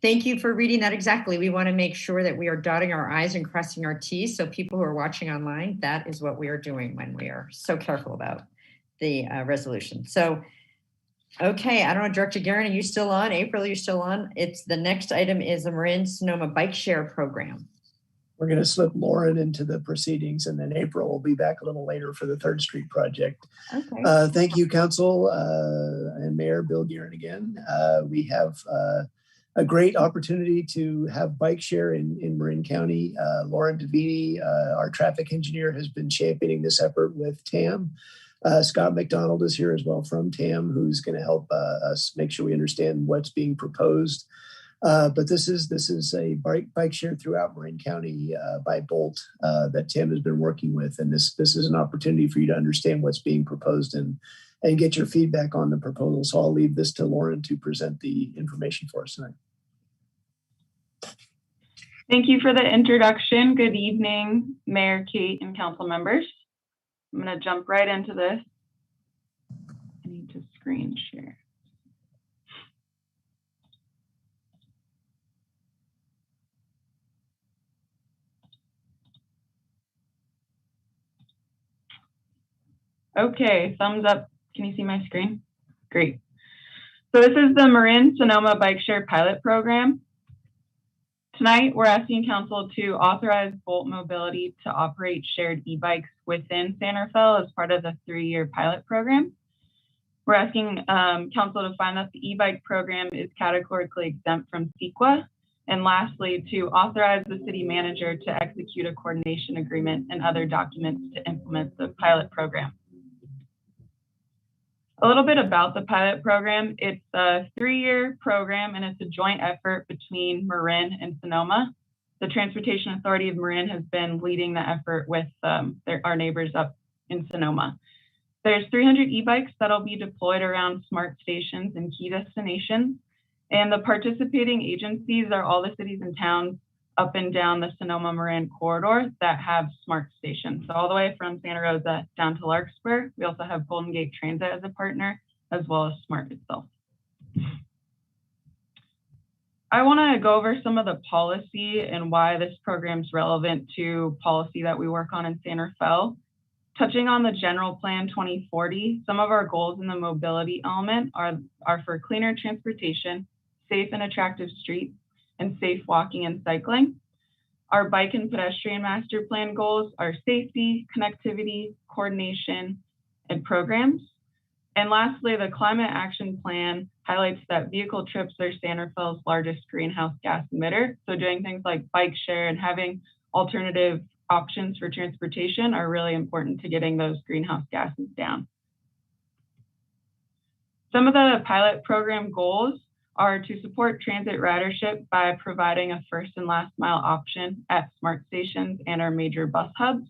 Speaker 1: thank you for reading that exactly. We want to make sure that we are dotting our I's and crossing our T's. So people who are watching online, that is what we are doing when we are so careful about the resolution. So, okay, I don't know, Director Guerin, are you still on? April, are you still on? It's the next item is the Marin-Sonoma Bike Share Program.
Speaker 13: We're going to slip Lauren into the proceedings, and then April will be back a little later for the 3rd Street project.
Speaker 1: Okay.
Speaker 13: Thank you, Council and Mayor Bill Guerin again. We have a great opportunity to have bike share in Marin County. Lauren Davini, our traffic engineer, has been championing this effort with TAM. Scott McDonald is here as well from TAM, who's going to help us make sure we understand what's being proposed. But this is a bike share throughout Marin County by Bolt that TAM has been working with, and this is an opportunity for you to understand what's being proposed and get your feedback on the proposal. So I'll leave this to Lauren to present the information for us tonight.
Speaker 17: Thank you for the introduction. Good evening, Mayor Kate and council members. I'm going to jump right into this. I need to screen share. Okay, thumbs up. Can you see my screen? Great. So this is the Marin-Sonoma Bike Share Pilot Program. Tonight, we're asking council to authorize Bolt Mobility to operate shared e-bikes within San Rafael as part of the 3-year pilot program. We're asking council to find that the e-bike program is categorically exempt from CEQA. And lastly, to authorize the city manager to execute a coordination agreement and other documents to implement the pilot program. A little bit about the pilot program. It's a 3-year program, and it's a joint effort between Marin and Sonoma. The Transportation Authority of Marin has been leading the effort with our neighbors up in Sonoma. There's 300 e-bikes that'll be deployed around smart stations and key destinations. And the participating agencies are all the cities and towns up and down the Sonoma-Marin corridor that have smart stations. So all the way from Santa Rosa down to Larkspur. We also have Golden Gate Transit as a partner, as well as SMART itself. I want to go over some of the policy and why this program is relevant to policy that we work on in San Rafael. Touching on the General Plan 2040, some of our goals in the mobility element are for cleaner transportation, safe and attractive streets, and safe walking and cycling. Our bike and pedestrian master plan goals are safety, connectivity, coordination, and programs. And lastly, the climate action plan highlights that vehicle trips are San Rafael's largest greenhouse gas emitter. So doing things like bike share and having alternative options for transportation are really important to getting those greenhouse gases down. Some of the pilot program goals are to support transit ridership by providing a first and last mile option at smart stations and our major bus hubs.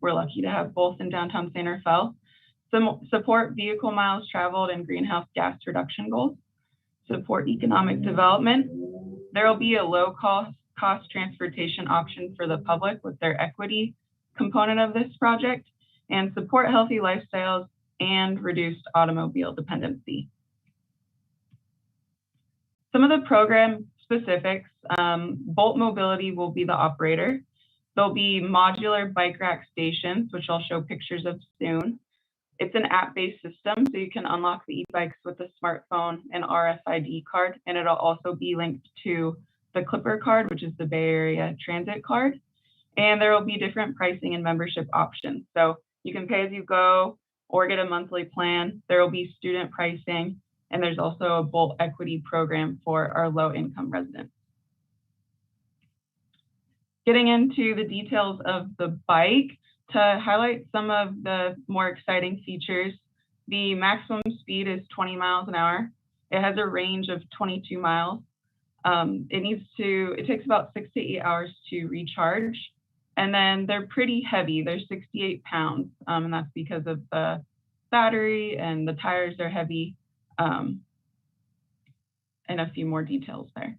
Speaker 17: We're lucky to have both in downtown San Rafael. Support vehicle miles traveled and greenhouse gas reduction goals. Support economic development. There will be a low cost transportation option for the public with their equity component of this project, and support healthy lifestyles and reduced automobile dependency. Some of the program specifics, Bolt Mobility will be the operator. There'll be modular bike rack stations, which I'll show pictures of soon. It's an app-based system, so you can unlock the e-bikes with a smartphone and RFID card, and it'll also be linked to the Clipper card, which is the Bay Area Transit card. And there will be different pricing and membership options. So you can pay as you go or get a monthly plan. There will be student pricing, and there's also a Bolt equity program for our low-income residents. Getting into the details of the bike, to highlight some of the more exciting features, the maximum speed is 20 miles an hour. It has a range of 22 miles. It takes about 6 to 8 hours to recharge. And then they're pretty heavy. They're 68 pounds. And that's because of the battery, and the tires are heavy, and a few more details there.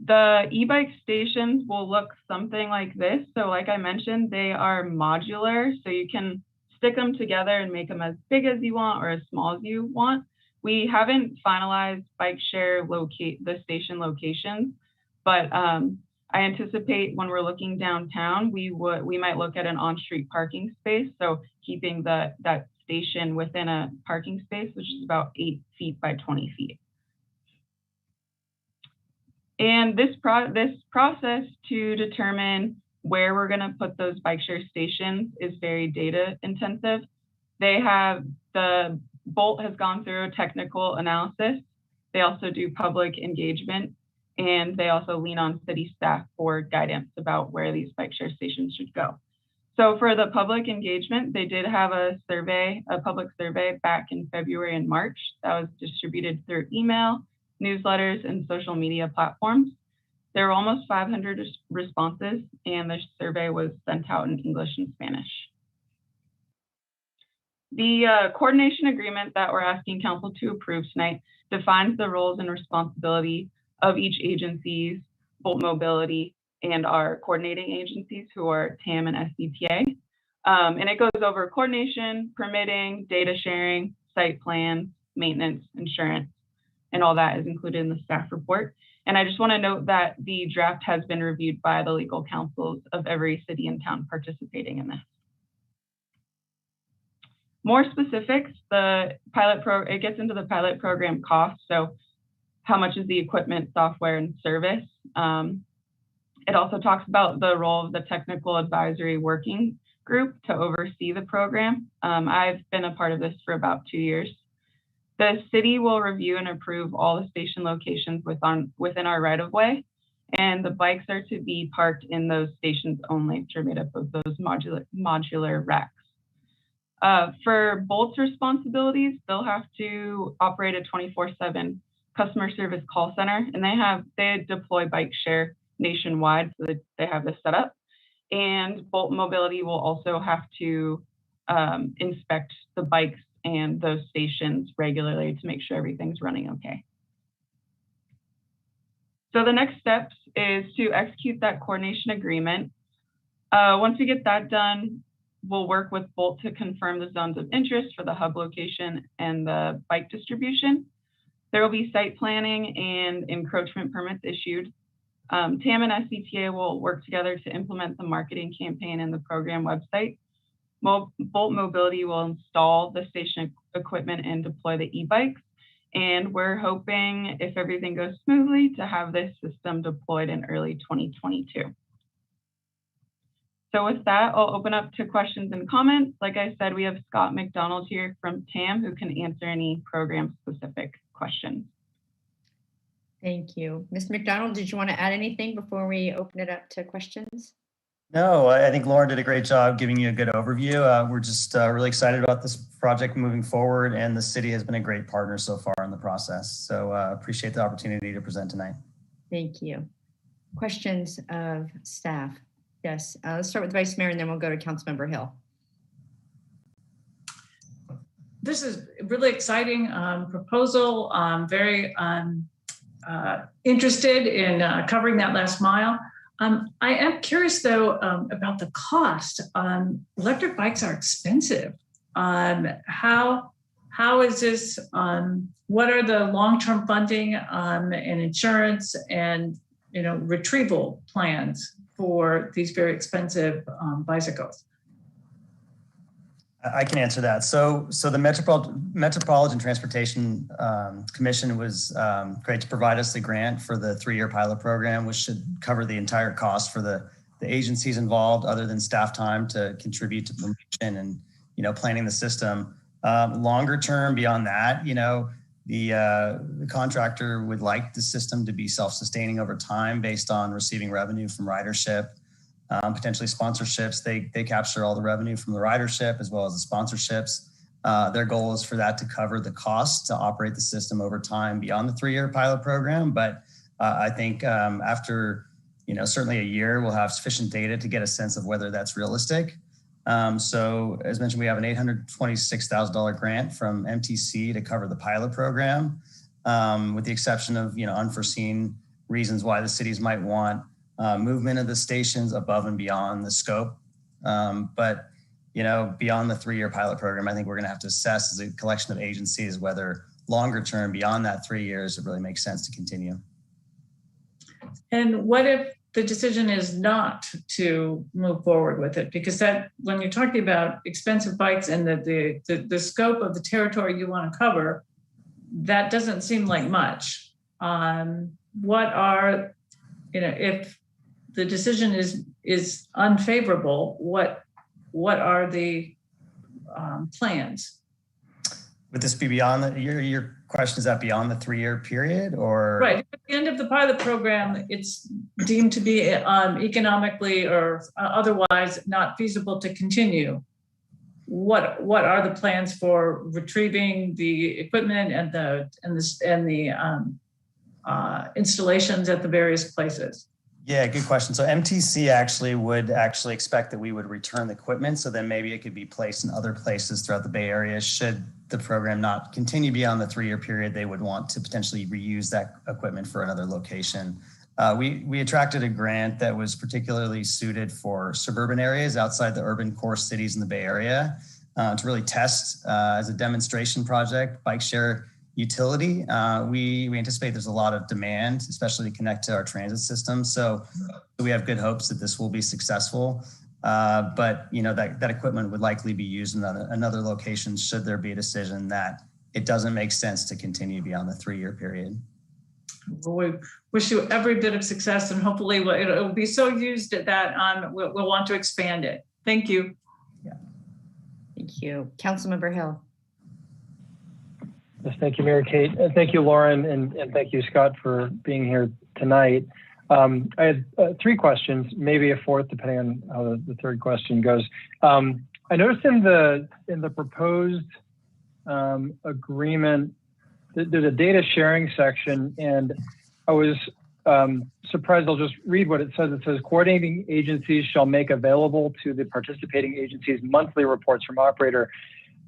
Speaker 17: The e-bike stations will look something like this. So like I mentioned, they are modular. So you can stick them together and make them as big as you want or as small as you want. We haven't finalized bike share the station locations, but I anticipate when we're looking downtown, we might look at an on-street parking space. So keeping that station within a parking space, which is about 8 feet by 20 feet. And this process to determine where we're going to put those bike share stations is very data intensive. The Bolt has gone through a technical analysis. They also do public engagement, and they also lean on city staff for guidance about where these bike share stations should go. So for the public engagement, they did have a public survey back in February and March that was distributed through email, newsletters, and social media platforms. There were almost 500 responses, and the survey was sent out in English and Spanish. The coordination agreement that we're asking council to approve tonight defines the roles and responsibility of each agency's Bolt Mobility and our coordinating agencies, who are TAM and SCTA. And it goes over coordination, permitting, data sharing, site plans, maintenance, insurance, and all that is included in the staff report. And I just want to note that the draft has been reviewed by the legal counsels of every city and town participating in this. More specifics, it gets into the pilot program cost. So how much is the equipment, software, and service? It also talks about the role of the technical advisory working group to oversee the program. I've been a part of this for about 2 years. The city will review and approve all the station locations within our right-of-way, and the bikes are to be parked in those stations only, which are made up of those modular racks. For Bolt's responsibilities, they'll have to operate a 24/7 customer service call center, and they deploy bike share nationwide, so that they have this set up. And Bolt Mobility will also have to inspect the bikes and those stations regularly to make sure everything's running okay. So the next steps is to execute that coordination agreement. Once we get that done, we'll work with Bolt to confirm the zones of interest for the hub location and the bike distribution. There will be site planning and encroachment permits issued. TAM and SCTA will work together to implement the marketing campaign and the program website. Bolt Mobility will install the station equipment and deploy the e-bikes. And we're hoping, if everything goes smoothly, to have this system deployed in early 2022. So with that, I'll open up to questions and comments. Like I said, we have Scott McDonald here from TAM who can answer any program-specific questions.
Speaker 1: Thank you. Ms. McDonald, did you want to add anything before we open it up to questions?
Speaker 18: No, I think Lauren did a great job giving you a good overview. We're just really excited about this project moving forward, and the city has been a great partner so far in the process. So appreciate the opportunity to present tonight.
Speaker 1: Thank you. Questions of staff? Yes, let's start with Vice Mayor, and then we'll go to Councilmember Hill.
Speaker 3: This is a really exciting proposal. I'm very interested in covering that last mile. I am curious, though, about the cost. Electric bikes are expensive. How is this? What are the long-term funding and insurance and retrieval plans for these very expensive bicycles?
Speaker 18: I can answer that. So the Metropolitan Transportation Commission was great to provide us the grant for the 3-year pilot program, which should cover the entire cost for the agencies involved, other than staff time to contribute to promotion and planning the system. Longer term, beyond that, the contractor would like the system to be self-sustaining over time based on receiving revenue from ridership. Potentially sponsorships. They capture all the revenue from the ridership as well as the sponsorships. Their goal is for that to cover the cost to operate the system over time beyond the 3-year pilot program. But I think after, certainly a year, we'll have sufficient data to get a sense of whether that's realistic. So as mentioned, we have an $826,000 grant from MTC to cover the pilot program, with the exception of, unforeseen reasons why the cities might want movement of the stations above and beyond the scope. But beyond the 3-year pilot program, I think we're going to have to assess as a collection of agencies whether longer term, beyond that 3 years, it really makes sense to continue.
Speaker 3: And what if the decision is not to move forward with it? Because that, when you're talking about expensive bikes and the scope of the territory you want to cover, that doesn't seem like much. What are, if the decision is unfavorable, what are the plans?
Speaker 18: Would this be beyond your question? Is that beyond the 3-year period, or?
Speaker 3: Right. At the end of the pilot program, it's deemed to be economically or otherwise not feasible to continue. What are the plans for retrieving the equipment and the installations at the various places?
Speaker 18: Yeah, good question. So MTC would expect that we would return the equipment, so then maybe it could be placed in other places throughout the Bay Area. Should the program not continue beyond the 3-year period, they would want to potentially reuse that equipment for another location. We attracted a grant that was particularly suited for suburban areas outside the urban core cities in the Bay Area to really test as a demonstration project bike share utility. We anticipate there's a lot of demand, especially to connect to our transit system. So we have good hopes that this will be successful. But that equipment would likely be used in another location should there be a decision that it doesn't make sense to continue beyond the 3-year period.
Speaker 3: Well, we wish you every bit of success, and hopefully it'll be so used that we'll want to expand it. Thank you.
Speaker 1: Yeah. Thank you. Councilmember Hill.
Speaker 6: Yes, thank you, Mayor Kate. Thank you, Lauren, and thank you, Scott, for being here tonight. I had 3 questions, maybe a 4th, depending on how the 3rd question goes. I noticed in the proposed agreement that there's a data sharing section, and I was surprised. I'll just read what it says. It says, coordinating agencies shall make available to the participating agencies monthly reports from operator.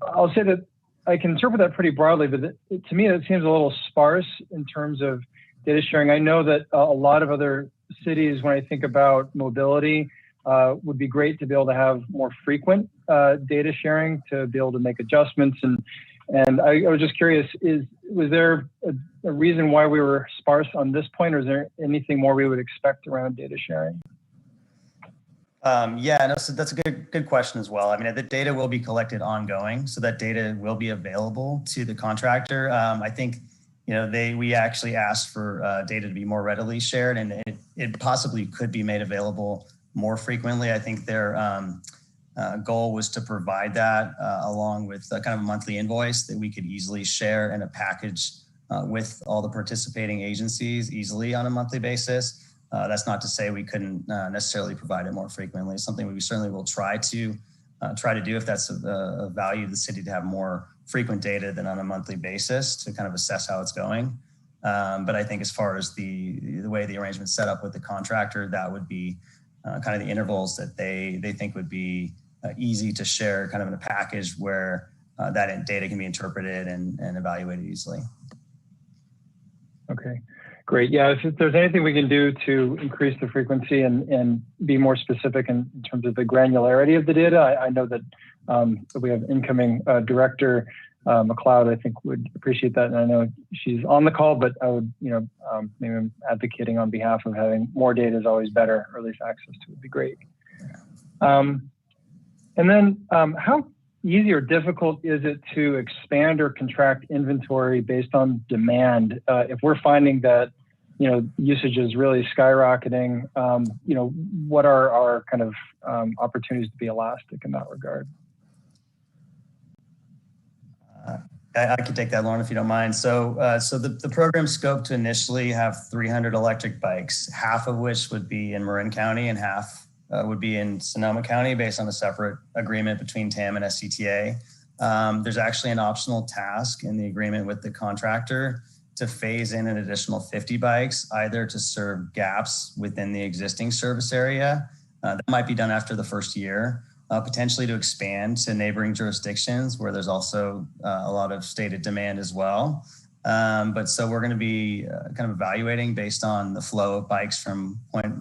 Speaker 6: I'll say that I can interpret that pretty broadly, but to me, that seems a little sparse in terms of data sharing. I know that a lot of other cities, when I think about mobility, would be great to be able to have more frequent data sharing to be able to make adjustments. And I was just curious, was there a reason why we were sparse on this point, or is there anything more we would expect around data sharing?
Speaker 18: So that's a good question as well. I mean, the data will be collected ongoing, so that data will be available to the contractor. I think, we actually asked for data to be more readily shared, and it possibly could be made available more frequently. I think their goal was to provide that along with kind of a monthly invoice that we could easily share in a package with all the participating agencies easily on a monthly basis. That's not to say we couldn't necessarily provide it more frequently. It's something we certainly will try to do if that's a value of the city to have more frequent data than on a monthly basis to kind of assess how it's going. But I think as far as the way the arrangement's set up with the contractor, that would be kind of the intervals that they think would be easy to share kind of in a package where that data can be interpreted and evaluated easily.
Speaker 6: Okay. Great. Yeah, if there's anything we can do to increase the frequency and be more specific in terms of the granularity of the data, I know that we have incoming director McLeod, I think, would appreciate that. And I know she's on the call, but I would, maybe I'm advocating on behalf of having more data is always better, or at least access to it would be great. And then how easy or difficult is it to expand or contract inventory based on demand? If we're finding that, usage is really skyrocketing, what are our kind of opportunities to be elastic in that regard?
Speaker 18: I can take that, Lauren, if you don't mind. So the program scoped to initially have 300 electric bikes, half of which would be in Marin County and half would be in Sonoma County based on a separate agreement between TAM and SCTA. There's actually an optional task in the agreement with the contractor to phase in an additional 50 bikes, either to serve gaps within the existing service area. That might be done after the first year, potentially to expand to neighboring jurisdictions where there's also a lot of stated demand as well. But so we're going to be kind of evaluating based on the flow of bikes from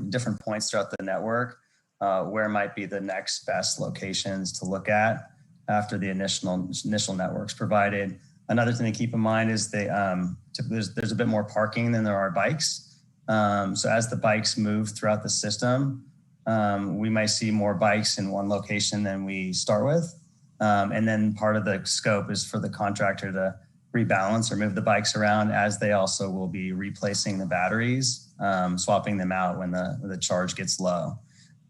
Speaker 18: different points throughout the network, where might be the next best locations to look at after the initial network's provided. Another thing to keep in mind is there's a bit more parking than there are bikes. So as the bikes move throughout the system, we might see more bikes in one location than we start with. And then part of the scope is for the contractor to rebalance or move the bikes around, as they also will be replacing the batteries, swapping them out when the charge gets low.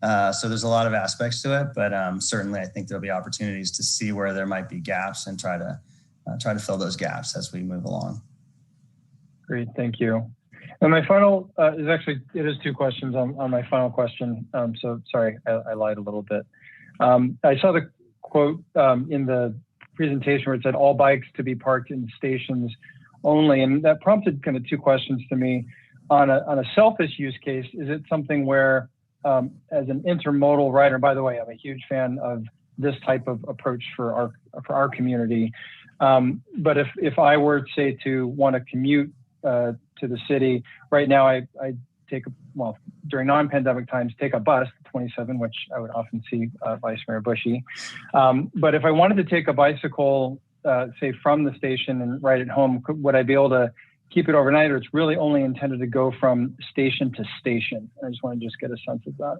Speaker 18: So there's a lot of aspects to it, but certainly I think there'll be opportunities to see where there might be gaps and try to fill those gaps as we move along.
Speaker 6: Great, thank you. And my final it is two questions on my final question. So sorry, I lied a little bit. I saw the quote in the presentation where it said all bikes to be parked in stations only, and that prompted kind of two questions to me. On a selfish use case, is it something where as an intermodal rider, by the way, I'm a huge fan of this type of approach for our community. But if I were, say, to want to commute to the city, right now I take, during non-pandemic times, take a bus, 27, which I would often see Vice Mayor Bushy. But if I wanted to take a bicycle, say, from the station and ride it home, would I be able to keep it overnight, or it's really only intended to go from station to station? I just want to get a sense of that.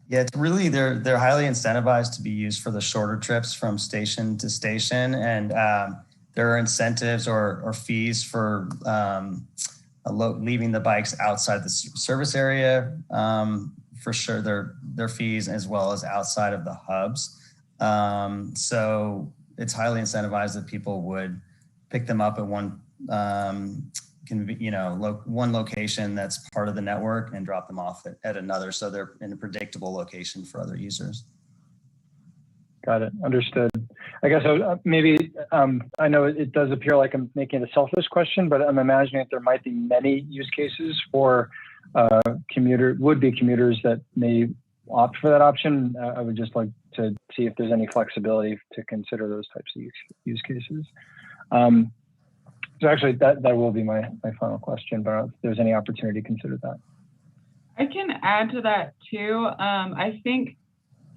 Speaker 18: Yeah, it's really, they're highly incentivized to be used for the shorter trips from station to station. And there are incentives or fees for leaving the bikes outside the service area. For sure, there are fees as well as outside of the hubs. So it's highly incentivized that people would pick them up at one location that's part of the network and drop them off at another, so they're in a predictable location for other users.
Speaker 6: Got it. Understood. I guess maybe I know it does appear like I'm making a selfish question, but I'm imagining that there might be many use cases for would-be commuters that may opt for that option. I would just like to see if there's any flexibility to consider those types of use cases. So actually, that will be my final question, but if there's any opportunity to consider that.
Speaker 17: I can add to that too. I think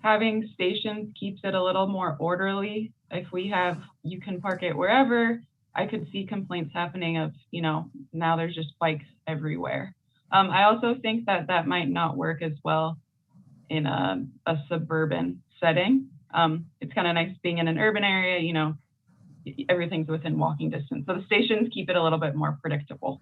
Speaker 17: having stations keeps it a little more orderly. If we have, you can park it wherever, I could see complaints happening of, now there's just bikes everywhere. I also think that might not work as well in a suburban setting. It's kind of nice being in an urban area, everything's within walking distance. So the stations keep it a little bit more predictable.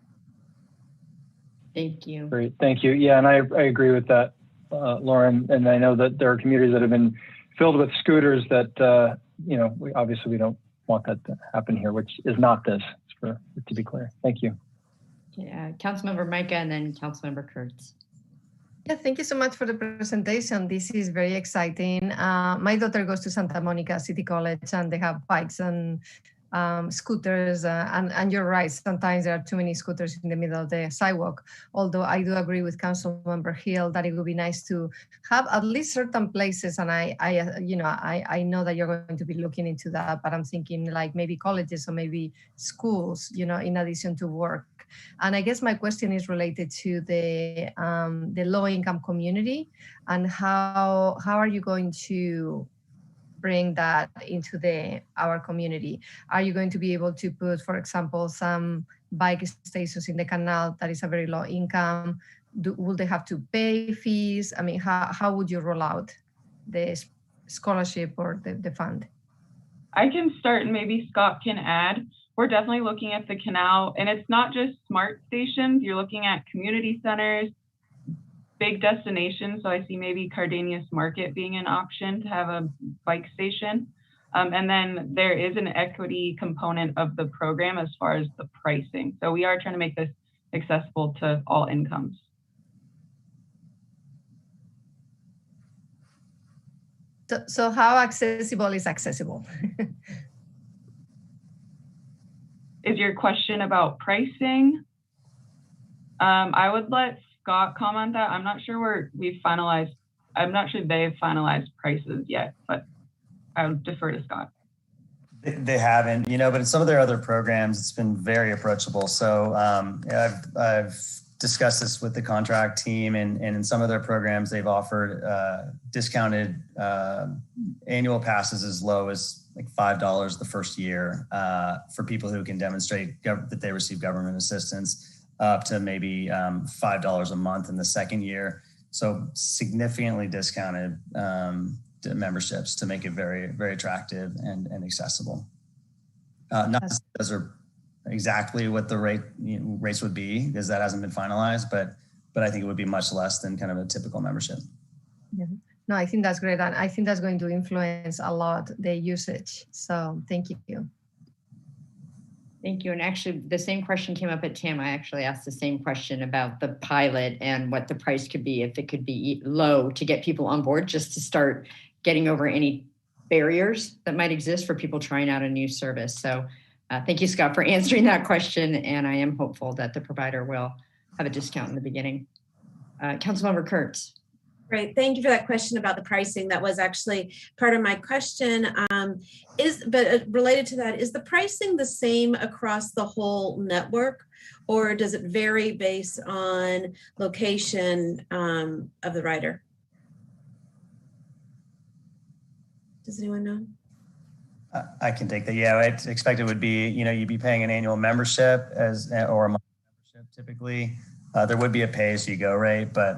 Speaker 1: Thank you.
Speaker 6: Great, thank you. Yeah, and I agree with that, Lauren. And I know that there are communities that have been filled with scooters that, we obviously don't want that to happen here, which is not this, to be clear. Thank you.
Speaker 1: Yeah, Councilmember Micah and then Councilmember Kurtz.
Speaker 8: Yeah, thank you so much for the presentation. This is very exciting. My daughter goes to Santa Monica City College, and they have bikes and scooters. And you're right, sometimes there are too many scooters in the middle of the sidewalk. Although I do agree with Councilmember Hill that it would be nice to have at least certain places. And I know that you're going to be looking into that, but I'm thinking like maybe colleges or maybe schools, in addition to work. And I guess my question is related to the low-income community, and how are you going to bring that into our community? Are you going to be able to put, for example, some bike stations in the canal that is a very low income? Will they have to pay fees? I mean, how would you roll out the scholarship or the fund?
Speaker 17: I can start and maybe Scott can add. We're definitely looking at the canal, and it's not just smart stations. You're looking at community centers, big destinations. So I see maybe Cardenas Market being an option to have a bike station. And then there is an equity component of the program as far as the pricing. So we are trying to make this accessible to all incomes.
Speaker 8: So how accessible is accessible?
Speaker 17: Is your question about pricing? I would let Scott comment that. I'm not sure we've finalized. I'm not sure they've finalized prices yet, but I would defer to Scott.
Speaker 18: They haven't, you know, but in some of their other programs, it's been very approachable. So I've discussed this with the contract team, and in some of their programs, they've offered discounted annual passes as low as like $5 the first year for people who can demonstrate that they receive government assistance, up to maybe $5 a month in the second year. So significantly discounted memberships to make it very, very attractive and accessible. Not that those are exactly what the rates would be, because that hasn't been finalized, but I think it would be much less than kind of a typical membership.
Speaker 8: Yeah. No, I think that's great. And I think that's going to influence a lot the usage. So thank you.
Speaker 1: Thank you. And actually, the same question came up at TAM. I actually asked the same question about the pilot and what the price could be, if it could be low to get people on board, just to start getting over any barriers that might exist for people trying out a new service. So thank you, Scott, for answering that question. And I am hopeful that the provider will have a discount in the beginning. Councilmember Kurtz.
Speaker 7: Great. Thank you for that question about the pricing. That was actually part of my question. But related to that, is the pricing the same across the whole network, or does it vary based on location of the rider? Does anyone know?
Speaker 18: I can take that. Yeah, I'd expect it would be, you know, you'd be paying an annual membership or a monthly membership typically. There would be a pay-as-you-go rate, but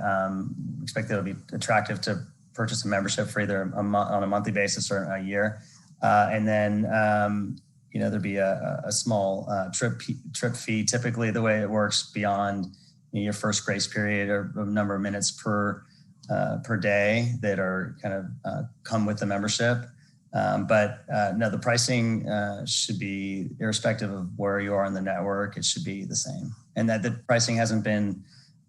Speaker 18: expect that it'll be attractive to purchase a membership for either on a monthly basis or a year. And then, you know, there'd be a small trip fee. Typically, the way it works beyond your first grace period, or a number of minutes per day that are kind of come with the membership. But no, the pricing should be, irrespective of where you are in the network, it should be the same. And that the pricing hasn't been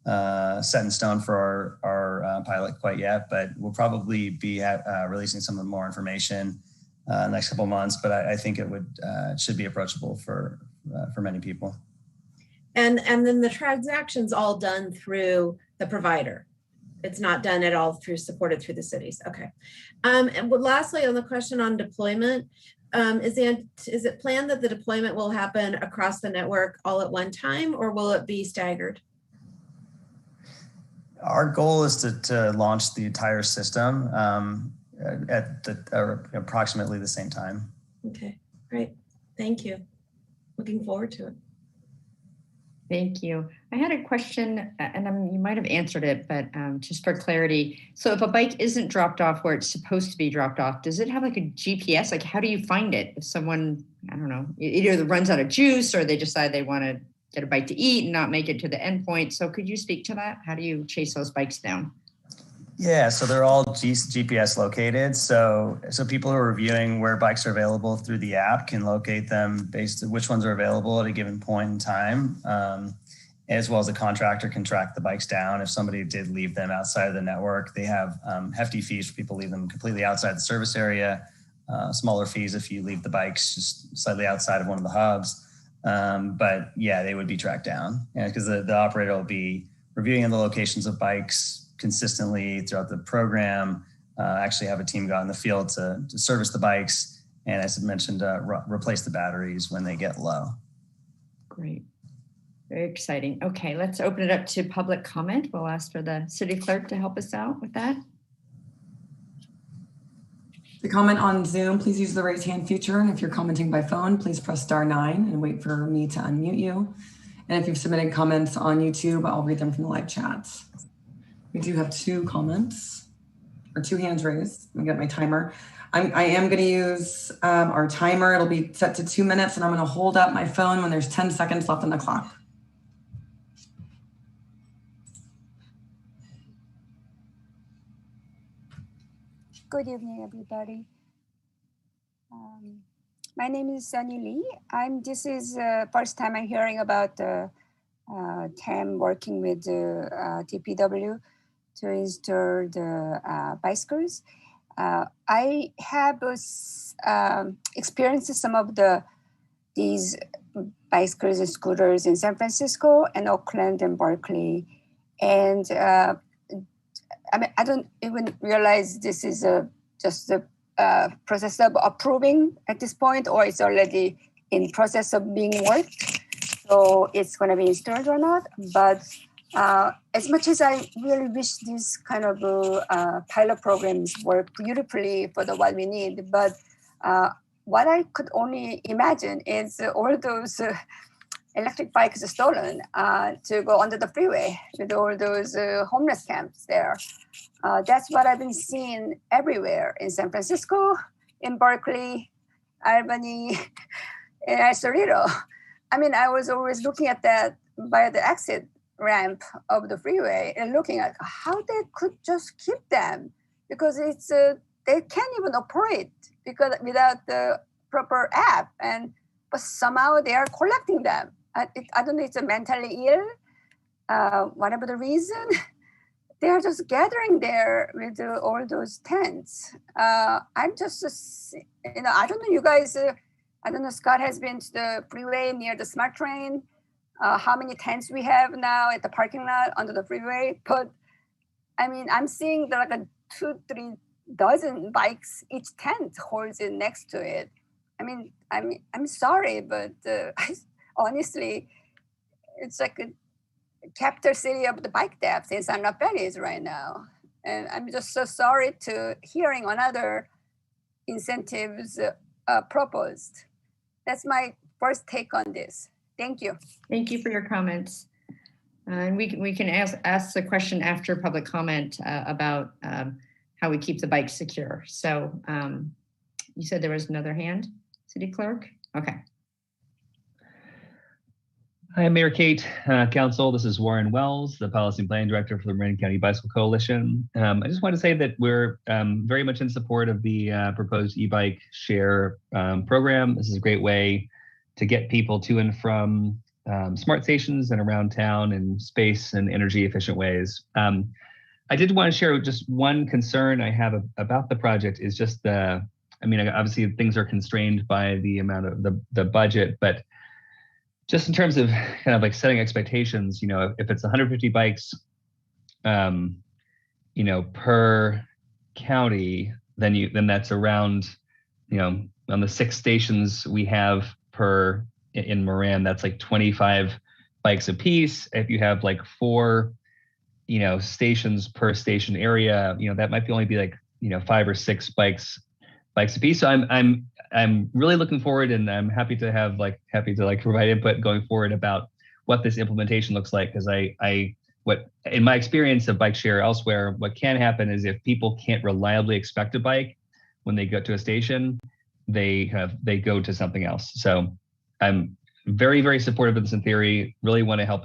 Speaker 18: set in stone for our pilot quite yet, but we'll probably be releasing some more information in the next couple of months. But I think it should be approachable for many people.
Speaker 7: And then the transaction's all done through the provider. It's not done at all supported through the cities. Okay. And lastly, on the question on deployment, is it planned that the deployment will happen across the network all at one time, or will it be staggered?
Speaker 18: Our goal is to launch the entire system at approximately the same time.
Speaker 7: Okay, great. Thank you. Looking forward to it.
Speaker 1: Thank you. I had a question, and you might have answered it, but just for clarity. So if a bike isn't dropped off where it's supposed to be dropped off, does it have like a GPS? Like, how do you find it? If someone, I don't know, either runs out of juice or they decide they want to get a bite to eat and not make it to the endpoint. So could you speak to that? How do you chase those bikes down?
Speaker 18: Yeah, so they're all GPS located. So people who are reviewing where bikes are available through the app can locate them based on which ones are available at a given point in time, as well as the contractor can track the bikes down. If somebody did leave them outside of the network, they have hefty fees for people who leave them completely outside the service area, smaller fees if you leave the bikes just slightly outside of one of the hubs. But yeah, they would be tracked down because the operator will be reviewing the locations of bikes consistently throughout the program, actually have a team go out in the field to service the bikes, and as I mentioned, replace the batteries when they get low.
Speaker 1: Great. Very exciting. Okay, let's open it up to public comment. We'll ask for the city clerk to help us out with that.
Speaker 2: To comment on Zoom, please use the raise hand feature. And if you're commenting by phone, please press *9 and wait for me to unmute you. And if you've submitted comments on YouTube, I'll read them from the live chats. We do have 2 comments, or 2 hands raised. Let me get my timer. I am going to use our timer. It'll be set to 2 minutes, and I'm going to hold up my phone when there's 10 seconds left on the clock.
Speaker 19: Good evening, everybody. My name is Sunny Lee. This is first time I'm hearing about TAM working with DPW to install the bicycles. I have experienced some of these bicycles and scooters in San Francisco and Oakland and Berkeley. And I mean, I don't even realize this is just the process of approving at this point, or it's already in process of being worked. So it's going to be installed or not. But as much as I really wish these kind of pilot programs work beautifully for what we need, but what I could only imagine is all those electric bikes stolen to go under the freeway with all those homeless camps there. That's what I've been seeing everywhere in San Francisco, in Berkeley, Albany, and Cerrito. I mean, I was always looking at that by the exit ramp of the freeway and looking at how they could just keep them, because it's they can't even operate because without the proper app, but somehow they are collecting them. I don't know, it's a mentally ill, whatever the reason. They are just gathering there with all those tents. I'm just, I don't know, you guys, I don't know, Scott has been to the freeway near the SMART train, how many tents we have now at the parking lot under the freeway. But I mean, I'm seeing like 2-3 dozen bikes, each tent holds it next to it. I mean, I'm sorry, but honestly, it's like a capital city of the bike theft in San Rafael right now. And I'm just so sorry to hearing another incentives proposed. That's my first take on this. Thank you.
Speaker 1: Thank you for your comments. And we can ask the question after public comment about how we keep the bikes secure. So you said there was another hand, City Clerk? Okay.
Speaker 20: Hi, Mayor Kate, Council. This is Warren Wells, the Policy and Planning Director for the Marin County Bicycle Coalition. I just want to say that we're very much in support of the proposed e-bike share program. This is a great way to get people to and from smart stations and around town in space and energy efficient ways. I did want to share just one concern I have about the project is just obviously things are constrained by the amount of the budget, but just in terms of kind of like setting expectations, if it's 150 bikes, per county, then that's around, on the 6 stations we have in Marin, that's like 25 bikes a piece. If you have like 4, stations per station area, that might only be like, 5 or 6 bikes a piece. So I'm really looking forward, and I'm happy to provide input going forward about what this implementation looks like. Because what in my experience of bike share elsewhere, what can happen is if people can't reliably expect a bike when they go to a station, they go to something else. So I'm very, very supportive of this in theory. Really want to help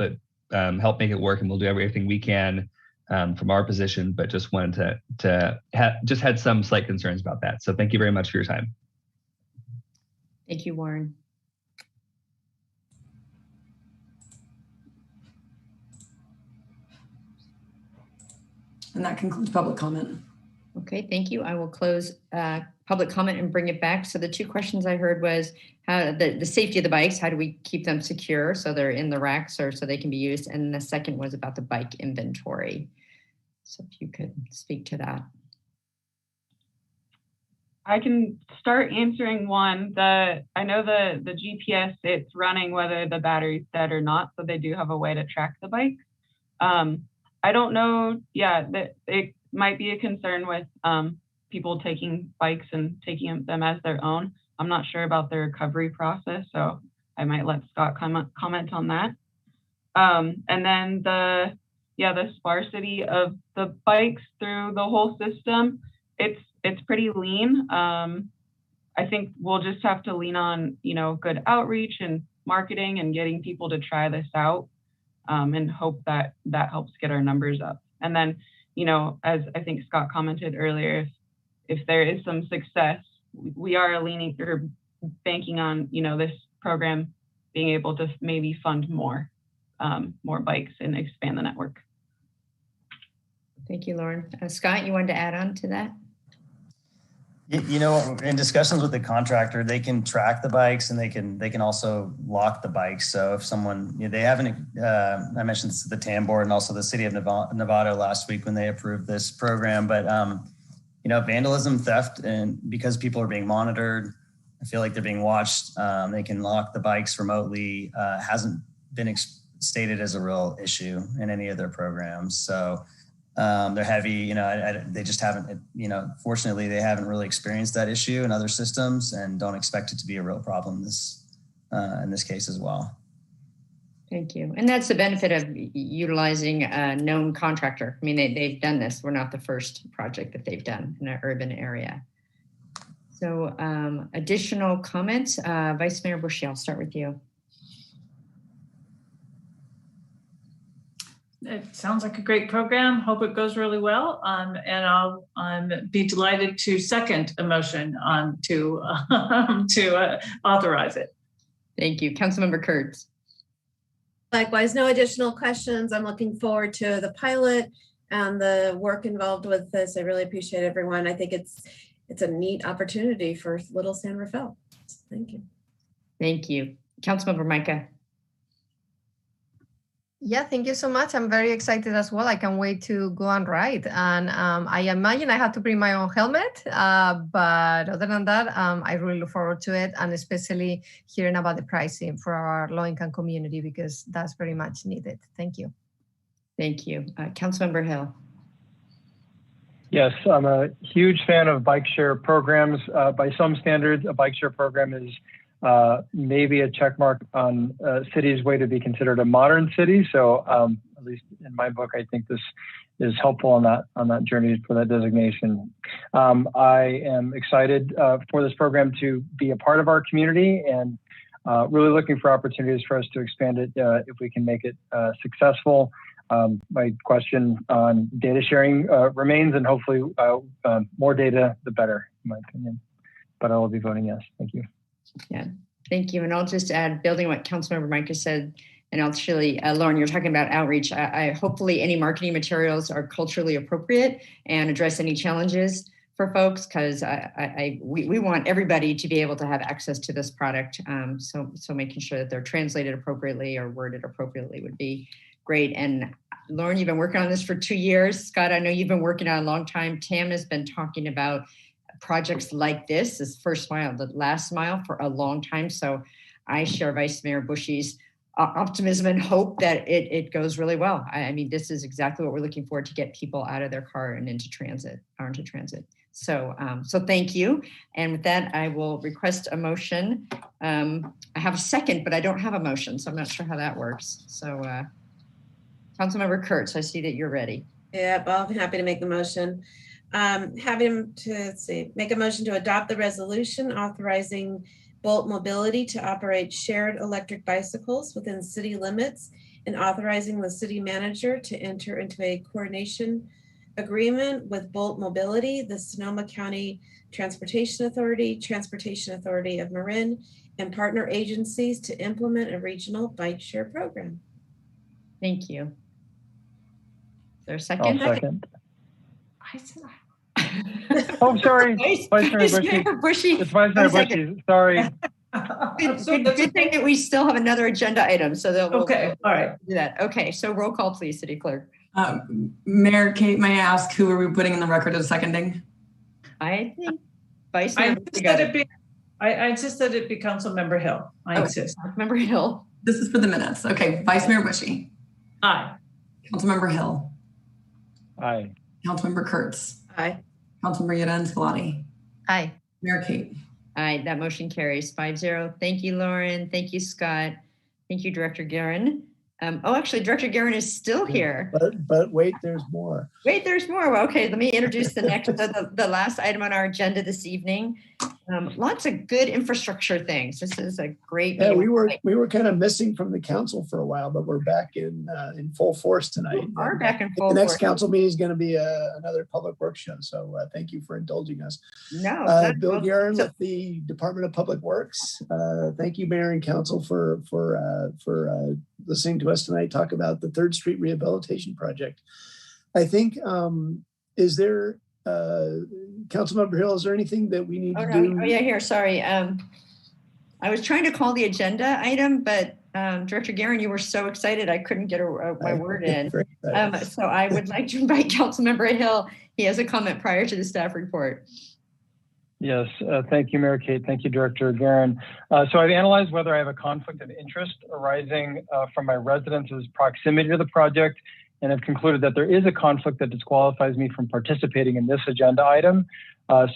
Speaker 20: make it work, and we'll do everything we can from our position. But just wanted to had some slight concerns about that. So thank you very much for your time.
Speaker 1: Thank you, Warren.
Speaker 2: And that concludes public comment.
Speaker 1: Okay, thank you. I will close public comment and bring it back. So the 2 questions I heard was how the safety of the bikes, how do we keep them secure so they're in the racks or so they can be used? And the second was about the bike inventory. So if you could speak to that.
Speaker 17: I can start answering one. I know the GPS, it's running whether the battery's dead or not, so they do have a way to track the bikes. I don't know, that it might be a concern with people taking bikes and taking them as their own. I'm not sure about the recovery process, so I might let Scott comment on that. And then the sparsity of the bikes through the whole system, it's pretty lean. I think we'll just have to lean on, good outreach and marketing and getting people to try this out, and hope that helps get our numbers up. And then, as I think Scott commented earlier, if there is some success, we are banking on, this program being able to maybe fund more bikes and expand the network.
Speaker 1: Thank you, Lauren. Scott, you wanted to add on to that?
Speaker 18: You know, in discussions with the contractor, they can track the bikes and they can also lock the bikes. So if someone, they haven't, I mentioned this to the TAM board and also the city of Novato last week when they approved this program, but vandalism, theft, and because people are being monitored, I feel like they're being watched. They can lock the bikes remotely. Hasn't been stated as a real issue in any of their programs. So they're heavy, they just haven't, fortunately they haven't really experienced that issue in other systems and don't expect it to be a real problem in this case as well.
Speaker 1: Thank you. And that's the benefit of utilizing a known contractor. I mean, they've done this. We're not the first project that they've done in an urban area. So additional comments, Vice Mayor Bushy, I'll start with you.
Speaker 3: It sounds like a great program. Hope it goes really well. And I'll be delighted to second a motion to authorize it.
Speaker 1: Thank you. Councilmember Kurtz.
Speaker 7: Likewise, no additional questions. I'm looking forward to the pilot and the work involved with this. I really appreciate everyone. I think it's a neat opportunity for Little San Rafael. Thank you.
Speaker 1: Thank you. Councilmember Micah.
Speaker 8: Yeah, thank you so much. I'm very excited as well. I can't wait to go and ride. And I imagine I have to bring my own helmet. But other than that, I really look forward to it, and especially hearing about the pricing for our low-income community, because that's very much needed. Thank you.
Speaker 1: Thank you. Councilmember Hill.
Speaker 6: Yes, I'm a huge fan of bike share programs. By some standards, a bike share program is maybe a check mark on a city's way to be considered a modern city. So at least in my book, I think this is helpful on that journey for that designation. I am excited for this program to be a part of our community, and really looking for opportunities for us to expand it if we can make it successful. My question on data sharing remains, and hopefully more data, the better, in my opinion. But I will be voting yes. Thank you.
Speaker 1: Yeah, thank you. And I'll just add, building what Councilmember Micah said, and actually, Lauren, you're talking about outreach. I hopefully any marketing materials are culturally appropriate and address any challenges for folks, because we want everybody to be able to have access to this product. So making sure that they're translated appropriately or worded appropriately would be great. And Lauren, you've been working on this for 2 years. Scott, I know you've been working on it a long time. Tam has been talking about projects like this first mile, the last mile, for a long time. So I share Vice Mayor Bushy's optimism and hope that it goes really well. I mean, this is exactly what we're looking for, to get people out of their car and into transit. So thank you. And with that, I will request a motion. I have a second, but I don't have a motion, so I'm not sure how that works. So Councilmember Kurtz, I see that you're ready.
Speaker 7: Yeah, well, I'm happy to make the motion. Having to make a motion to adopt the resolution authorizing Bolt Mobility to operate shared electric bicycles within city limits, and authorizing the city manager to enter into a coordination agreement with Bolt Mobility, the Sonoma County Transportation Authority of Marin, and partner agencies to implement a regional bike share program.
Speaker 1: Thank you. Is there a second?
Speaker 6: I'll second.
Speaker 7: I said
Speaker 6: Oh, I'm sorry. Vice Mayor Bushy. It's Vice Mayor Bushy. Sorry.
Speaker 1: Good thing that we still have another agenda item, so that
Speaker 3: all right,
Speaker 1: do that. Okay, so roll call, please, City Clerk.
Speaker 2: Mayor Kate, may I ask who are we putting in the record as seconding?
Speaker 1: I think Vice Mayor.
Speaker 3: I insist that it be Councilmember Hill. I insist.
Speaker 1: Member Hill.
Speaker 2: This is for the minutes. Okay, Vice Mayor Bushy.
Speaker 3: Aye.
Speaker 2: Councilmember Hill.
Speaker 6: Aye.
Speaker 2: Councilmember Kurtz.
Speaker 7: Aye.
Speaker 2: Councilmember Yeden Scolati.
Speaker 8: Aye.
Speaker 2: Mayor Kate.
Speaker 1: Aye, that motion carries 5-0. Thank you, Lauren. Thank you, Scott. Thank you, Director Guerin. Actually, Director Guerin is still here.
Speaker 13: But wait, there's more.
Speaker 1: Wait, there's more. Well, okay, let me introduce the next, the last item on our agenda this evening. Lots of good infrastructure things. This is a great.
Speaker 13: Yeah, we were kind of missing from the council for a while, but we're back in full force tonight.
Speaker 1: We are back in full force.
Speaker 13: The next council meeting is going to be another public works show. So thank you for indulging us.
Speaker 1: No,
Speaker 13: Bill Guerin with the Department of Public Works. Thank you, Mayor and Council, for listening to us tonight talk about the 3rd Street Rehabilitation Project. I think, is there Councilmember Hill, is there anything that we need to do?
Speaker 1: Oh yeah, here, sorry. I was trying to call the agenda item, but Director Guerin, you were so excited I couldn't get my word in. So I would like to invite Councilmember Hill. He has a comment prior to the staff report.
Speaker 6: Yes, thank you, Mayor Kate. Thank you, Director Guerin. So I've analyzed whether I have a conflict of interest arising from my residents' proximity to the project, and have concluded that there is a conflict that disqualifies me from participating in this agenda item.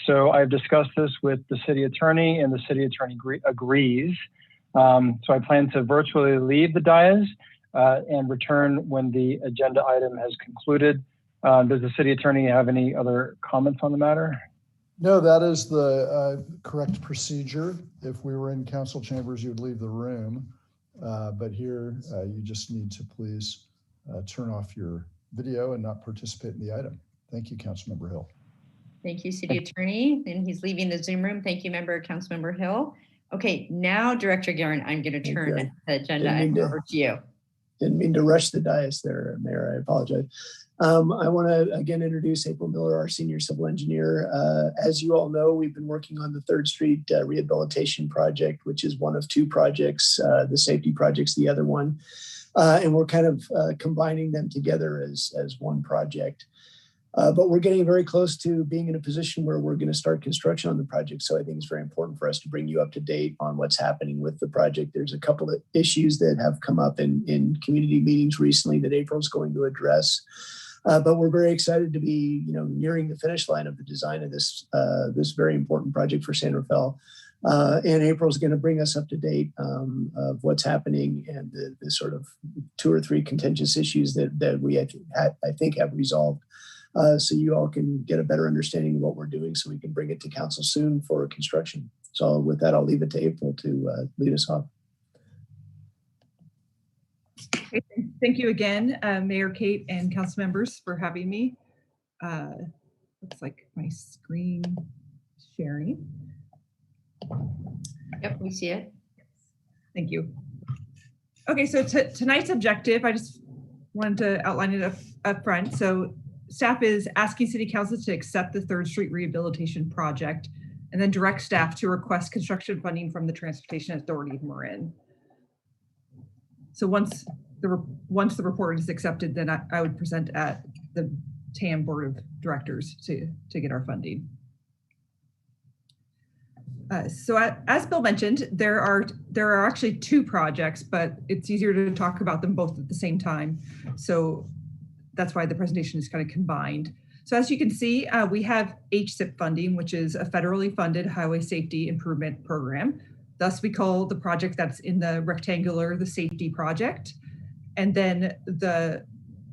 Speaker 6: So I've discussed this with the city attorney, and the city attorney agrees. So I plan to virtually leave the dais and return when the agenda item has concluded. Does the city attorney have any other comments on the matter?
Speaker 5: No, that is the correct procedure. If we were in council chambers, you would leave the room. But here, you just need to please turn off your video and not participate in the item. Thank you, Councilmember Hill.
Speaker 1: Thank you, City Attorney. And he's leaving the Zoom room. Thank you, Councilmember Hill. Okay, now, Director Guerin, I'm going to turn the agenda item over to you.
Speaker 13: Didn't mean to rush the dais there, Mayor. I apologize. I want to again introduce April Miller, our senior civil engineer. As you all know, we've been working on the 3rd Street rehabilitation project, which is one of 2 projects. The safety project's the other one. And we're kind of combining them together as one project. But we're getting very close to being in a position where we're going to start construction on the project. So I think it's very important for us to bring you up to date on what's happening with the project. There's a couple of issues that have come up in community meetings recently that April's going to address. But we're very excited to be, nearing the finish line of the design of this very important project for San Rafael. And April's going to bring us up to date of what's happening and the sort of 2 or 3 contentious issues that we I think have resolved. So you all can get a better understanding of what we're doing so we can bring it to council soon for construction. So with that, I'll leave it to April to lead us off.
Speaker 14: Okay, thank you again, Mayor Kate and council members for having me. Looks like my screen sharing.
Speaker 1: Yep, we see it.
Speaker 14: Thank you. Okay, so tonight's objective, I just wanted to outline it up front. So staff is asking City Council to accept the 3rd Street Rehabilitation Project and then direct staff to request construction funding from the Transportation Authority of Marin. So once the report is accepted, then I would present at the TAM Board of Directors to get our funding. So as Bill mentioned, there are actually 2 projects, but it's easier to talk about them both at the same time. So that's why the presentation is kind of combined. So as you can see, we have HSIP funding, which is a federally funded highway safety improvement program. Thus, we call the project that's in the rectangular the safety project. And then the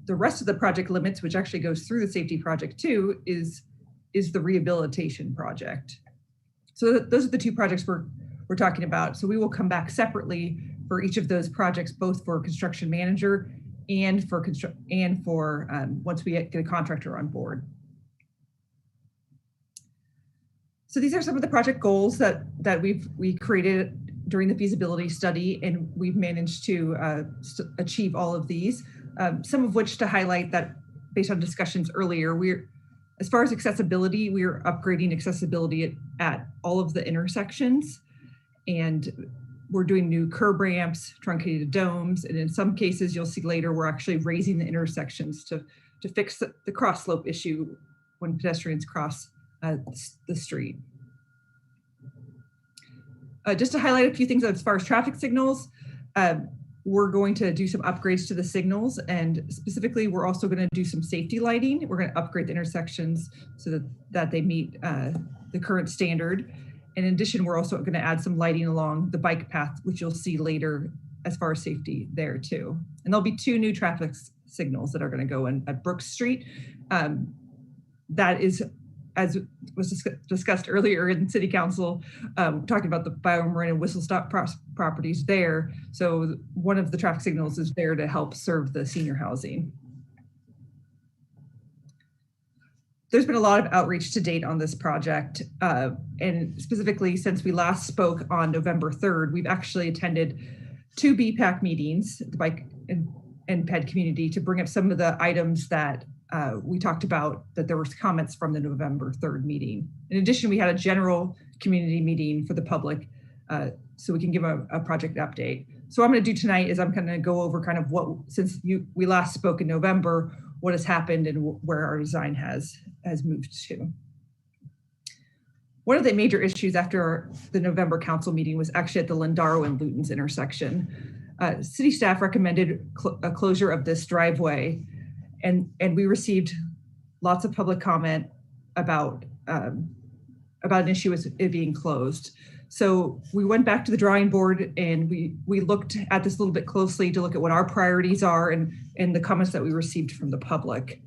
Speaker 14: rest of the project limits, which actually goes through the safety project too, is the rehabilitation project. So those are the 2 projects we're talking about. So we will come back separately for each of those projects, both for construction manager and for once we get a contractor on board. So these are some of the project goals that we created during the feasibility study, and we've managed to achieve all of these. Some of which to highlight that based on discussions earlier, as far as accessibility, we are upgrading accessibility at all of the intersections, and we're doing new curb ramps, truncated domes, and in some cases, you'll see later, we're actually raising the intersections to fix the cross slope issue when pedestrians cross the street. Just to highlight a few things as far as traffic signals, we're going to do some upgrades to the signals, and specifically, we're also going to do some safety lighting. We're going to upgrade the intersections so that they meet the current standard. In addition, we're also going to add some lighting along the bike path, which you'll see later as far as safety there too. And there'll be 2 new traffic signals that are going to go in at Brooks Street. That is, as was discussed earlier in City Council, talking about the BioMarin and Whistle Stop properties there. So one of the traffic signals is there to help serve the senior housing. There's been a lot of outreach to date on this project. And specifically, since we last spoke on November 3rd, we've actually attended 2 BPAC meetings, the bike and ped community, to bring up some of the items that we talked about that there was comments from the November 3rd meeting. In addition, we had a general community meeting for the public so we can give a project update. So what I'm going to do tonight is I'm going to go over kind of what, since we last spoke in November, what has happened and where our design has moved to. One of the major issues after the November council meeting was actually at the Lindaro and Luton's intersection. City staff recommended a closure of this driveway, and we received lots of public comment about an issue with it being closed. So we went back to the drawing board and we looked at this a little bit closely to look at what our priorities are and the comments that we received from the public.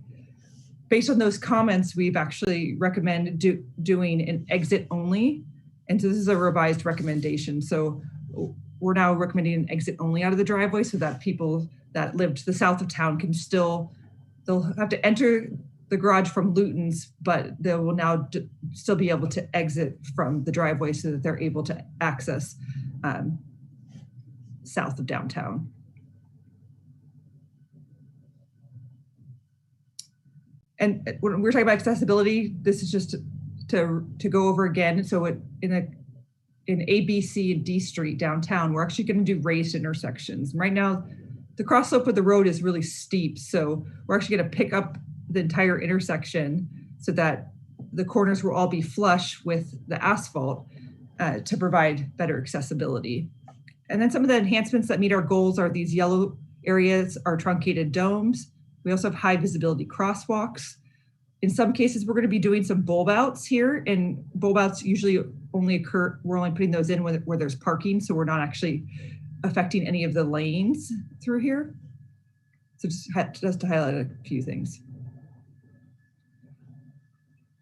Speaker 14: Based on those comments, we've actually recommended doing an exit only. And so this is a revised recommendation. So we're now recommending an exit only out of the driveway so that people that live to the south of town can they'll have to enter the garage from Luton's, but they will now still be able to exit from the driveway so that they're able to access south of downtown. And when we're talking about accessibility, this is just to go over again. So in A, B, C, and D Street downtown, we're actually going to do raised intersections. And right now, the cross slope of the road is really steep. So we're actually going to pick up the entire intersection so that the corners will all be flush with the asphalt to provide better accessibility. And then some of the enhancements that meet our goals are these yellow areas are truncated domes. We also have high visibility crosswalks. In some cases, we're going to be doing some bulb outs here, and bulb outs usually only occur, we're only putting those in where there's parking, so we're not actually affecting any of the lanes through here. So just to highlight a few things.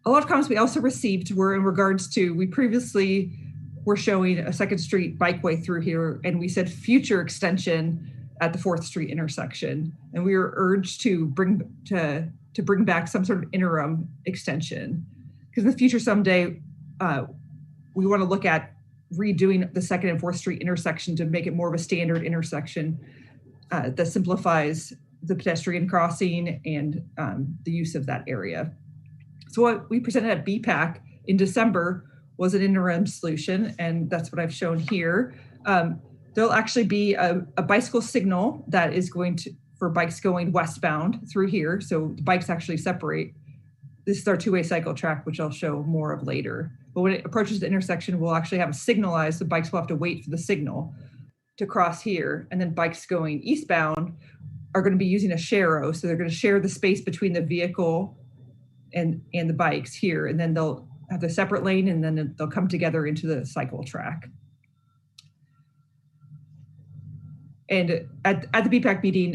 Speaker 14: A lot of comments we also received were in regards to, we previously were showing a 2nd Street bikeway through here, and we said future extension at the 4th Street intersection. And we were urged to bring back some sort of interim extension. Because in the future someday, we want to look at redoing the 2nd and 4th Street intersection to make it more of a standard intersection that simplifies the pedestrian crossing and the use of that area. So what we presented at BPAC in December was an interim solution, and that's what I've shown here. There'll actually be a bicycle signal that is going for bikes going westbound through here. So the bikes actually separate. This is our 2-way cycle track, which I'll show more of later. But when it approaches the intersection, we'll actually have a signalized, so bikes will have to wait for the signal to cross here. And then bikes going eastbound are going to be using a sharrow. So they're going to share the space between the vehicle and the bikes here. And then they'll have the separate lane, and then they'll come together into the cycle track. And at the BPAC meeting,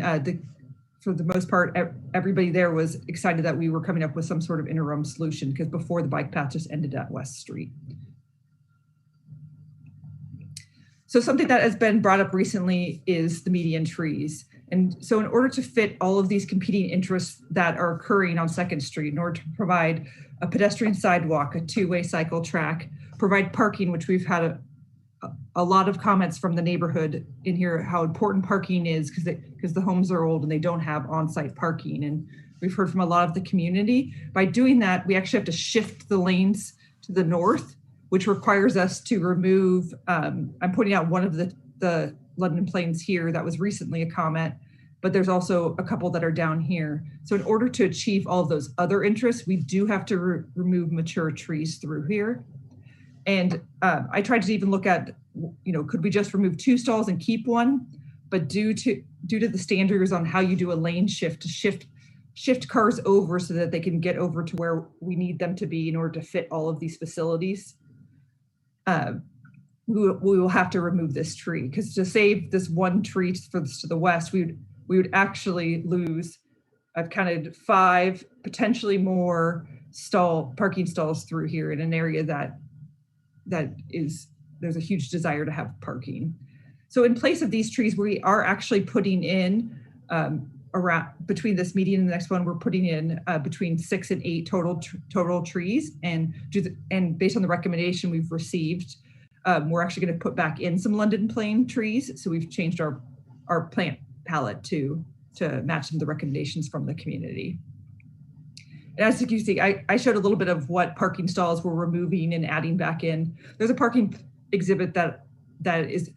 Speaker 14: for the most part, everybody there was excited that we were coming up with some sort of interim solution, because before the bike path just ended at West Street. So something that has been brought up recently is the median trees. And so in order to fit all of these competing interests that are occurring on 2nd Street, in order to provide a pedestrian sidewalk, a 2-way cycle track, provide parking, which we've had a lot of comments from the neighborhood in here, how important parking is because the homes are old and they don't have on-site parking. And we've heard from a lot of the community. By doing that, we actually have to shift the lanes to the north, which requires us to remove, I'm pointing out one of the London planes here that was recently a comment, but there's also a couple that are down here. So in order to achieve all of those other interests, we do have to remove mature trees through here. And I tried to even look at, could we just remove 2 stalls and keep one? But due to the standards on how you do a lane shift to shift cars over so that they can get over to where we need them to be in order to fit all of these facilities, we will have to remove this tree, because to save this one tree to the west, we would actually lose, I've counted 5, potentially more parking stalls through here in an area that there's a huge desire to have parking. So in place of these trees, we are actually putting in around between this median and the next one, we're putting in between 6 and 8 total trees. And based on the recommendation we've received, we're actually going to put back in some London plane trees. So we've changed our plant palette to match some of the recommendations from the community. And as you can see, I showed a little bit of what parking stalls we're removing and adding back in. There's a parking exhibit that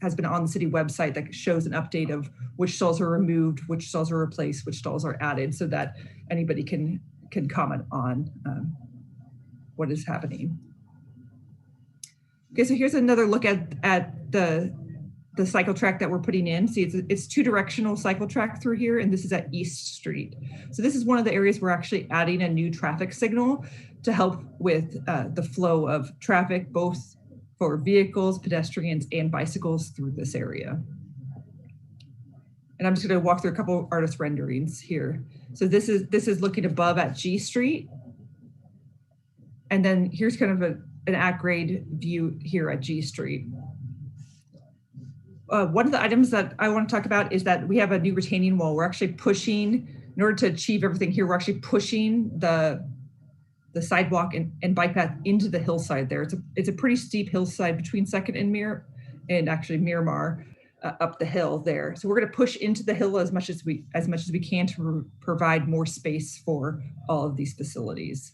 Speaker 14: has been on the city website that shows an update of which stalls are removed, which stalls are replaced, which stalls are added, so that anybody can comment on what is happening. Okay, so here's another look at the cycle track that we're putting in. See, it's two directional cycle track through here, and this is at East Street. So this is one of the areas we're actually adding a new traffic signal to help with the flow of traffic, both for vehicles, pedestrians, and bicycles through this area. And I'm just going to walk through a couple artist renderings here. So this is looking above at G Street. And then here's kind of an at-grade view here at G Street. One of the items that I want to talk about is that we have a new retaining wall. We're actually pushing, in order to achieve everything here, we're actually pushing the sidewalk and bike path into the hillside there. It's a pretty steep hillside between 2nd and actually Miramar up the hill there. So we're going to push into the hill as much as we can to provide more space for all of these facilities.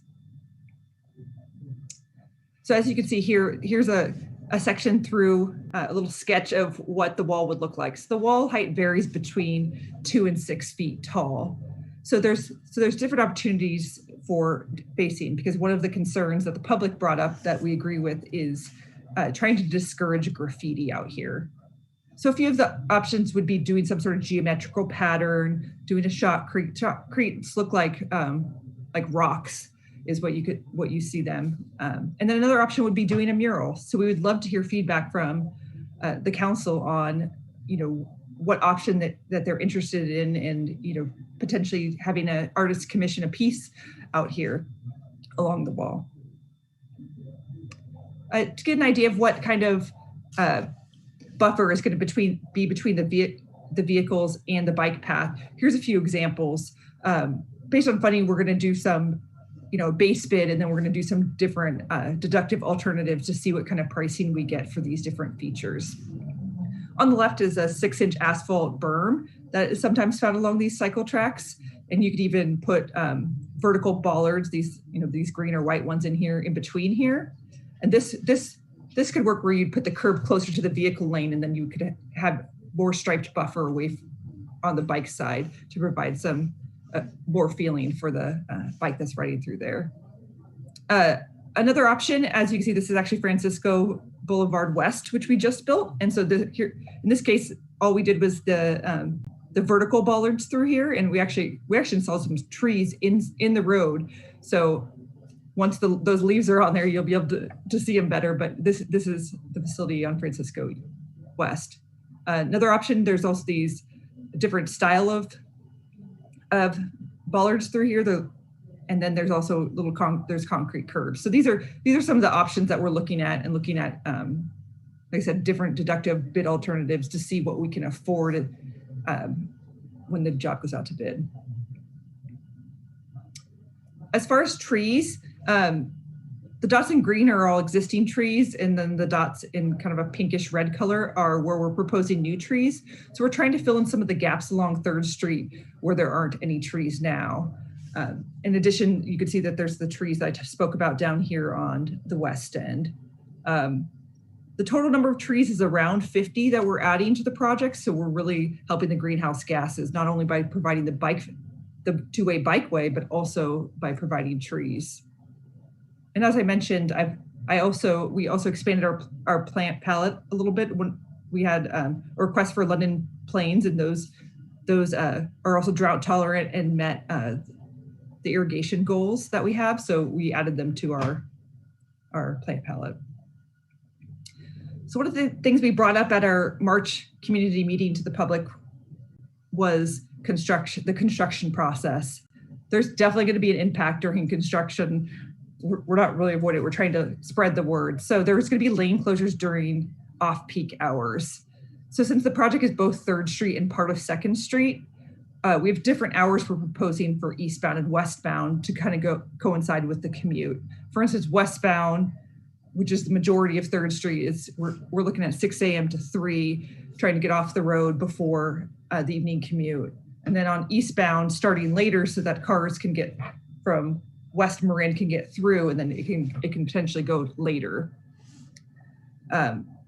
Speaker 14: So as you can see here, here's a section through a little sketch of what the wall would look like. So the wall height varies between 2 and 6 feet tall. So there's different opportunities for facing, because one of the concerns that the public brought up that we agree with is trying to discourage graffiti out here. So a few of the options would be doing some sort of geometrical pattern, doing a shotcretes look like rocks is what you see them. And then another option would be doing a mural. So we would love to hear feedback from the council on, what option that they're interested in, and, potentially having an artist commission a piece out here along the wall. To get an idea of what kind of buffer is going to be between the vehicles and the bike path, here's a few examples. Based on funding, we're going to do some base bid, and then we're going to do some different deductive alternatives to see what kind of pricing we get for these different features. On the left is a 6-inch asphalt berm that is sometimes found along these cycle tracks. And you could even put vertical bollards, these green or white ones in here, in between here. And this could work where you'd put the curb closer to the vehicle lane, and then you could have more striped buffer away on the bike side to provide some more feeling for the bike that's riding through there. Another option, as you can see, this is actually Francisco Boulevard West, which we just built. And so here, in this case, all we did was the vertical bollards through here, and we actually installed some trees in the road. So once those leaves are on there, you'll be able to see them better. But this is the facility on Francisco West. Another option, there's also these different style of bollards through here. And then there's also there's concrete curbs. So these are some of the options that we're looking at, like I said, different deductive bid alternatives to see what we can afford when the job goes out to bid. As far as trees, the dots in green are all existing trees, and then the dots in kind of a pinkish red color are where we're proposing new trees. So we're trying to fill in some of the gaps along 3rd Street where there aren't any trees now. In addition, you can see that there's the trees that I spoke about down here on the west end. The total number of trees is around 50 that we're adding to the project. So we're really helping the greenhouse gases, not only by providing the two-way bikeway, but also by providing trees. And as I mentioned, we also expanded our plant palette a little bit when we had a request for London planes, and those are also drought tolerant and met the irrigation goals that we have. So we added them to our plant palette. So one of the things we brought up at our March community meeting to the public was the construction process. There's definitely going to be an impact during construction. We're not really avoiding it. We're trying to spread the word. So there's going to be lane closures during off-peak hours. So since the project is both 3rd Street and part of 2nd Street, we have different hours we're proposing for eastbound and westbound to kind of coincide with the commute. For instance, westbound, which is the majority of 3rd Street, we're looking at 6 a.m. to 3, trying to get off the road before the evening commute. And then on eastbound, starting later so that cars can get from West Marin can get through, and then it can potentially go later.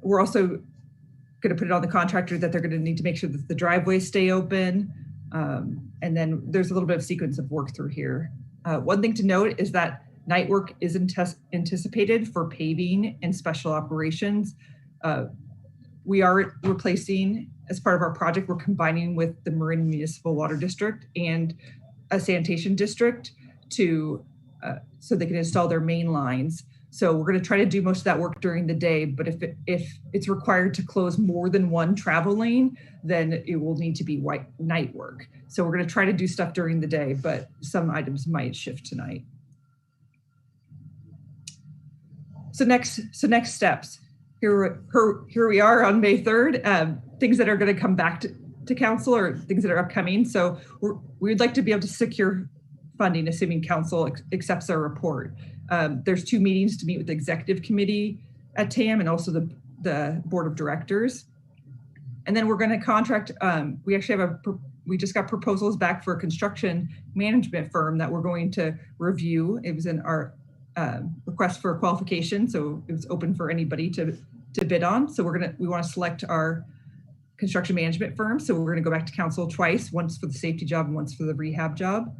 Speaker 14: We're also going to put it on the contractor that they're going to need to make sure that the driveways stay open. And then there's a little bit of sequence of work through here. One thing to note is that night work is anticipated for paving and special operations. We are replacing, as part of our project, we're combining with the Marin Municipal Water District and a sanitation district so they can install their main lines. So we're going to try to do most of that work during the day, but if it's required to close more than one travel lane, then it will need to be night work. So we're going to try to do stuff during the day, but some items might shift tonight. So next steps. Here we are on May 3rd. Things that are going to come back to council or things that are upcoming. So we'd like to be able to secure funding, assuming council accepts our report. There's 2 meetings to meet with the executive committee at TAM and also the board of directors. And then we're going to contract, we just got proposals back for a construction management firm that we're going to review. It was in our request for qualification, so it was open for anybody to bid on. So we want to select our construction management firm. So we're going to go back to council twice, once for the safety job and once for the rehab job.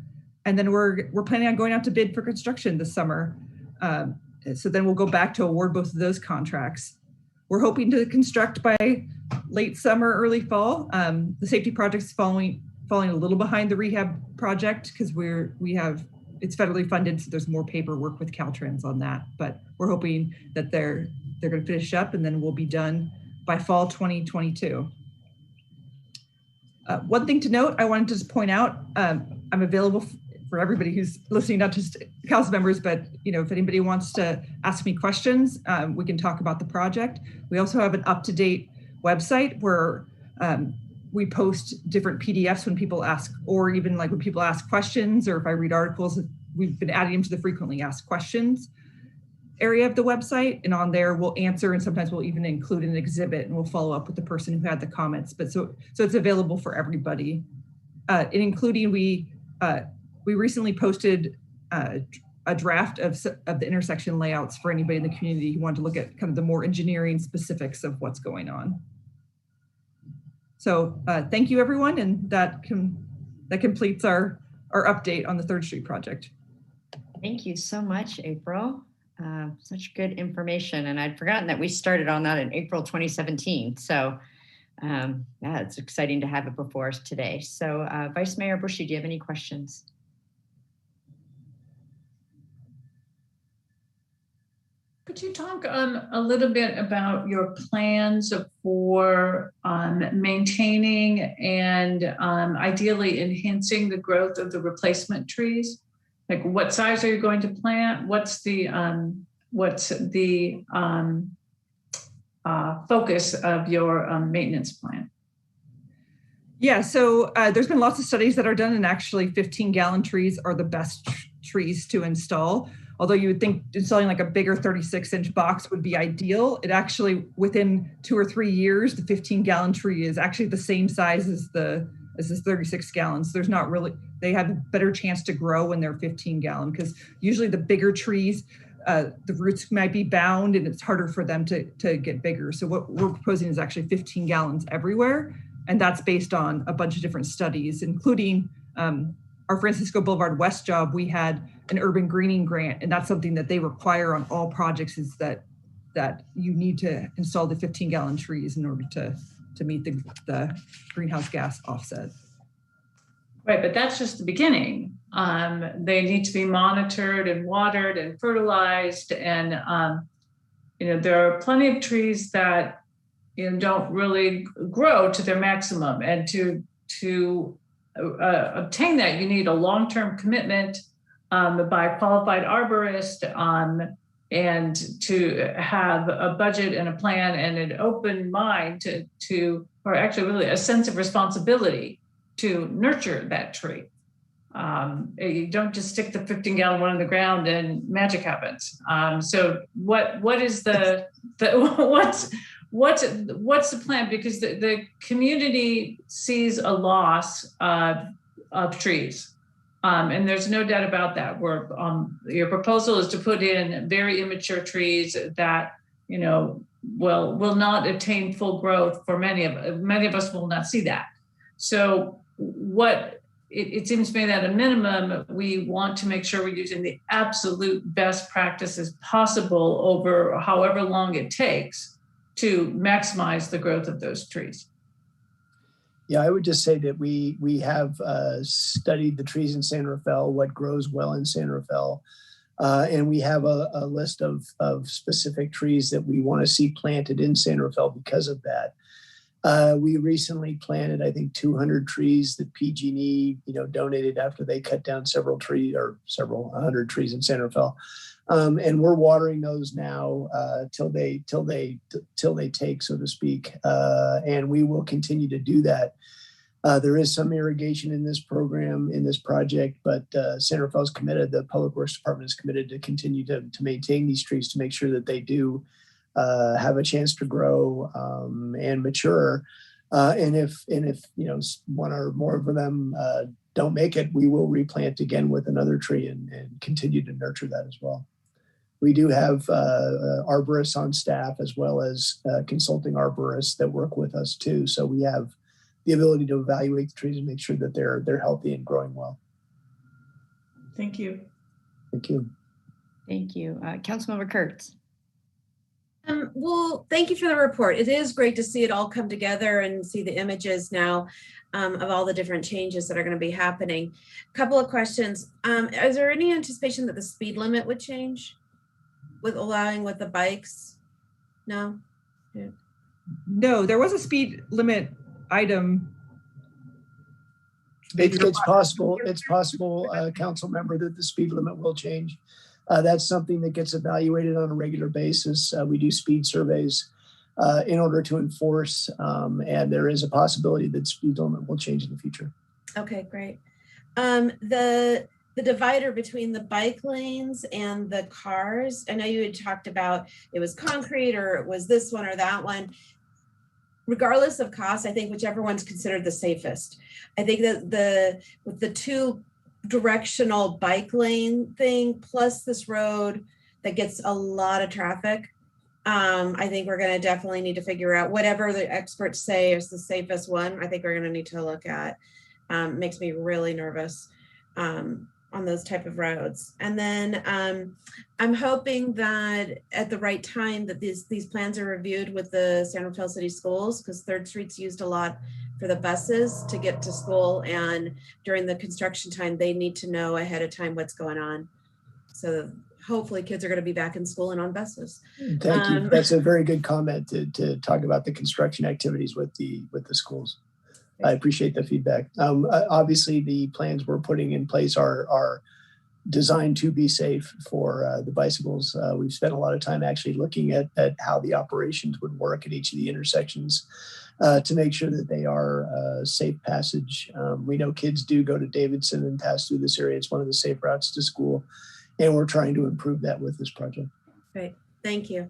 Speaker 14: And then we're planning on going out to bid for construction this summer. So then we'll go back to award both of those contracts. We're hoping to construct by late summer, early fall. The safety project's falling a little behind the rehab project because it's federally funded, so there's more paperwork with Caltrans on that. But we're hoping that they're going to finish up and then we'll be done by fall 2022. One thing to note, I wanted to just point out, I'm available for everybody who's listening, not just council members, but if anybody wants to ask me questions, we can talk about the project. We also have an up-to-date website where we post different PDFs when people ask, or even like when people ask questions, or if I read articles, we've been adding them to the frequently asked questions area of the website. And on there we'll answer, and sometimes we'll even include an exhibit and we'll follow up with the person who had the comments. But so it's available for everybody. Including we recently posted a draft of the intersection layouts for anybody in the community who wanted to look at kind of the more engineering specifics of what's going on. So thank you, everyone, and that completes our update on the 3rd Street project.
Speaker 1: Thank you so much, April. Such good information, and I'd forgotten that we started on that in April 2017. So yeah, it's exciting to have it before us today. So Vice Mayor Bushy, do you have any questions?
Speaker 3: Could you talk a little bit about your plans for maintaining and ideally enhancing the growth of the replacement trees? Like, what size are you going to plant? What's the focus of your maintenance plan?
Speaker 14: Yeah, so there's been lots of studies that are done, and actually 15-gallon trees are the best trees to install. Although you would think installing like a bigger 36-inch box would be ideal, it actually, within 2 or 3 years, the 15-gallon tree is actually the same size as the 36 gallons. There's not really, they have a better chance to grow when they're 15-gallon, because usually the bigger trees, the roots might be bound and it's harder for them to get bigger. So what we're proposing is actually 15 gallons everywhere. And that's based on a bunch of different studies, including our Francisco Boulevard West job. We had an urban greening grant, and that's something that they require on all projects, is that you need to install the 15-gallon trees in order to meet the greenhouse gas offset.
Speaker 3: Right, but that's just the beginning. They need to be monitored and watered and fertilized, and there are plenty of trees that don't really grow to their maximum. And to obtain that, you need a long-term commitment by a qualified arborist, and to have a budget and a plan and an open mind or actually really a sense of responsibility to nurture that tree. You don't just stick the 15-gallon one in the ground and magic happens. So what is what's the plan? Because the community sees a loss of trees. And there's no doubt about that. Your proposal is to put in very immature trees that, will not attain full growth for many of us will not see that. So it seems to me that at a minimum, we want to make sure we're using the absolute best practices possible over however long it takes to maximize the growth of those trees.
Speaker 13: Yeah, I would just say that we have studied the trees in San Rafael, what grows well in San Rafael, and we have a list of specific trees that we want to see planted in San Rafael because of that. We recently planted, I think, 200 trees that PG&E, donated after they cut down several hundred trees in San Rafael. And we're watering those now till they take, so to speak. And we will continue to do that. There is some irrigation in this program, in this project, but San Rafael is committed, the Public Works Department is committed to continue to maintain these trees to make sure that they do have a chance to grow and mature. And if one or more of them don't make it, we will replant again with another tree and continue to nurture that as well. We do have arborists on staff as well as consulting arborists that work with us too. So we have the ability to evaluate the trees and make sure that they're healthy and growing well.
Speaker 3: Thank you.
Speaker 13: Thank you.
Speaker 1: Thank you. Councilmember Kurtz.
Speaker 7: Well, thank you for the report. It is great to see it all come together and see the images now of all the different changes that are going to be happening. A couple of questions. Is there any anticipation that the speed limit would change with the bikes? No? Yeah.
Speaker 14: No, there was a speed limit item.
Speaker 13: It's possible, council member, that the speed limit will change. That's something that gets evaluated on a regular basis. We do speed surveys in order to enforce, and there is a possibility that speed limit will change in the future.
Speaker 7: Okay, great. The divider between the bike lanes and the cars, I know you had talked about it was concrete or it was this one or that one. Regardless of cost, I think whichever one's considered the safest. I think that with the two directional bike lane thing plus this road that gets a lot of traffic, I think we're going to definitely need to figure out whatever the experts say is the safest one. I think we're going to need to look at. Makes me really nervous on those type of roads. And then I'm hoping that at the right time that these plans are reviewed with the San Rafael City Schools, because 3rd Street's used a lot for the buses to get to school, and during the construction time, they need to know ahead of time what's going on. So hopefully kids are going to be back in school and on buses.
Speaker 13: Thank you. That's a very good comment to talk about the construction activities with the schools. I appreciate the feedback. Obviously, the plans we're putting in place are designed to be safe for the bicycles. We've spent a lot of time actually looking at how the operations would work at each of the intersections to make sure that they are safe passage. We know kids do go to Davidson and pass through this area. It's one of the safe routes to school, and we're trying to improve that with this project.
Speaker 7: Great, thank you.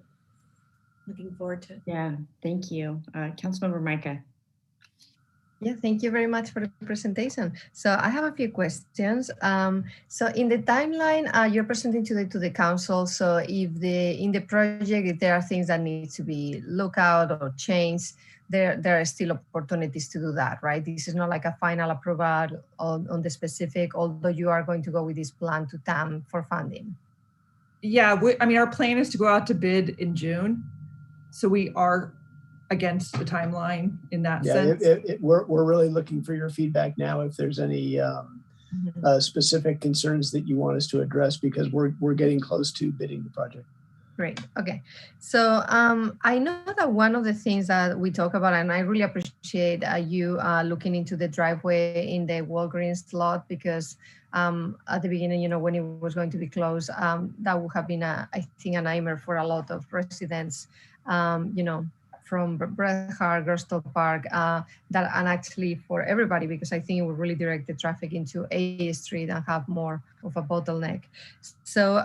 Speaker 7: Looking forward to it.
Speaker 1: Yeah, thank you. Councilmember Micah.
Speaker 8: Yeah, thank you very much for the presentation. So I have a few questions. So in the timeline, you're presenting to the council. So if in the project, if there are things that need to be looked out or changed, there are still opportunities to do that, right? This is not like a final approval on the specific, although you are going to go with this plan to TAM for funding.
Speaker 14: Yeah, our plan is to go out to bid in June. So we are against the timeline in that sense.
Speaker 13: We're really looking for your feedback now if there's any specific concerns that you want us to address, because we're getting close to bidding the project.
Speaker 8: Great. Okay. So I know that one of the things that we talk about, and I really appreciate you looking into the driveway in the Walgreens lot, because at the beginning, when it was going to be closed, that would have been, I think, a nightmare for a lot of residents, from Bret Harte, Gerstle Park, and actually for everybody, because I think it would really direct the traffic into A Street and have more of a bottleneck. So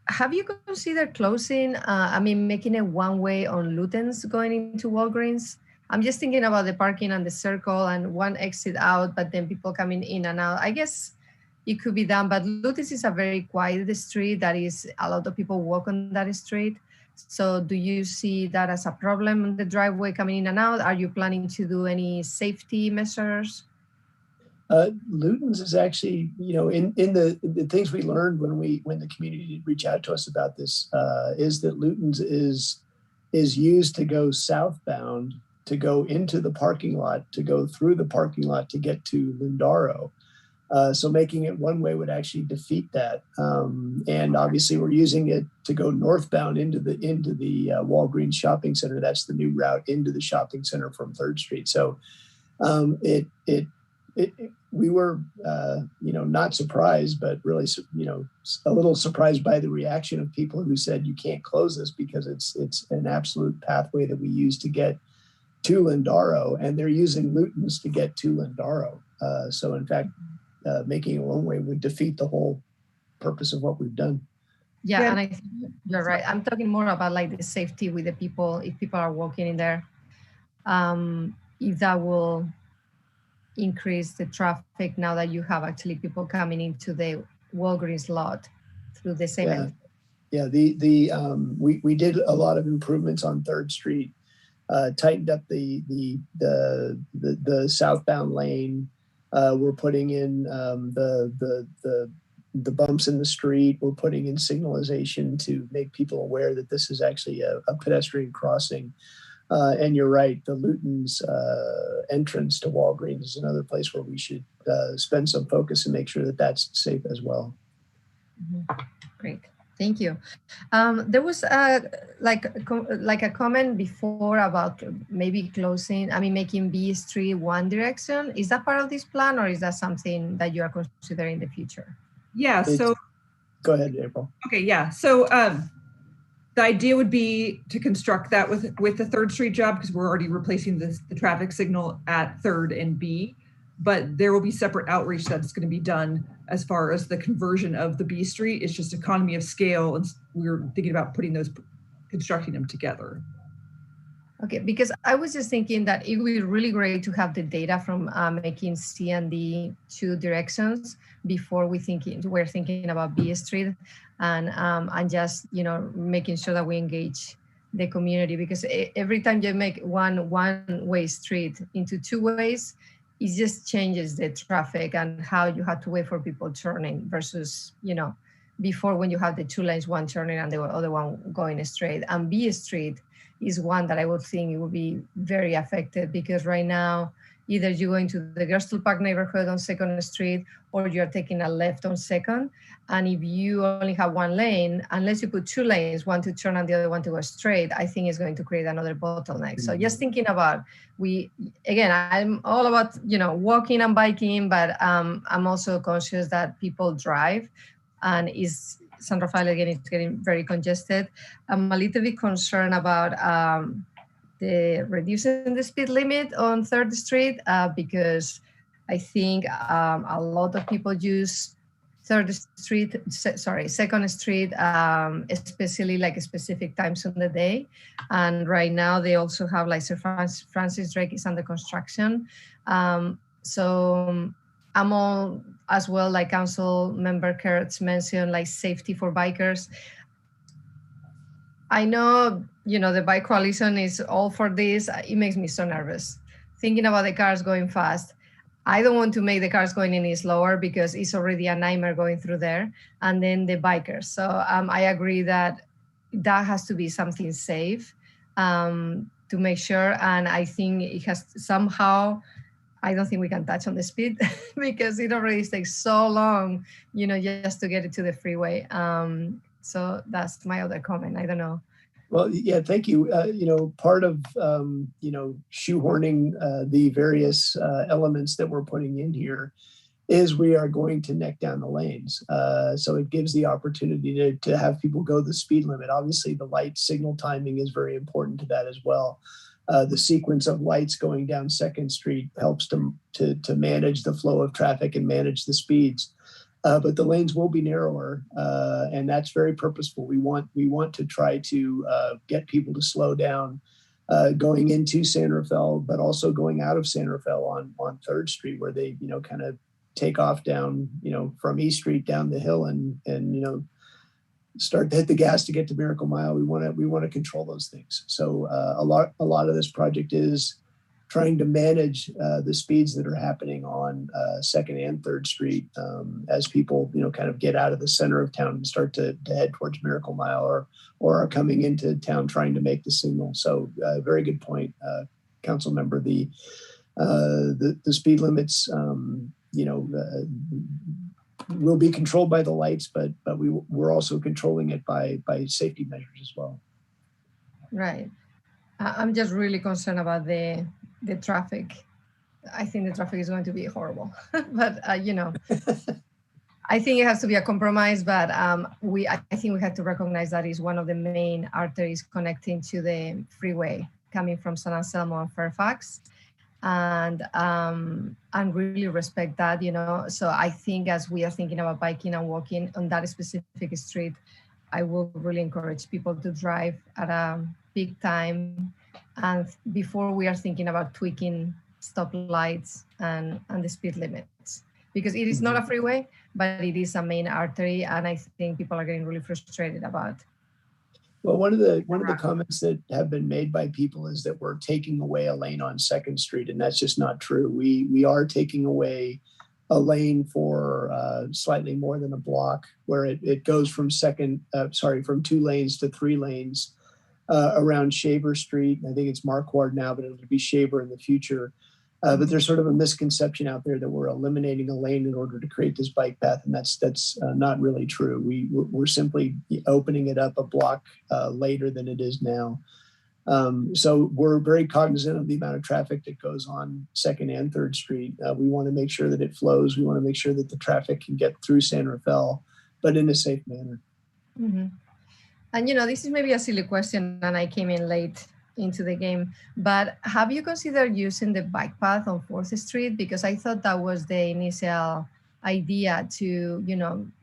Speaker 8: have you considered closing, making it one way on Luton's going into Walgreens? I'm just thinking about the parking and the circle and one exit out, but then people coming in and out. I guess it could be done, but Lotus is a very quiet street. That is, a lot of people walk on that street. So do you see that as a problem on the driveway coming in and out? Are you planning to do any safety measures?
Speaker 13: Luton's is actually, in the things we learned when the community reached out to us about this, is that Luton's is used to go southbound, to go into the parking lot, to go through the parking lot to get to Lindaro. So making it one way would actually defeat that. And obviously we're using it to go northbound into the Walgreens shopping center. That's the new route into the shopping center from 3rd Street. So we were, not surprised, but really, a little surprised by the reaction of people who said you can't close this because it's an absolute pathway that we use to get to Lindaro, and they're using Luton's to get to Lindaro. So in fact, making it one way would defeat the whole purpose of what we've done.
Speaker 8: Yeah, and I think you're right. I'm talking more about like the safety with the people, if people are walking in there, if that will increase the traffic now that you have actually people coming into the Walgreens lot through the same entrance.
Speaker 13: Yeah, we did a lot of improvements on 3rd Street, tightened up the southbound lane. We're putting in the bumps in the street. We're putting in signalization to make people aware that this is actually a pedestrian crossing. And you're right, the Luton's entrance to Walgreens is another place where we should spend some focus and make sure that that's safe as well.
Speaker 8: Mm-hmm. Great, thank you. There was like a comment before about maybe making B Street one direction. Is that part of this plan, or is that something that you are considering in the future?
Speaker 14: Yeah, so.
Speaker 13: Go ahead, April.
Speaker 14: Okay, yeah, so the idea would be to construct that with the 3rd Street job, because we're already replacing the traffic signal at 3rd and B, but there will be separate outreach that's going to be done as far as the conversion of the B Street. It's just economy of scale, and we're thinking about constructing them together.
Speaker 8: Okay, because I was just thinking that it would be really great to have the data from making C and D 2 directions before we're thinking about B Street, and just making sure that we engage the community, because every time you make one-way street into 2 ways, it just changes the traffic and how you have to wait for people turning versus before, when you have the 2 lanes, one turning and the other one going straight. And B Street is one that I would think it would be very affected, because right now, either you go into the Gerstle Park neighborhood on 2nd Street, or you're taking a left on 2nd. And if you only have 1 lane, unless you put 2 lanes, one to turn and the other one to go straight, I think it's going to create another bottleneck. Mm-hmm. So just thinking about, I'm all about, walking and biking, but I'm also conscious that people drive, and San Rafael again is getting very congested. I'm a little bit concerned about the reducing the speed limit on 3rd Street because I think a lot of people use 2nd Street, especially like specific times on the day. And right now they also have like Sir Francis Drake is under construction. So I'm all as well, like Councilmember Kurtz mentioned, like safety for bikers. I know, the bike coalition is all for this. It makes me so nervous. Thinking about the cars going fast. I don't want to make the cars going any slower because it's already a nightmare going through there. And then the bikers. So I agree that has to be something safe to make sure. And I think it has somehow, I don't think we can touch on the speed because it already takes so long, just to get it to the freeway. So that's my other comment. I don't know.
Speaker 13: Well, yeah, thank you. Part of, shoehorning the various elements that we're putting in here is we are going to neck down the lanes. So it gives the opportunity to have people go the speed limit. Obviously, the light signal timing is very important to that as well. The sequence of lights going down 2nd Street helps to manage the flow of traffic and manage the speeds. But the lanes will be narrower, and that's very purposeful. We want to try to get people to slow down going into San Rafael, but also going out of San Rafael on 3rd Street, where they, kind of take off down, from East Street down the hill and start to hit the gas to get to Miracle Mile. We want to control those things. So a lot of this project is trying to manage the speeds that are happening on 2nd and 3rd Street as people, kind of get out of the center of town and start to head towards Miracle Mile or are coming into town trying to make the signal. So very good point, Council Member. The speed limits, will be controlled by the lights, but we're also controlling it by safety measures as well.
Speaker 8: Right. I'm just really concerned about the traffic. I think the traffic is going to be horrible, but I think it has to be a compromise, but I think we have to recognize that is one of the main arteries connecting to the freeway coming from San Anselmo and Fairfax, and really respect that, So I think as we are thinking about biking and walking on that specific street, I will really encourage people to drive at a peak time, and before we are thinking about tweaking stoplights and the speed limits, because it is not a freeway, but it is a main artery, and I think people are getting really frustrated about.
Speaker 13: Well, one of the comments that have been made by people is that we're taking away a lane on 2nd Street, and that's just not true. We are taking away a lane for slightly more than a block, where it goes from 2 lanes to 3 lanes around Shaver Street. I think it's Marquardt now, but it'll be Shaver in the future. But there's sort of a misconception out there that we're eliminating a lane in order to create this bike path, and that's not really true. We're simply opening it up a block later than it is now. So we're very cognizant of the amount of traffic that goes on 2nd and 3rd Street. We want to make sure that it flows. We want to make sure that the traffic can get through San Rafael, but in a safe manner.
Speaker 8: Mm-hmm. And this is maybe a silly question, and I came in late into the game, but have you considered using the bike path on 4th Street? Because I thought that was the initial idea to,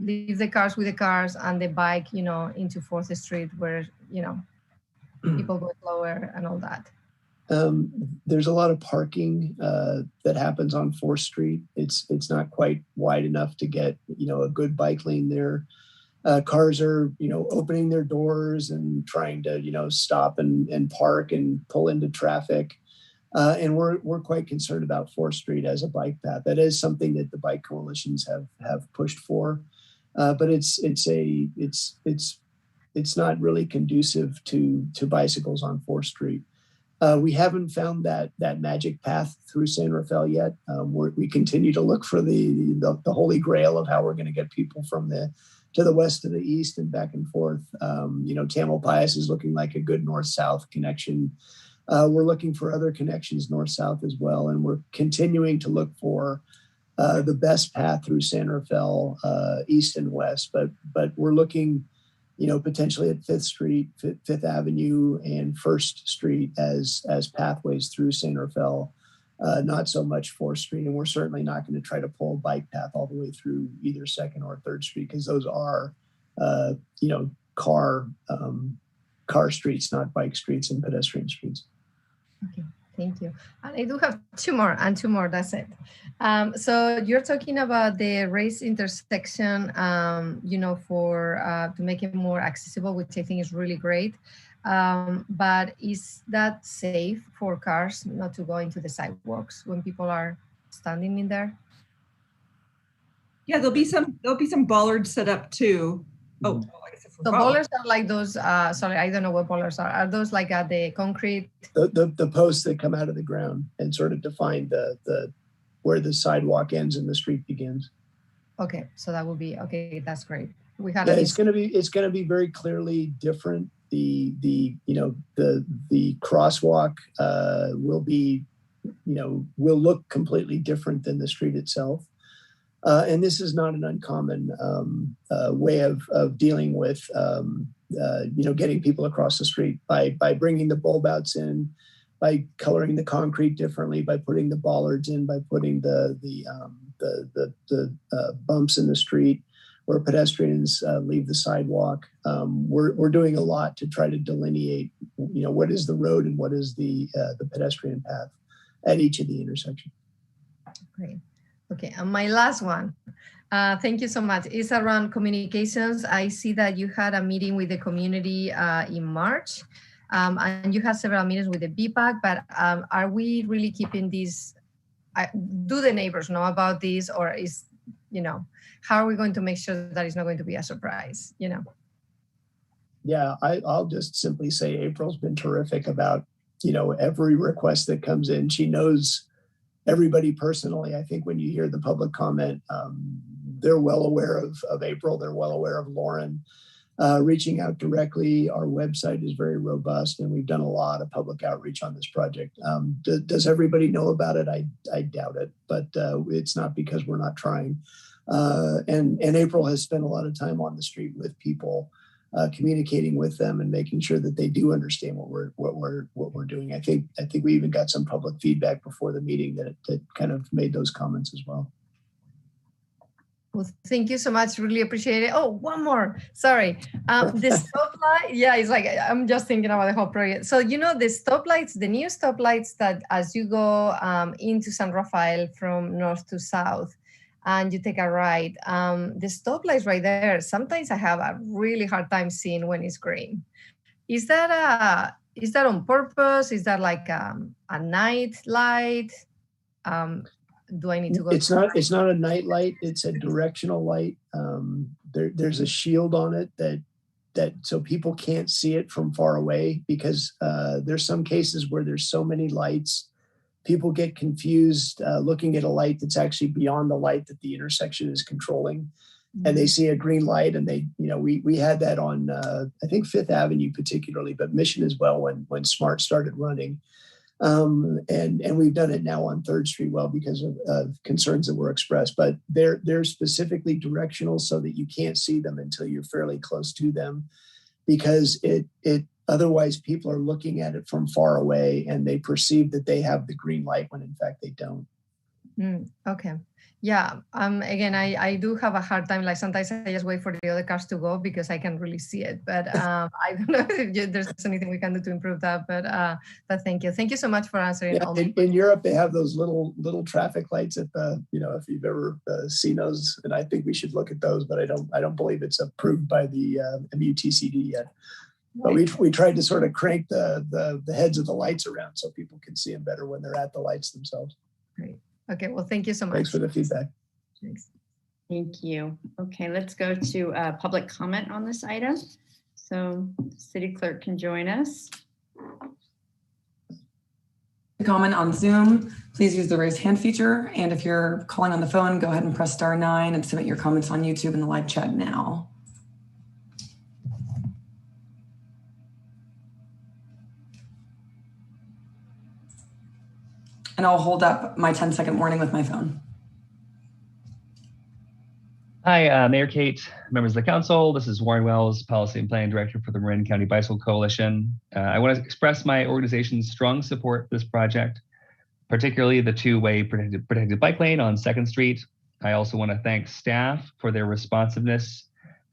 Speaker 8: leave the cars with the cars and the bike, into 4th Street where, people go slower and all that.
Speaker 13: There's a lot of parking that happens on 4th Street. It's not quite wide enough to get, a good bike lane there. Cars are, opening their doors and trying to, stop and park and pull into traffic. And we're quite concerned about 4th Street as a bike path. That is something that the bike coalitions have pushed for, but it's not really conducive to bicycles on 4th Street. We haven't found that magic path through San Rafael yet. We continue to look for the holy grail of how we're going to get people from to the west to the east and back and forth. Tamalpais is looking like a good north-south connection. We're looking for other connections north-south as well, and we're continuing to look for the best path through San Rafael, east and west. But we're looking, potentially at 5th Street, 5th Avenue, and 1st Street as pathways through San Rafael. Not so much 4th Street, and we're certainly not going to try to pull a bike path all the way through either 2nd or 3rd Street, because those are, car streets, not bike streets and pedestrian streets.
Speaker 8: Okay, thank you. And I do have two more, that's it. So you're talking about the race intersection, for to make it more accessible, which I think is really great. But is that safe for cars not to go into the sidewalks when people are standing in there?
Speaker 14: Yeah, there'll be some bollards set up too. Oh, I guess it's
Speaker 8: so bollards are like those. Sorry, I don't know what bollards are. Are those like the concrete?
Speaker 13: The posts that come out of the ground and sort of define the where the sidewalk ends and the street begins.
Speaker 8: Okay, so that will be okay. That's great.
Speaker 13: It's going to be very clearly different. The crosswalk will be, will look completely different than the street itself. And this is not an uncommon way of dealing with, getting people across the street by bringing the bulb outs in, by coloring the concrete differently, by putting the bollards in, by putting the bumps in the street. where pedestrians leave the sidewalk. We're doing a lot to try to delineate, what is the road and what is the pedestrian path at each of the intersections.
Speaker 8: Great. Okay, and my last one. Thank you so much. It's around communications. I see that you had a meeting with the community in March, and you had several meetings with the BPAC, but are we really keeping these? Do the neighbors know about this, or is, how are we going to make sure that it's not going to be a surprise,
Speaker 13: Yeah, I'll just simply say April's been terrific about, every request that comes in. She knows everybody personally. I think when you hear the public comment, they're well aware of April. They're well aware of Lauren. Reaching out directly. Our website is very robust, and we've done a lot of public outreach on this project. Does everybody know about it? I doubt it, but it's not because we're not trying. And April has spent a lot of time on the street with people, communicating with them and making sure that they do understand what we're doing. I think we even got some public feedback before the meeting that kind of made those comments as well.
Speaker 8: Well, thank you so much. Really appreciate it. Oh, one more. Sorry. The stoplight. Yeah, it's like I'm just thinking about the whole project. So, the stoplights, the new stoplights that as you go into San Rafael from north to south and you take a right, the stoplights right there, sometimes I have a really hard time seeing when it's green. Is that on purpose? Is that like a night light? Do I need to go?
Speaker 13: It's not a night light. It's a directional light. There's a shield on it that so people can't see it from far away, because there's some cases where there's so many lights, people get confused looking at a light that's actually beyond the light that the intersection is controlling, and they see a green light, and we had that on I think Fifth Avenue particularly, but Mission as well when SMART started running. And we've done it now on 3rd Street because of concerns that were expressed, but they're specifically directional so that you can't see them until you're fairly close to them, because it otherwise people are looking at it from far away and they perceive that they have the green light when in fact they don't.
Speaker 8: Okay. Yeah. Again, I do have a hard time. Like sometimes I just wait for the other cars to go because I can really see it. But I don't know if there's anything we can do to improve that. But thank you. Thank you so much for answering.
Speaker 13: Yeah, in Europe, they have those little traffic lights at the, if you've ever seen those, and I think we should look at those, but I don't believe it's approved by the MUTCD yet. But we tried to sort of crank the heads of the lights around so people can see them better when they're at the lights themselves.
Speaker 8: Great. Okay, well, thank you so much.
Speaker 13: Thanks for the feedback.
Speaker 8: Thanks.
Speaker 1: Thank you. Okay, let's go to public comment on this item. So City Clerk can join us.
Speaker 2: Comment on Zoom, please use the raise hand feature. And if you're calling on the phone, go ahead and press *9 and submit your comments on YouTube in the live chat now. And I'll hold up my 10-second warning with my phone.
Speaker 20: Hi, Mayor Kate, members of the council. This is Warren Wells, Policy and Planning Director for the Marin County Bicycle Coalition. I want to express my organization's strong support for this project, particularly the two-way protected bike lane on 2nd Street. I also want to thank staff for their responsiveness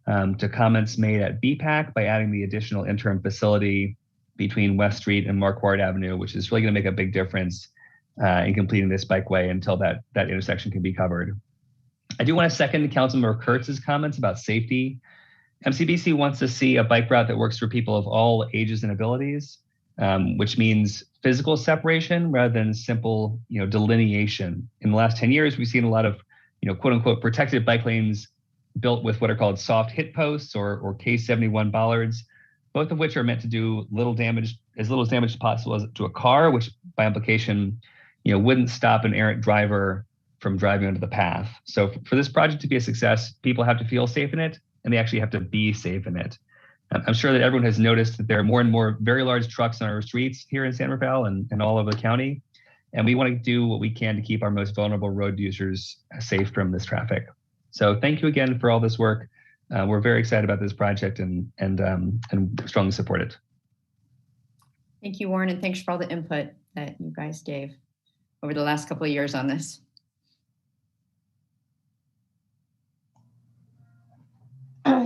Speaker 20: to comments made at BPAC by adding the additional interim facility between West Street and Marquardt Avenue, which is really going to make a big difference in completing this bikeway until that intersection can be covered. I do want to second Councilmember Kurtz's comments about safety. MCBC wants to see a bike route that works for people of all ages and abilities, which means physical separation rather than simple, delineation. In the last 10 years, we've seen a lot of, quote unquote, protected bike lanes built with what are called soft hit posts or K71 bollards, both of which are meant to do as little damage as possible to a car, which by implication, wouldn't stop an errant driver from driving onto the path. So for this project to be a success, people have to feel safe in it, and they actually have to be safe in it. I'm sure that everyone has noticed that there are more and more very large trucks on our streets here in San Rafael and all over the county. And we want to do what we can to keep our most vulnerable road users safe from this traffic. So thank you again for all this work. We're very excited about this project and strongly support it.
Speaker 1: Thank you, Warren, and thanks for all the input that you guys gave over the last couple of years on this.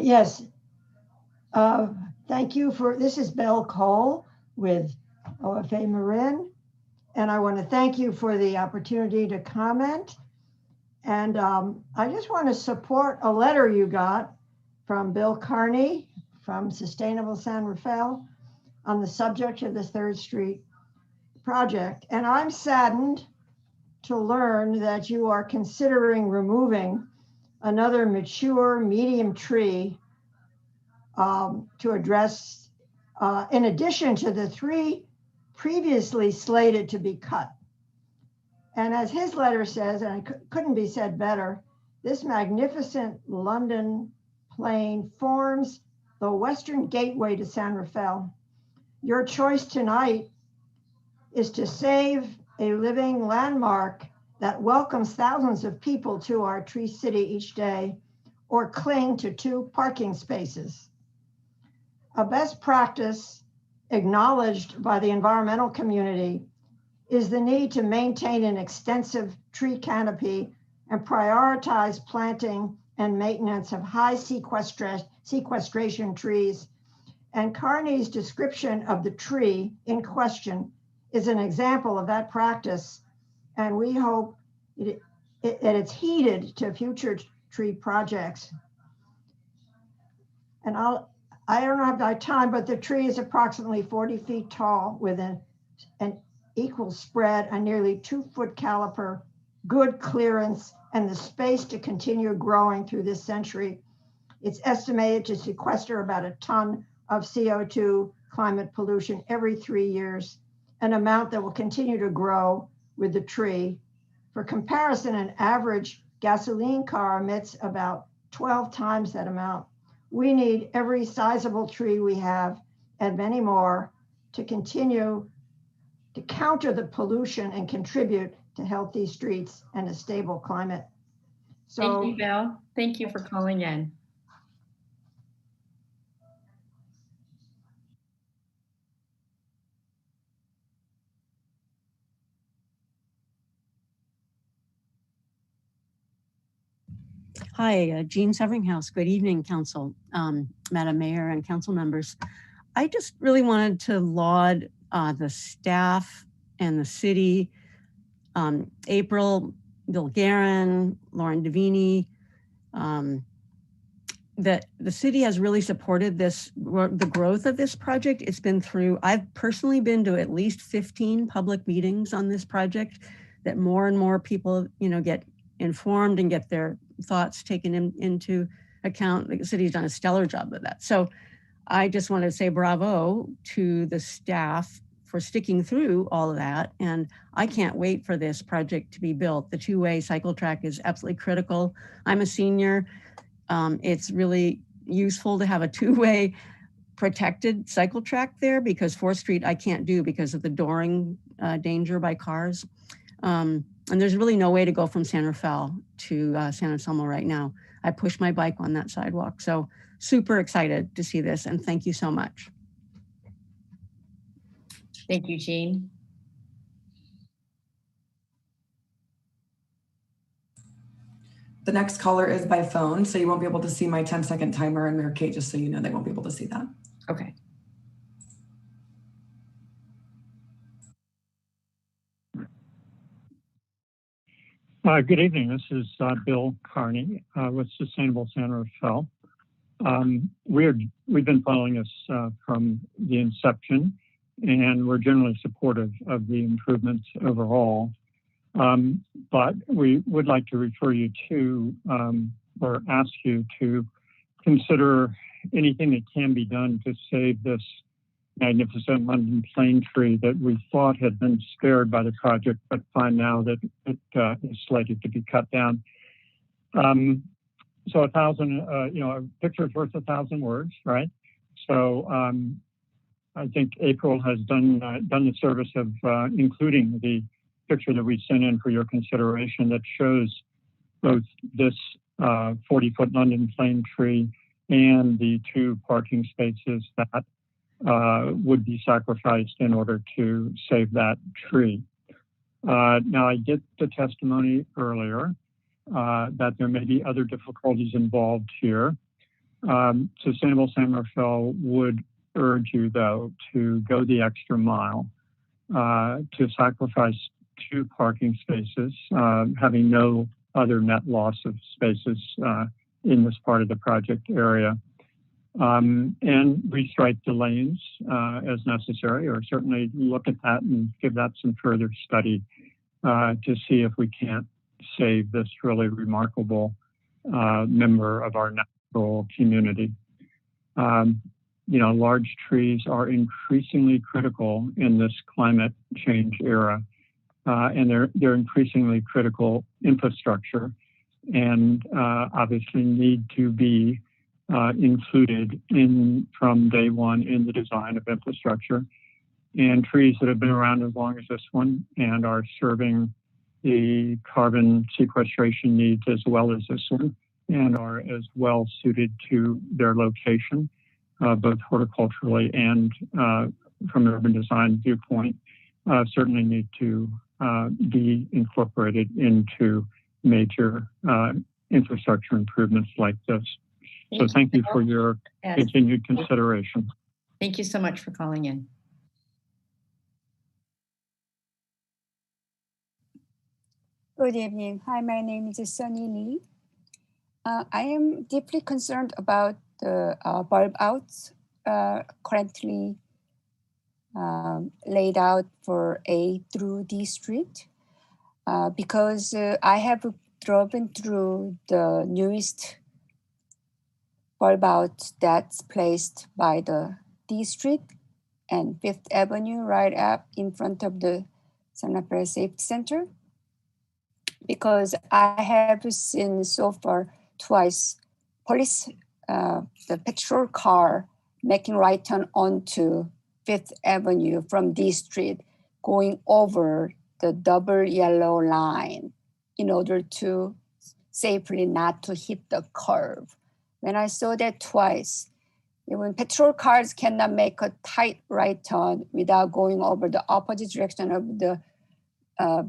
Speaker 21: Yes. Thank you for, this is Belle Cole with OFA Marin. And I want to thank you for the opportunity to comment. And I just want to support a letter you got from Bill Carney from Sustainable San Rafael on the subject of the 3rd Street project. And I'm saddened to learn that you are considering removing another mature medium tree to address, in addition to the 3 previously slated to be cut. And as his letter says, and it couldn't be said better, this magnificent London plain forms the western gateway to San Rafael. Your choice tonight is to save a living landmark that welcomes thousands of people to our tree city each day, or cling to 2 parking spaces. A best practice acknowledged by the environmental community is the need to maintain an extensive tree canopy and prioritize planting and maintenance of high sequestration trees. And Carney's description of the tree in question is an example of that practice. And we hope that it's heeded to future tree projects. And I don't have that time, but the tree is approximately 40 feet tall with an equal spread, a nearly 2-foot caliper, good clearance, and the space to continue growing through this century. It's estimated to sequester about a ton of CO2 climate pollution every 3 years, an amount that will continue to grow with the tree. For comparison, an average gasoline car emits about 12 times that amount. We need every sizable tree we have and many more to continue to counter the pollution and contribute to healthy streets and a stable climate. So,
Speaker 1: thank you, Belle. Thank you for calling in.
Speaker 22: Hi, Jean Severinghouse. Good evening, Council, Madam Mayor and council members. I just really wanted to laud the staff and the city, April, Bill Guerin, Lauren Davini, that the city has really supported the growth of this project. It's been through, I've personally been to at least 15 public meetings on this project, that more and more people, get informed and get their thoughts taken into account. The city's done a stellar job of that. So I just want to say bravo to the staff for sticking through all of that. And I can't wait for this project to be built. The 2-way cycle track is absolutely critical. I'm a senior. It's really useful to have a 2-way protected cycle track there, because 4th Street I can't do because of the dooring danger by cars. And there's really no way to go from San Rafael to San Anselmo right now. I push my bike on that sidewalk. So super excited to see this, and thank you so much.
Speaker 1: Thank you, Jean.
Speaker 2: The next caller is by phone, so you won't be able to see my 10-second timer, and Mayor Kate, just so you know, they won't be able to see that.
Speaker 1: Okay.
Speaker 23: Good evening. This is Bill Carney with Sustainable San Rafael. We've been following this from the inception, and we're generally supportive of the improvements overall. But we would like to refer you to, or ask you to consider anything that can be done to save this magnificent London plane tree that we thought had been spared by the project, but find now that it is slated to be cut down. So a picture is worth 1,000 words, right? So I think April has done the service of including the picture that we sent in for your consideration that shows both this 40-foot London plane tree and the 2 parking spaces that would be sacrificed in order to save that tree. Now, I get the testimony earlier that there may be other difficulties involved here. Sustainable San Rafael would urge you, though, to go the extra mile, to sacrifice 2 parking spaces, having no other net loss of spaces in this part of the project area, and restripe the lanes as necessary, or certainly look at that and give that some further study to see if we can't save this really remarkable member of our natural community. Large trees are increasingly critical in this climate change era, and they're increasingly critical infrastructure, and obviously need to be included from day one in the design of infrastructure. And trees that have been around as long as this one and are serving the carbon sequestration needs as well as this one, and are as well suited to their location, both horticulturally and from an urban design viewpoint, certainly need to be incorporated into major infrastructure improvements like this. So thank you for your continued consideration.
Speaker 1: Thank you so much for calling in.
Speaker 19: Good evening. Hi, my name is Sunny Lee. I am deeply concerned about the bulb outs currently laid out for A through D Street because I have driven through the newest bulb out that's placed by the D Street and Fifth Avenue right up in front of the San Rafael Safety Center, because I have seen so far twice police, the patrol car making right turn onto Fifth Avenue from D Street, going over the double yellow line in order to safely not to hit the curve. When I saw that twice, even patrol cars cannot make a tight right turn without going over the opposite direction of the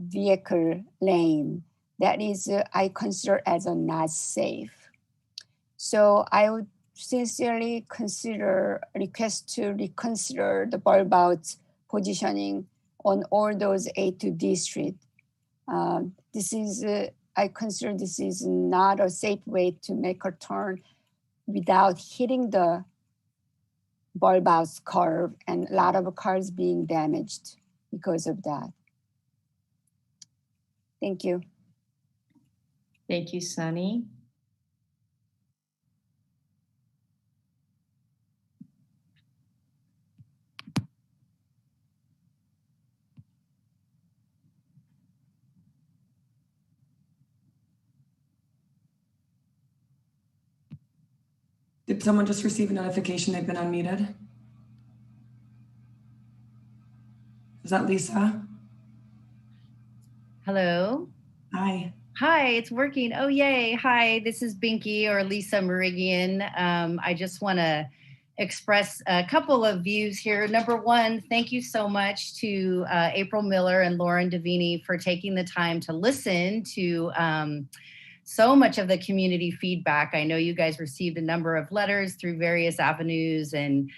Speaker 19: vehicle lane. That is, I consider as a not safe. So I would sincerely request to reconsider the bulb out positioning on all those A to D Street. I consider this is not a safe way to make a turn without hitting the bulb out curve, and a lot of cars being damaged because of that. Thank you.
Speaker 1: Thank you, Sunny.
Speaker 2: Did someone just receive a notification they've been unmuted? Is that Lisa?
Speaker 1: Hello.
Speaker 2: Hi.
Speaker 1: Hi, it's working. Oh, yay. Hi, this is Binky or Lisa Merigian. I just want to express a couple of views here. Number one, thank you so much to April Miller and Lauren Davini for taking the time to listen to so much of the community feedback. I know you guys received a number of letters through various avenues, and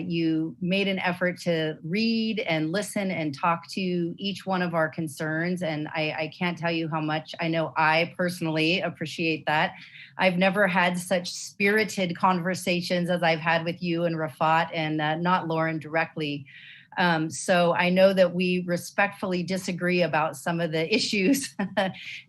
Speaker 1: you made an effort to read and listen and talk to each one of our concerns. And I can't tell you how much I know I personally appreciate that. I've never had such spirited conversations as I've had with you and Rafat, and not Lauren directly. So I know that we respectfully disagree about some of the issues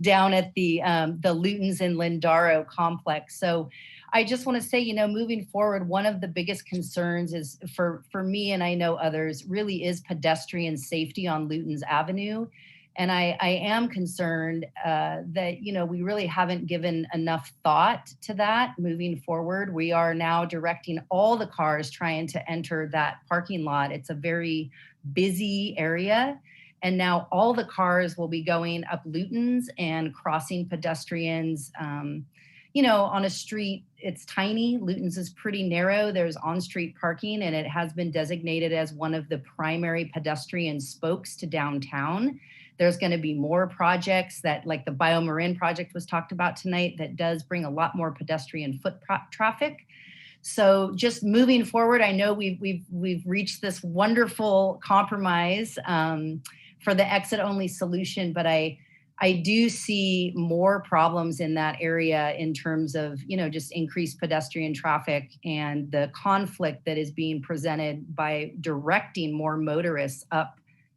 Speaker 1: down at the Lutens and Lindaro complex. So I just want to say, moving forward, one of the biggest concerns is for me, and I know others, really is pedestrian safety on Lutens Avenue. And I am concerned that, we really haven't given enough thought to that moving forward. We are now directing all the cars trying to enter that parking lot. It's a very busy area. And now all the cars will be going up Lutens and crossing pedestrians, on a street. It's tiny. Lutens is pretty narrow. There's on-street parking, and it has been designated as one of the primary pedestrian spokes to downtown.
Speaker 9: There's going to be more projects that, like the BioMarin project was talked about tonight, that does bring a lot more pedestrian foot traffic. So just moving forward, I know we've reached this wonderful compromise for the exit only solution, but I do see more problems in that area in terms of, just increased pedestrian traffic and the conflict that is being presented by directing more motorists up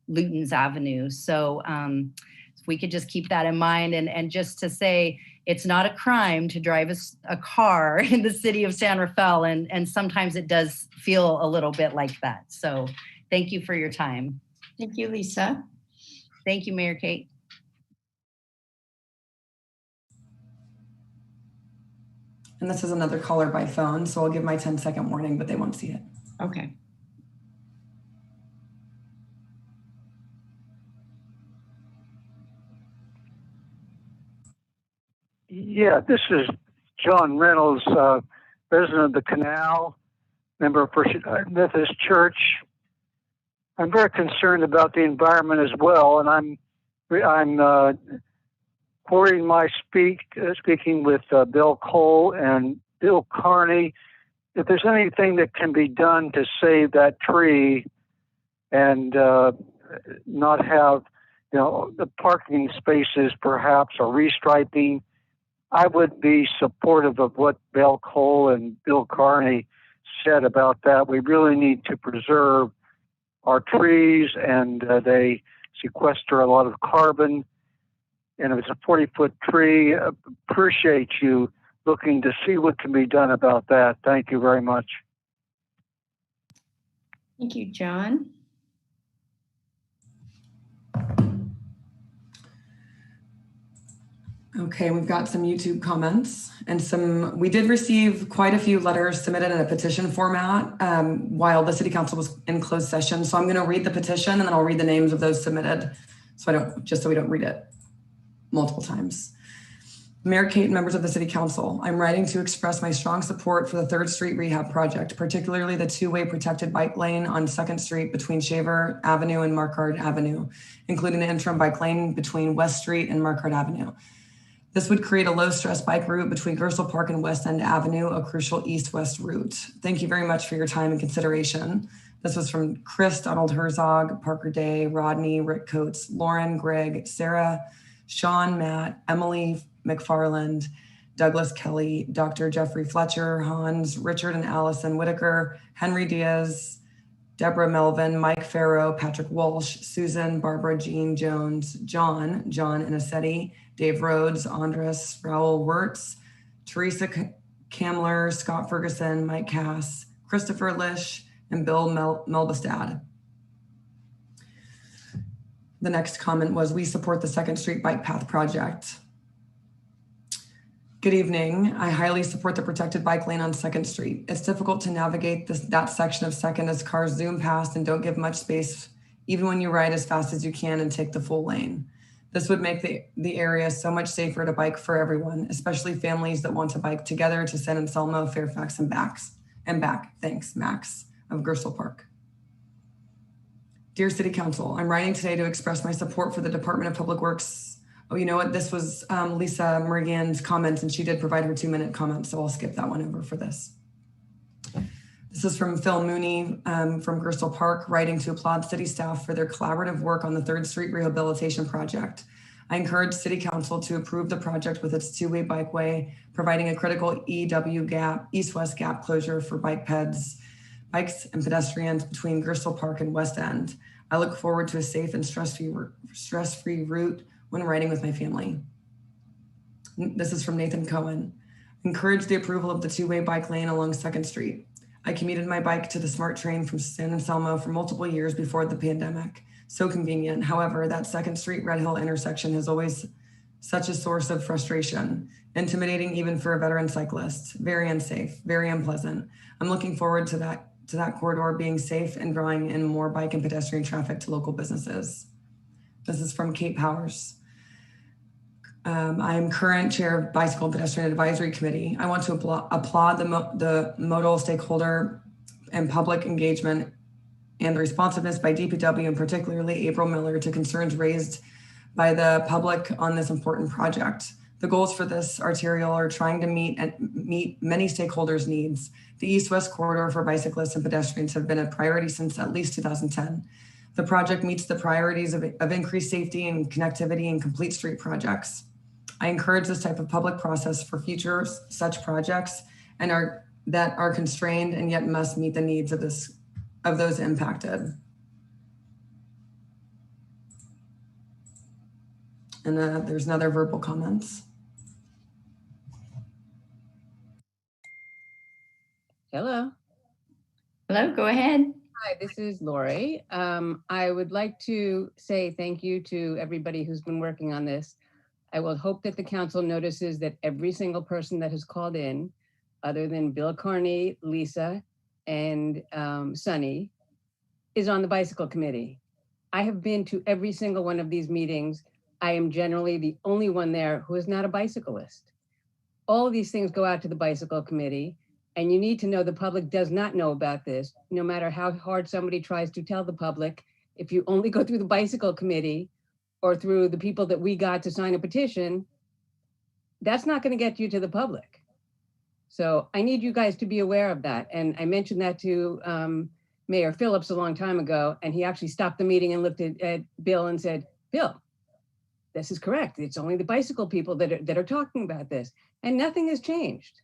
Speaker 9: Luton's Avenue. So if we could just keep that in mind, and just to say, it's not a crime to drive a car in the city of San Rafael, and sometimes it does feel a little bit like that. So thank you for your time.
Speaker 1: Thank you, Lisa.
Speaker 9: Thank you, Mayor Kate.
Speaker 2: And this is another caller by phone, so I'll give my 10-second warning, but they won't see it.
Speaker 1: Okay.
Speaker 10: Yeah, this is John Reynolds, resident of the Canal, member of First Methodist Church. I'm very concerned about the environment as well, and I'm quoting my speaking with Bill Cole and Bill Carney. If there's anything that can be done to save that tree and not have, the parking spaces perhaps, or restriping, I would be supportive of what Bill Cole and Bill Carney said about that. We really need to preserve our trees, and they sequester a lot of carbon. And if it's a 40-foot tree, appreciate you looking to see what can be done about that. Thank you very much.
Speaker 1: Thank you, John.
Speaker 2: Okay, we've got some YouTube comments and we did receive quite a few letters submitted in a petition format while the city council was in closed session. So I'm going to read the petition and then I'll read the names of those submitted so we don't read it multiple times. Mayor Kate and members of the city council, I'm writing to express my strong support for the 3rd Street rehab project, particularly the two-way protected bike lane on 2nd Street between Shaver Avenue and Marquardt Avenue, including the interim bike lane between West Street and Marquardt Avenue. This would create a low-stress bike route between Gersel Park and West End Avenue, a crucial east-west route. Thank you very much for your time and consideration. This was from Chris, Donald Herzog, Parker Day, Rodney, Rick Coates, Lauren, Greg, Sarah, Sean, Matt, Emily McFarland, Douglas Kelly, Dr. Jeffrey Fletcher, Hans, Richard and Allison Whitaker, Henry Diaz, Deborah Melvin, Mike Farrow, Patrick Walsh, Susan, Barbara Jean Jones, John Inasetti, Dave Rhodes, Andres, Raul Wirtz, Teresa Kamler, Scott Ferguson, Mike Cass, Christopher Lish, and Bill Melbestad. The next comment was, we support the 2nd Street Bike Path Project. Good evening. I highly support the protected bike lane on 2nd Street. It's difficult to navigate that section of 2nd as cars zoom past and don't give much space, even when you ride as fast as you can and take the full lane. This would make the area so much safer to bike for everyone, especially families that want to bike together to San Anselmo, Fairfax, and back. Thanks, Max of Gersel Park. Dear City Council, I'm writing today to express my support for the Department of Public Works. Oh, you know what? This was Lisa Merigan's comments, and she did provide her 2-minute comment, so I'll skip that one over for this. This is from Phil Mooney from Gersel Park, writing to applaud city staff for their collaborative work on the 3rd Street Rehabilitation Project. I encourage City Council to approve the project with its two-way bikeway, providing a critical EW gap, east-west gap closure for bikes and pedestrians between Gersel Park and West End. I look forward to a safe and stress-free route when riding with my family. This is from Nathan Cohen. Encourage the approval of the two-way bike lane along 2nd Street. I commuted my bike to the SMART train from San Anselmo for multiple years before the pandemic. So convenient. However, that 2nd Street Red Hill intersection is always such a source of frustration, intimidating even for a veteran cyclist, very unsafe, very unpleasant. I'm looking forward to that corridor being safe and drawing in more bike and pedestrian traffic to local businesses. This is from Kate Powers. I am current chair of Bicycle and Pedestrian Advisory Committee. I want to applaud the modal stakeholder and public engagement and the responsiveness by DPW, and particularly April Miller, to concerns raised by the public on this important project. The goals for this arterial are trying to meet many stakeholders' needs. The east-west corridor for bicyclists and pedestrians have been a priority since at least 2010. The project meets the priorities of increased safety and connectivity and complete street projects. I encourage this type of public process for future such projects that are constrained and yet must meet the needs of those impacted. And there's another verbal comments.
Speaker 11: Hello.
Speaker 1: Hello, go ahead.
Speaker 11: Hi, this is Lori. I would like to say thank you to everybody who's been working on this. I will hope that the council notices that every single person that has called in, other than Bill Carney, Lisa, and Sunny, is on the bicycle committee. I have been to every single one of these meetings. I am generally the only one there who is not a bicyclist. All of these things go out to the bicycle committee. And you need to know the public does not know about this, no matter how hard somebody tries to tell the public. If you only go through the bicycle committee or through the people that we got to sign a petition, that's not going to get you to the public. So I need you guys to be aware of that. And I mentioned that to Mayor Phillips a long time ago, and he actually stopped the meeting and looked at Bill and said, Bill, this is correct. It's only the bicycle people that are talking about this, and nothing has changed.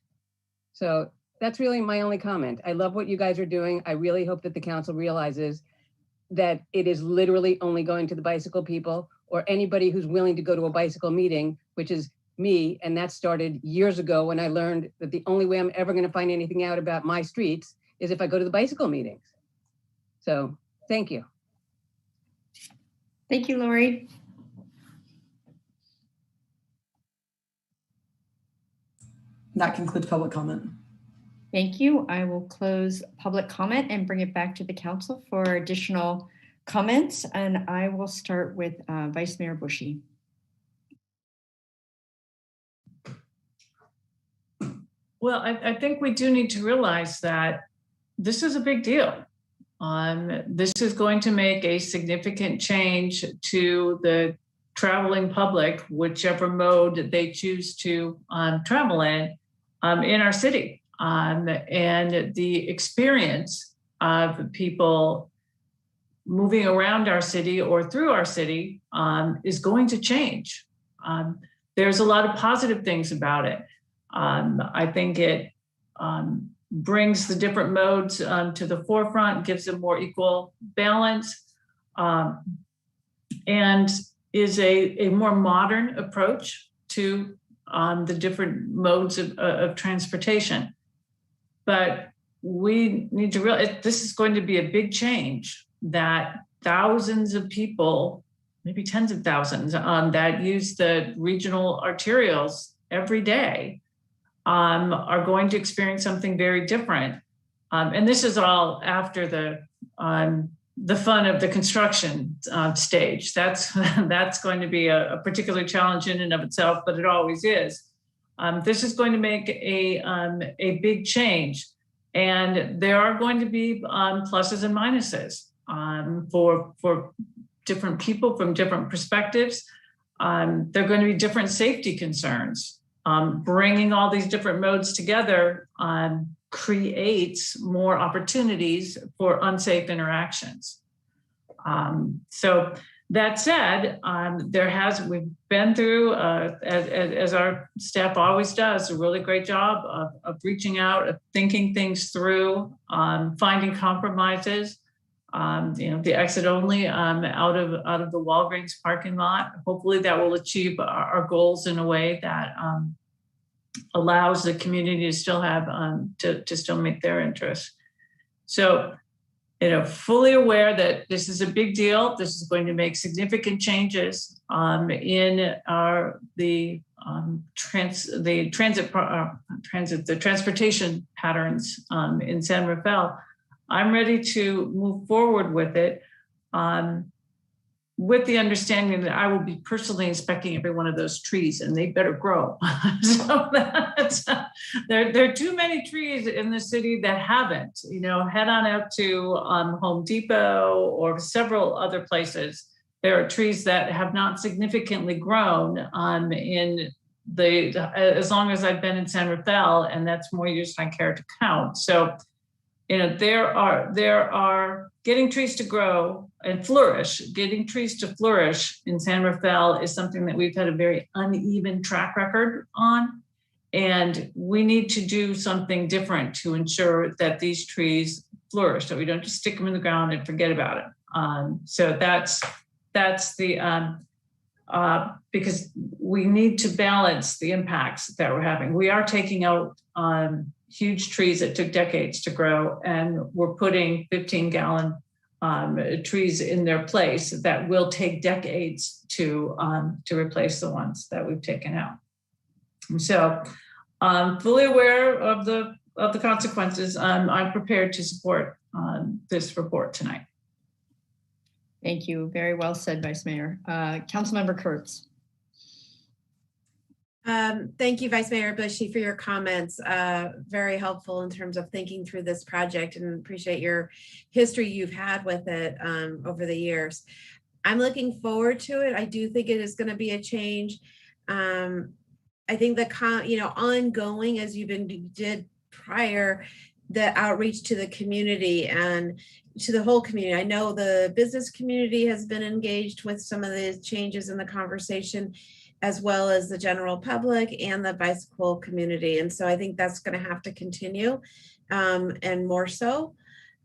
Speaker 11: So that's really my only comment. I love what you guys are doing. I really hope that the council realizes that it is literally only going to the bicycle people or anybody who's willing to go to a bicycle meeting, which is me. And that started years ago when I learned that the only way I'm ever going to find anything out about my streets is if I go to the bicycle meetings. So thank you.
Speaker 1: Thank you, Lori.
Speaker 2: That concludes public comment.
Speaker 1: Thank you. I will close public comment and bring it back to the council for additional comments. And I will start with Vice Mayor Bushy.
Speaker 3: Well, I think we do need to realize that this is a big deal. This is going to make a significant change to the traveling public, whichever mode they choose to travel in our city. And the experience of people moving around our city or through our city is going to change. There's a lot of positive things about it. I think it brings the different modes to the forefront, gives them more equal balance, and is a more modern approach to the different modes of transportation. But we need to realize this is going to be a big change that thousands of people, maybe tens of thousands, that use the regional arterials every day are going to experience something very different. And this is all after the fun of the construction stage. That's going to be a particular challenge in and of itself, but it always is. This is going to make a big change, and there are going to be pluses and minuses for different people from different perspectives. There are going to be different safety concerns. Bringing all these different modes together creates more opportunities for unsafe interactions. So that said, we've been through, as our staff always does, a really great job of reaching out, of thinking things through, finding compromises. The exit only out of the Walgreens parking lot. Hopefully that will achieve our goals in a way that allows the community to still have to still make their interests. So, fully aware that this is a big deal. This is going to make significant changes in the transportation patterns in San Rafael. I'm ready to move forward with it, with the understanding that I will be personally inspecting every one of those trees, and they better grow. So there are too many trees in the city that haven't. Head on out to Home Depot or several other places. there are trees that have not significantly grown in as long as I've been in San Rafael, and that's more years than I care to count. So, there are getting trees to grow and flourish. Getting trees to flourish in San Rafael is something that we've had a very uneven track record on, and we need to do something different to ensure that these trees flourish, that we don't just stick them in the ground and forget about it. So that's the because we need to balance the impacts that we're having. We are taking out huge trees that took decades to grow, and we're putting 15-gallon trees in their place that will take decades to replace the ones that we've taken out. And so I'm fully aware of the consequences. I'm prepared to support this report tonight.
Speaker 1: Thank you. Very well said, Vice Mayor. Councilmember Kurtz.
Speaker 7: Thank you, Vice Mayor Bushy, for your comments. Very helpful in terms of thinking through this project, and appreciate your history you've had with it over the years. I'm looking forward to it. I do think it is going to be a change. I think the ongoing, as did prior, the outreach to the community and to the whole community. I know the business community has been engaged with some of the changes in the conversation, as well as the general public and the bicycle community. And so I think that's going to have to continue, and more so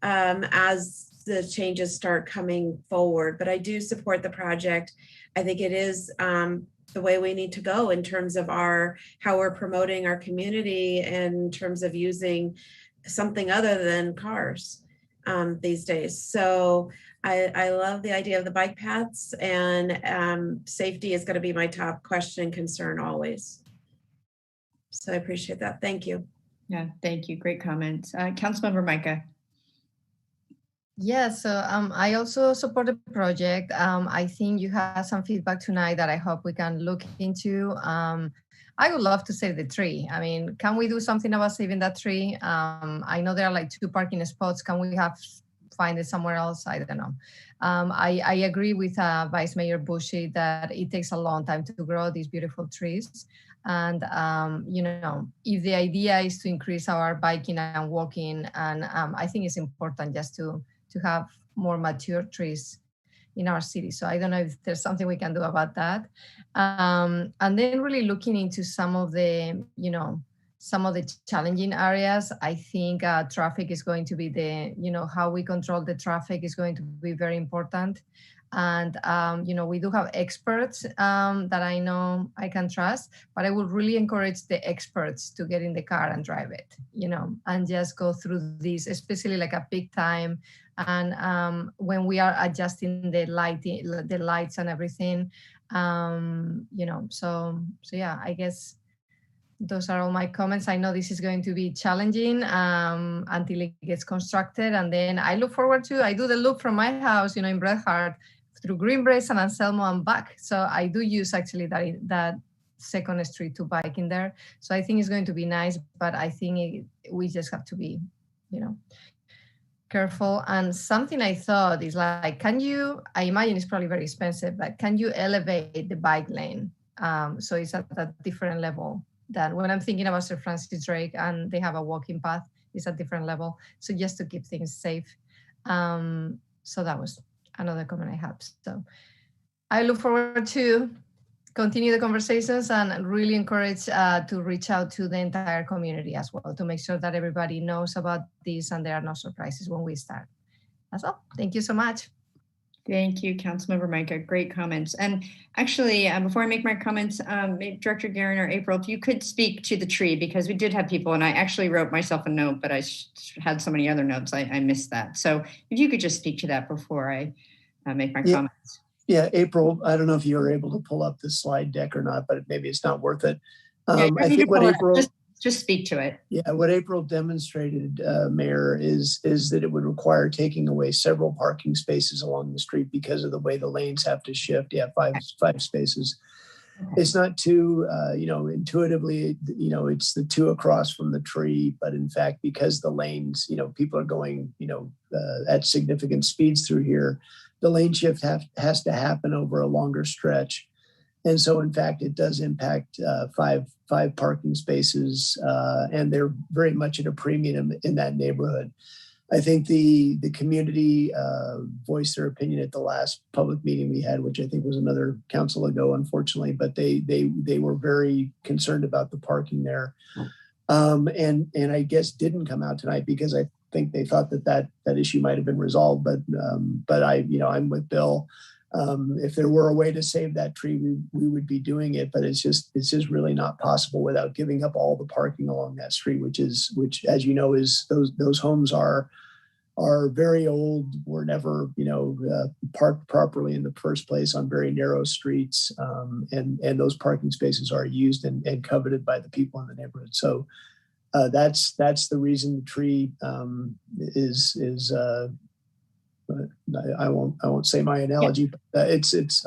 Speaker 7: as the changes start coming forward. But I do support the project. I think it is the way we need to go in terms of how we're promoting our community in terms of using something other than cars these days. So I love the idea of the bike paths, and safety is going to be my top question and concern always. So I appreciate that. Thank you.
Speaker 1: Yeah, thank you. Great comments. Councilmember Micah.
Speaker 8: Yeah, so I also support the project. I think you had some feedback tonight that I hope we can look into. I would love to save the tree. I mean, can we do something about saving that tree? I know there are like 2 parking spots. Can we find it somewhere else? I don't know. I agree with Vice Mayor Bushy that it takes a long time to grow these beautiful trees. And, if the idea is to increase our biking and walking, and I think it's important just to have more mature trees in our city. So I don't know if there's something we can do about that. And then really looking into some of the challenging areas. I think traffic is going to be how we control the traffic is going to be very important. And, we do have experts that I know I can trust, but I would really encourage the experts to get in the car and drive it, and just go through this, especially like a peak time. And when we are adjusting the lights and everything, so yeah, I guess those are all my comments. I know this is going to be challenging until it gets constructed. And then I look forward I do the loop from my house, in Bret Harte through Greenbrace and Anselmo and back. So I do use actually that second street to bike in there. So I think it's going to be nice, but I think we just have to be, careful. And something I thought is like, I imagine it's probably very expensive, but can you elevate the bike lane? So it's at a different level than when I'm thinking about Sir Francis Drake and they have a walking path, it's a different level. So just to keep things safe. So that was another comment I have. So I look forward to continue the conversations and really encourage to reach out to the entire community as well to make sure that everybody knows about this and there are no surprises when we start. That's all. Thank you so much.
Speaker 1: Thank you, Councilmember Micah. Great comments. And actually, before I make my comments, Director Guerin or April, if you could speak to the tree, because we did have people, and I actually wrote myself a note, but I had so many other notes, I missed that. So if you could just speak to that before I make my comments.
Speaker 13: Yeah, April, I don't know if you were able to pull up the slide deck or not, but maybe it's not worth it.
Speaker 1: Yeah,
Speaker 13: I think what April...
Speaker 1: Just speak to it.
Speaker 13: Yeah, what April demonstrated, Mayor, is that it would require taking away several parking spaces along the street because of the way the lanes have to shift. Yeah, five spaces. Okay. It's not too, intuitively, it's the 2 across from the tree, but in fact, because the lanes, people are going, at significant speeds through here, the lane shift has to happen over a longer stretch. And so, in fact, it does impact five parking spaces, and they're very much at a premium in that neighborhood. I think the community voiced their opinion at the last public meeting we had, which I think was another council ago, unfortunately, but they were very concerned about the parking there. And I guess didn't come out tonight because I think they thought that issue might have been resolved. But I'm with Bill. If there were a way to save that tree, we would be doing it. But it's just really not possible without giving up all the parking along that street, which as you know is those homes are very old, were never parked properly in the first place on very narrow streets, and those parking spaces are used and coveted by the people in the neighborhood. So that's the reason the tree is. I won't say my analogy, but it's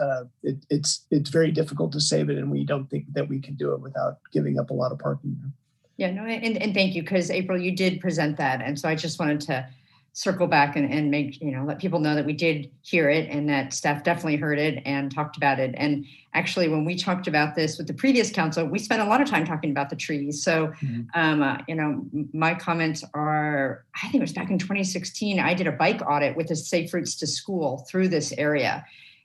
Speaker 13: very difficult to save it, and we don't think that we can do it without giving up a lot of parking.
Speaker 1: Yeah, no, and thank you, because April, you did present that, and so I just wanted to circle back and make, let people know that we did hear it and that staff definitely heard it and talked about it. And actually, when we talked about this with the previous council, we spent a lot of time talking about the trees. So, my comments are, I think it was back in 2016, I did a bike audit with the Safe Routes to School through this area.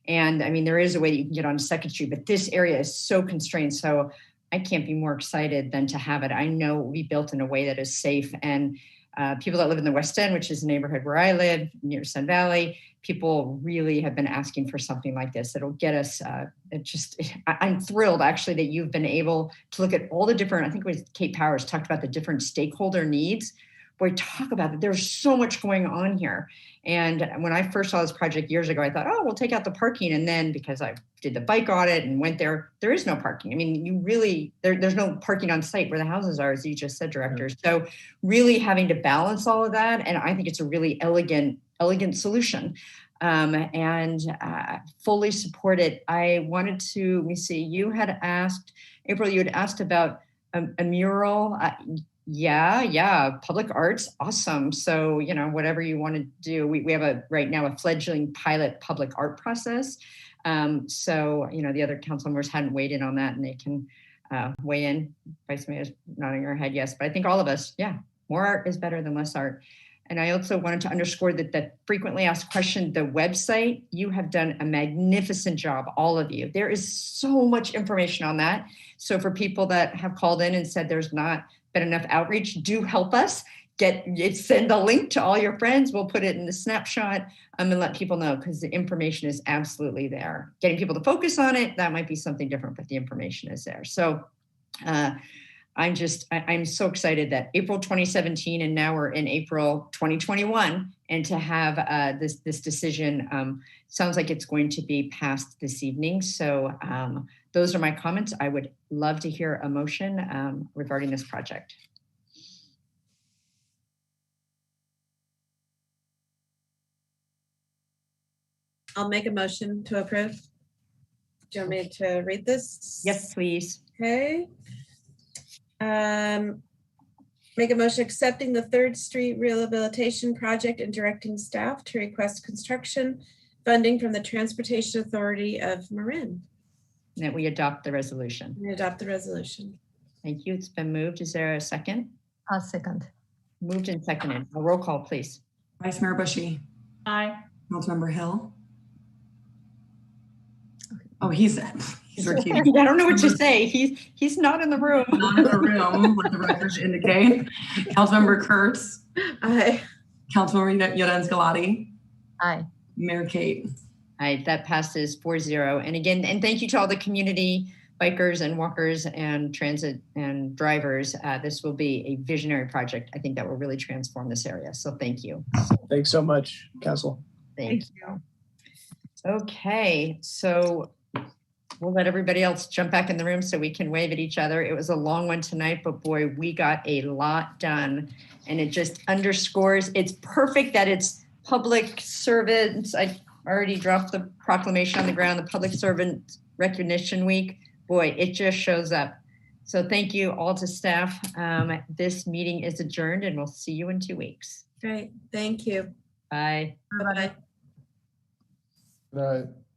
Speaker 1: And I mean, there is a way you can get on 2nd Street, but this area is so constrained. So I can't be more excited than to have it. I know it will be built in a way that is safe, and people that live in the West End, which is the neighborhood where I live, near Sun Valley, people really have been asking for something like this. It'll get us, I'm thrilled actually that you've been able to look at all the different, I think it was Kate Powers talked about the different stakeholder needs. Boy, talk about it. There's so much going on here. And when I first saw this project years ago, I thought, oh, we'll take out the parking. And then because I did the bike audit and went there is no parking. I mean, you really, there's no parking on site where the houses are, as you just said, Director. So really having to balance all of that. And I think it's a really elegant solution. And fully support it. I wanted to, let me see, you had asked, April, you had asked about a mural. Yeah, public arts, awesome. So, whatever you want to do, we have right now a fledgling pilot public art process. So, the other council members hadn't weighed in on that, and they can weigh in. Vice Mayor's nodding her head, yes. But I think all of us, more art is better than less art. And I also wanted to underscore that frequently asked question, the website, you have done a magnificent job, all of you. There is so much information on that. So for people that have called in and said there's not been enough outreach, do help us send the link to all your friends. We'll put it in the snapshot and let people know, because the information is absolutely there. Getting people to focus on it, that might be something different, but the information is there. So I'm so excited that April 2017 and now we're in April 2021, and to have this decision sounds like it's going to be passed this evening. So those are my comments. I would love to hear a motion regarding this project.
Speaker 7: I'll make a motion to approve. Do you want me to read this?
Speaker 1: Yes, please.
Speaker 7: Okay. Make a motion accepting the 3rd Street Rehabilitation Project and directing staff to request construction funding from the Transportation Authority of Marin.
Speaker 1: That we adopt the resolution.
Speaker 7: We adopt the resolution.
Speaker 1: Thank you. It's been moved. Is there a second?
Speaker 8: I'll second.
Speaker 1: Moved and seconded. A roll call, please.
Speaker 2: Vice Mayor Bushy.
Speaker 3: Aye.
Speaker 2: Councilmember Hill. Oh, he's recused.
Speaker 1: I don't know what to say. He's not in the room.
Speaker 2: Not in the room, let the records indicate. Councilmember Kurtz.
Speaker 7: Aye.
Speaker 2: Councilmember Yoden's Galati.
Speaker 8: Aye.
Speaker 2: Mayor Kate.
Speaker 1: Aye, that passes 4-0. And again, and thank you to all the community bikers and walkers and transit and drivers. This will be a visionary project, I think, that will really transform this area. So thank you.
Speaker 13: Thanks so much, Council.
Speaker 1: Thank you. Okay, so we'll let everybody else jump back in the room so we can wave at each other. It was a long one tonight, but boy, we got a lot done. And it just underscores, it's perfect that it's public servants. I already dropped the proclamation on the ground, the Public Servant Recognition Week. Boy, it just shows up. So thank you all to staff. This meeting is adjourned and we'll see you in 2 weeks.
Speaker 7: Great, thank you.
Speaker 1: Bye.
Speaker 7: Bye-bye.
Speaker 4: Good night.